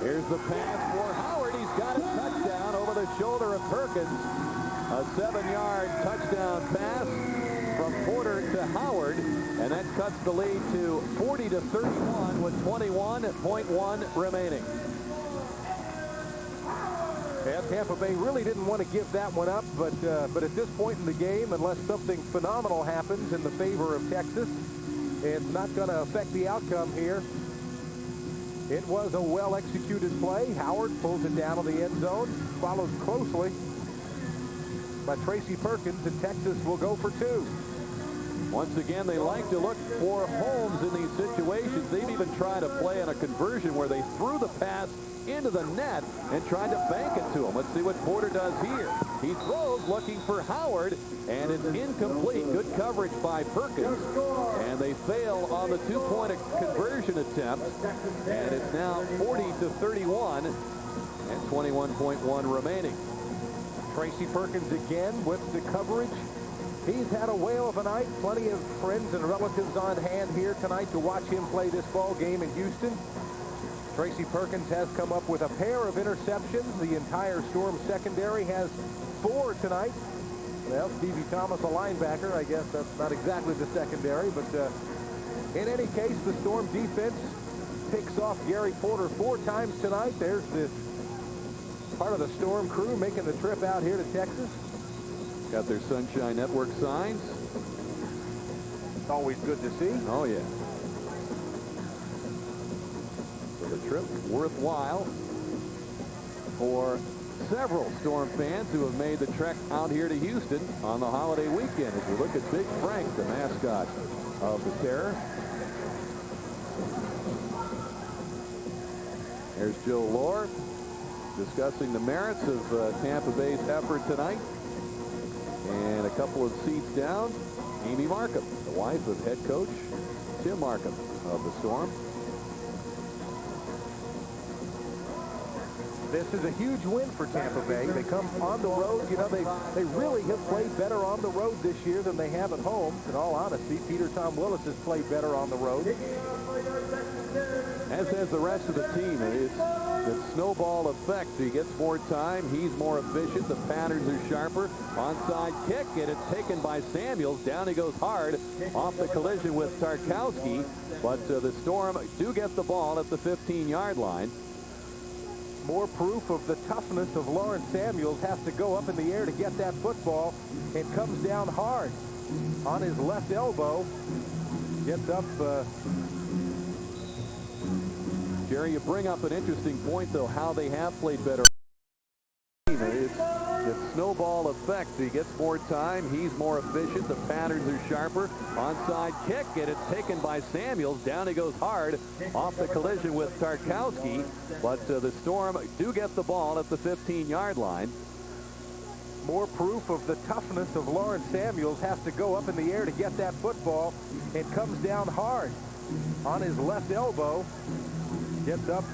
Here's the pass for Howard. He's got a touchdown over the shoulder of Perkins. A 7-yard touchdown pass from Porter to Howard, and that cuts the lead to 40-31 with 21.1 remaining. Yeah, Tampa Bay really didn't want to give that one up, but at this point in the game, unless something phenomenal happens in the favor of Texas, it's not going to affect the outcome here. It was a well-executed play. Howard pulls it down to the end zone, followed closely by Tracy Perkins, and Texas will go for 2. Once again, they like to look for homes in these situations. They've even tried to play on a conversion where they threw the pass into the net and tried to bank it to him. Let's see what Porter does here. He throws looking for Howard, and it's incomplete. Good coverage by Perkins, and they fail on the 2-point conversion attempt, and it's now 40-31 and 21.1 remaining. Tracy Perkins again with the coverage. He's had a whale of a night. Plenty of friends and relatives on hand here tonight to watch him play this ball game in Houston. Tracy Perkins has come up with a pair of interceptions. The entire Storm secondary has 4 tonight. Well, Stevie Thomas, a linebacker. I guess that's not exactly the secondary, but in any case, the Storm defense picks off Gary Porter 4 times tonight. There's the part of the Storm crew making the trip out here to Texas. Got their Sunshine Network signs. It's always good to see. Oh, yeah. So the trip worthwhile for several Storm fans who have made the trek out here to Houston on the holiday weekend. As we look at Big Frank, the mascot of the Terror. There's Joe Lohr discussing the merits of Tampa Bay's effort tonight. And a couple of seats down, Amy Markham, the wife of head coach Tim Markham of the Storm. This is a huge win for Tampa Bay. They come on the road. You know, they really have played better on the road this year than they have at home. In all honesty, Peter Tom Willis has played better on the road. As has the rest of the team. It's The snowball effect. He gets more time. He's more efficient. The patterns are sharper. Onside kick, and it's taken by Samuels. Down he goes hard off the collision with Tarkowski. But the Storm do get the ball at the 15-yard line. More proof of the toughness of Lawrence Samuels. Has to go up in the air to get that football. It comes down hard on his left elbow. Gets up. Jerry, you bring up an interesting point, though, how they have played better. It's the snowball effect. He gets more time. He's more efficient. The patterns are sharper. Onside kick, and it's taken by Samuels. Down he goes hard off the collision with Tarkowski. But the Storm do get the ball at the 15-yard line. More proof of the toughness of Lawrence Samuels. Has to go up in the air to get that football. It comes down hard on his left elbow. Gets up.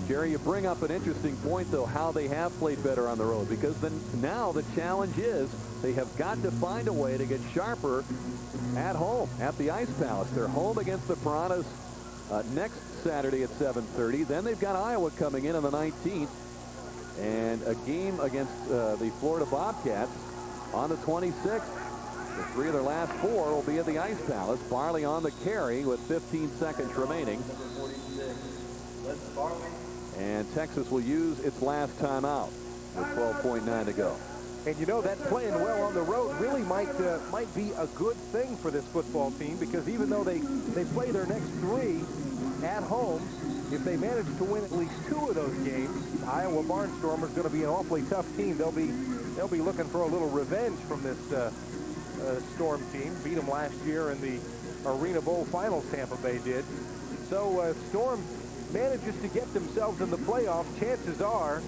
Jerry, you bring up an interesting point, though, how they have played better on the road, because now the challenge is they have got to find a way to get sharper at home at the Ice Palace. They're home against the Piranhas next Saturday at 7:30. Then they've got Iowa coming in on the 19th, and a game against the Florida Bobcats on the 26th. The 3 of their last 4 will be at the Ice Palace. Barley on the carry with 15 seconds remaining. And Texas will use its last timeout with 12.9 to go. And you know, that playing well on the road really might be a good thing for this football team, because even though they play their next 3 at home, if they manage to win at least 2 of those games, Iowa Barnstormers going to be an awfully tough team. They'll be looking for a little revenge from this Storm team. Beat them last year in the Arena Bowl Finals. Tampa Bay did. So Storm manages to get themselves in the playoffs. Chances are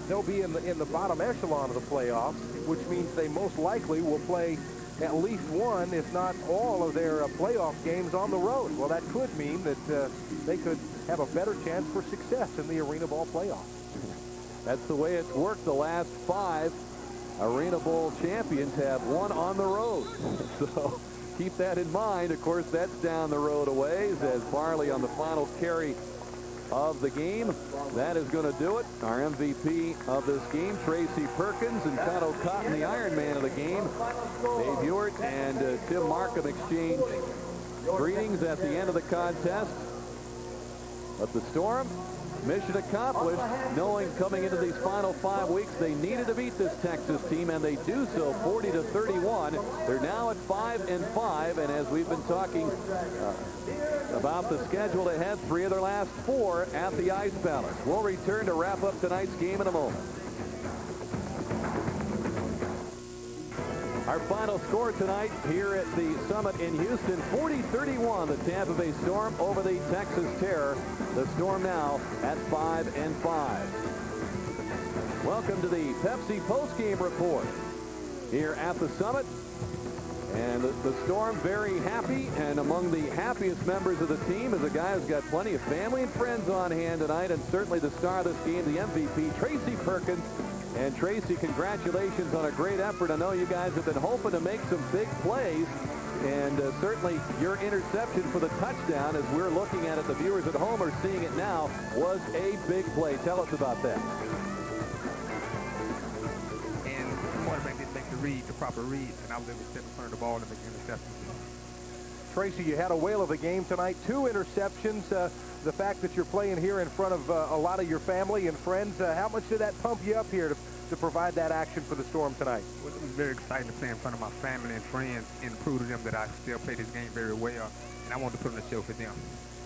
they'll be in the bottom echelon of the playoffs, which means they most likely will play at least one, if not all, of their playoff games on the road. Well, that could mean that they could have a better chance for success in the Arena Bowl playoffs. That's the way it's worked. The last 5 Arena Bowl champions have won on the road. So keep that in mind. Of course, that's down the road a ways as Barley on the final carry of the game. That is going to do it. Our MVP of this game, Tracy Perkins, and Cotto Cotton, the Iron Man of the game. Dave Ewart and Tim Markham exchange greetings at the end of the contest. But the Storm, mission accomplished, knowing coming into these final 5 weeks they needed to beat this Texas team, and they do so 40-31. They're now at 5-5, and as we've been talking about the schedule ahead, 3 of their last 4 at the Ice Palace. We'll return to wrap up tonight's game in a moment. Our final score tonight here at the Summit in Houston, 40-31, the Tampa Bay Storm over the Texas Terror. The Storm now at 5-5. Welcome to the Pepsi postgame report here at the Summit. And the Storm very happy, and among the happiest members of the team is a guy who's got plenty of family and friends on hand tonight, and certainly the star of this game, the MVP, Tracy Perkins. And Tracy, congratulations on a great effort. I know you guys have been hoping to make some big plays, and certainly your interception for the touchdown, as we're looking at it, the viewers at home are seeing it now, was a big play. Tell us about that. And the quarterback didn't make the proper reads, and I was able to step in front of the ball and make the interception. Tracy, you had a whale of a game tonight. 2 interceptions. The fact that you're playing here in front of a lot of your family and friends, how much did that pump you up here to provide that action for the Storm tonight? Well, it was very exciting to play in front of my family and friends and prove to them that I still play this game very well, and I wanted to put on a show for them.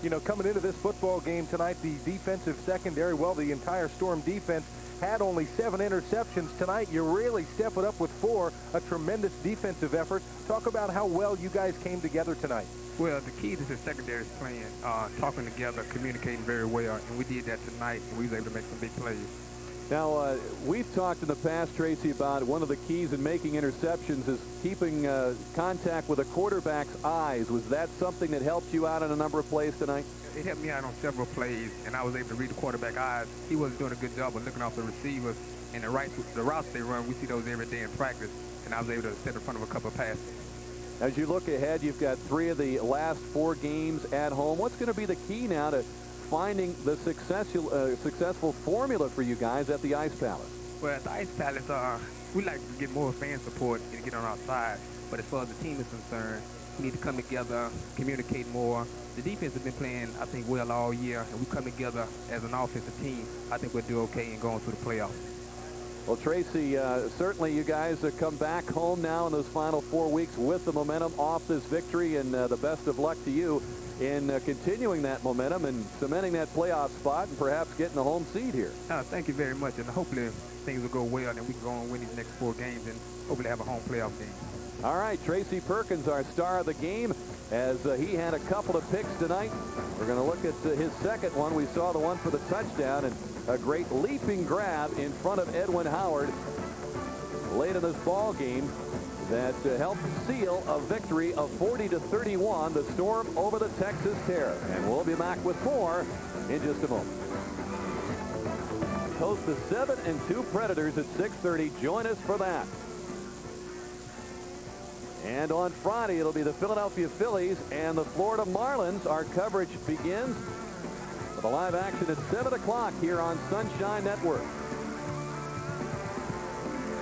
You know, coming into this football game tonight, the defensive secondary, well, the entire Storm defense had only 7 interceptions. Tonight, you really step it up with 4, a tremendous defensive effort. Talk about how well you guys came together tonight. Well, the key to the secondary is playing, talking together, communicating very well, and we did that tonight, and we was able to make some big plays. Now, we've talked in the past, Tracy, about one of the keys in making interceptions is keeping contact with a quarterback's eyes. Was that something that helped you out in a number of plays tonight? It helped me out on several plays, and I was able to read the quarterback's eyes. He wasn't doing a good job of looking off the receivers, and the routes they run, we see those every day in practice, and I was able to step in front of a couple of passes. As you look ahead, you've got 3 of the last 4 games at home. What's going to be the key now to finding the successful formula for you guys at the Ice Palace? Well, at the Ice Palace, we like to get more fan support and get on our side. But as far as the team is concerned, we need to come together, communicate more. The defense has been playing, I think, well all year, and we come together as an offensive team. I think we'll do okay in going through the playoffs. Well, Tracy, certainly you guys have come back home now in those final 4 weeks with the momentum off this victory, and the best of luck to you in continuing that momentum and cementing that playoff spot and perhaps getting a home seed here. Thank you very much, and hopefully things will go well and we can go and win these next 4 games and hopefully have a home playoff game. All right, Tracy Perkins, our star of the game, as he had a couple of picks tonight. We're going to look at his second one. We saw the one for the touchdown and a great leaping grab in front of Edwin Howard late in this ball game that helped seal a victory of 40-31, the Storm over the Texas Terror. And we'll be back with more in just a moment. Host the 7-2 Predators at 6:30. Join us for that. And on Friday, it'll be the Philadelphia Phillies and the Florida Marlins. Our coverage begins with a live action at 7 o'clock here on Sunshine Network.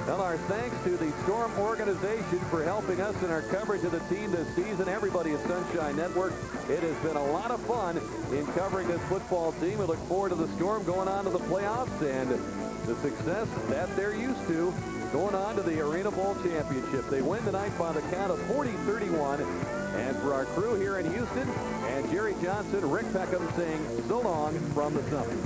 Well, our thanks to the Storm organization for helping us in our coverage of the team this season. Everybody at Sunshine Network, it has been a lot of fun in covering this football team. We look forward to the Storm going on to the playoffs and the success that they're used to going on to the Arena Bowl Championship. They win tonight by the count of 40-31. And for our crew here in Houston and Jerry Johnson, Rick Peckham saying so long from the summit.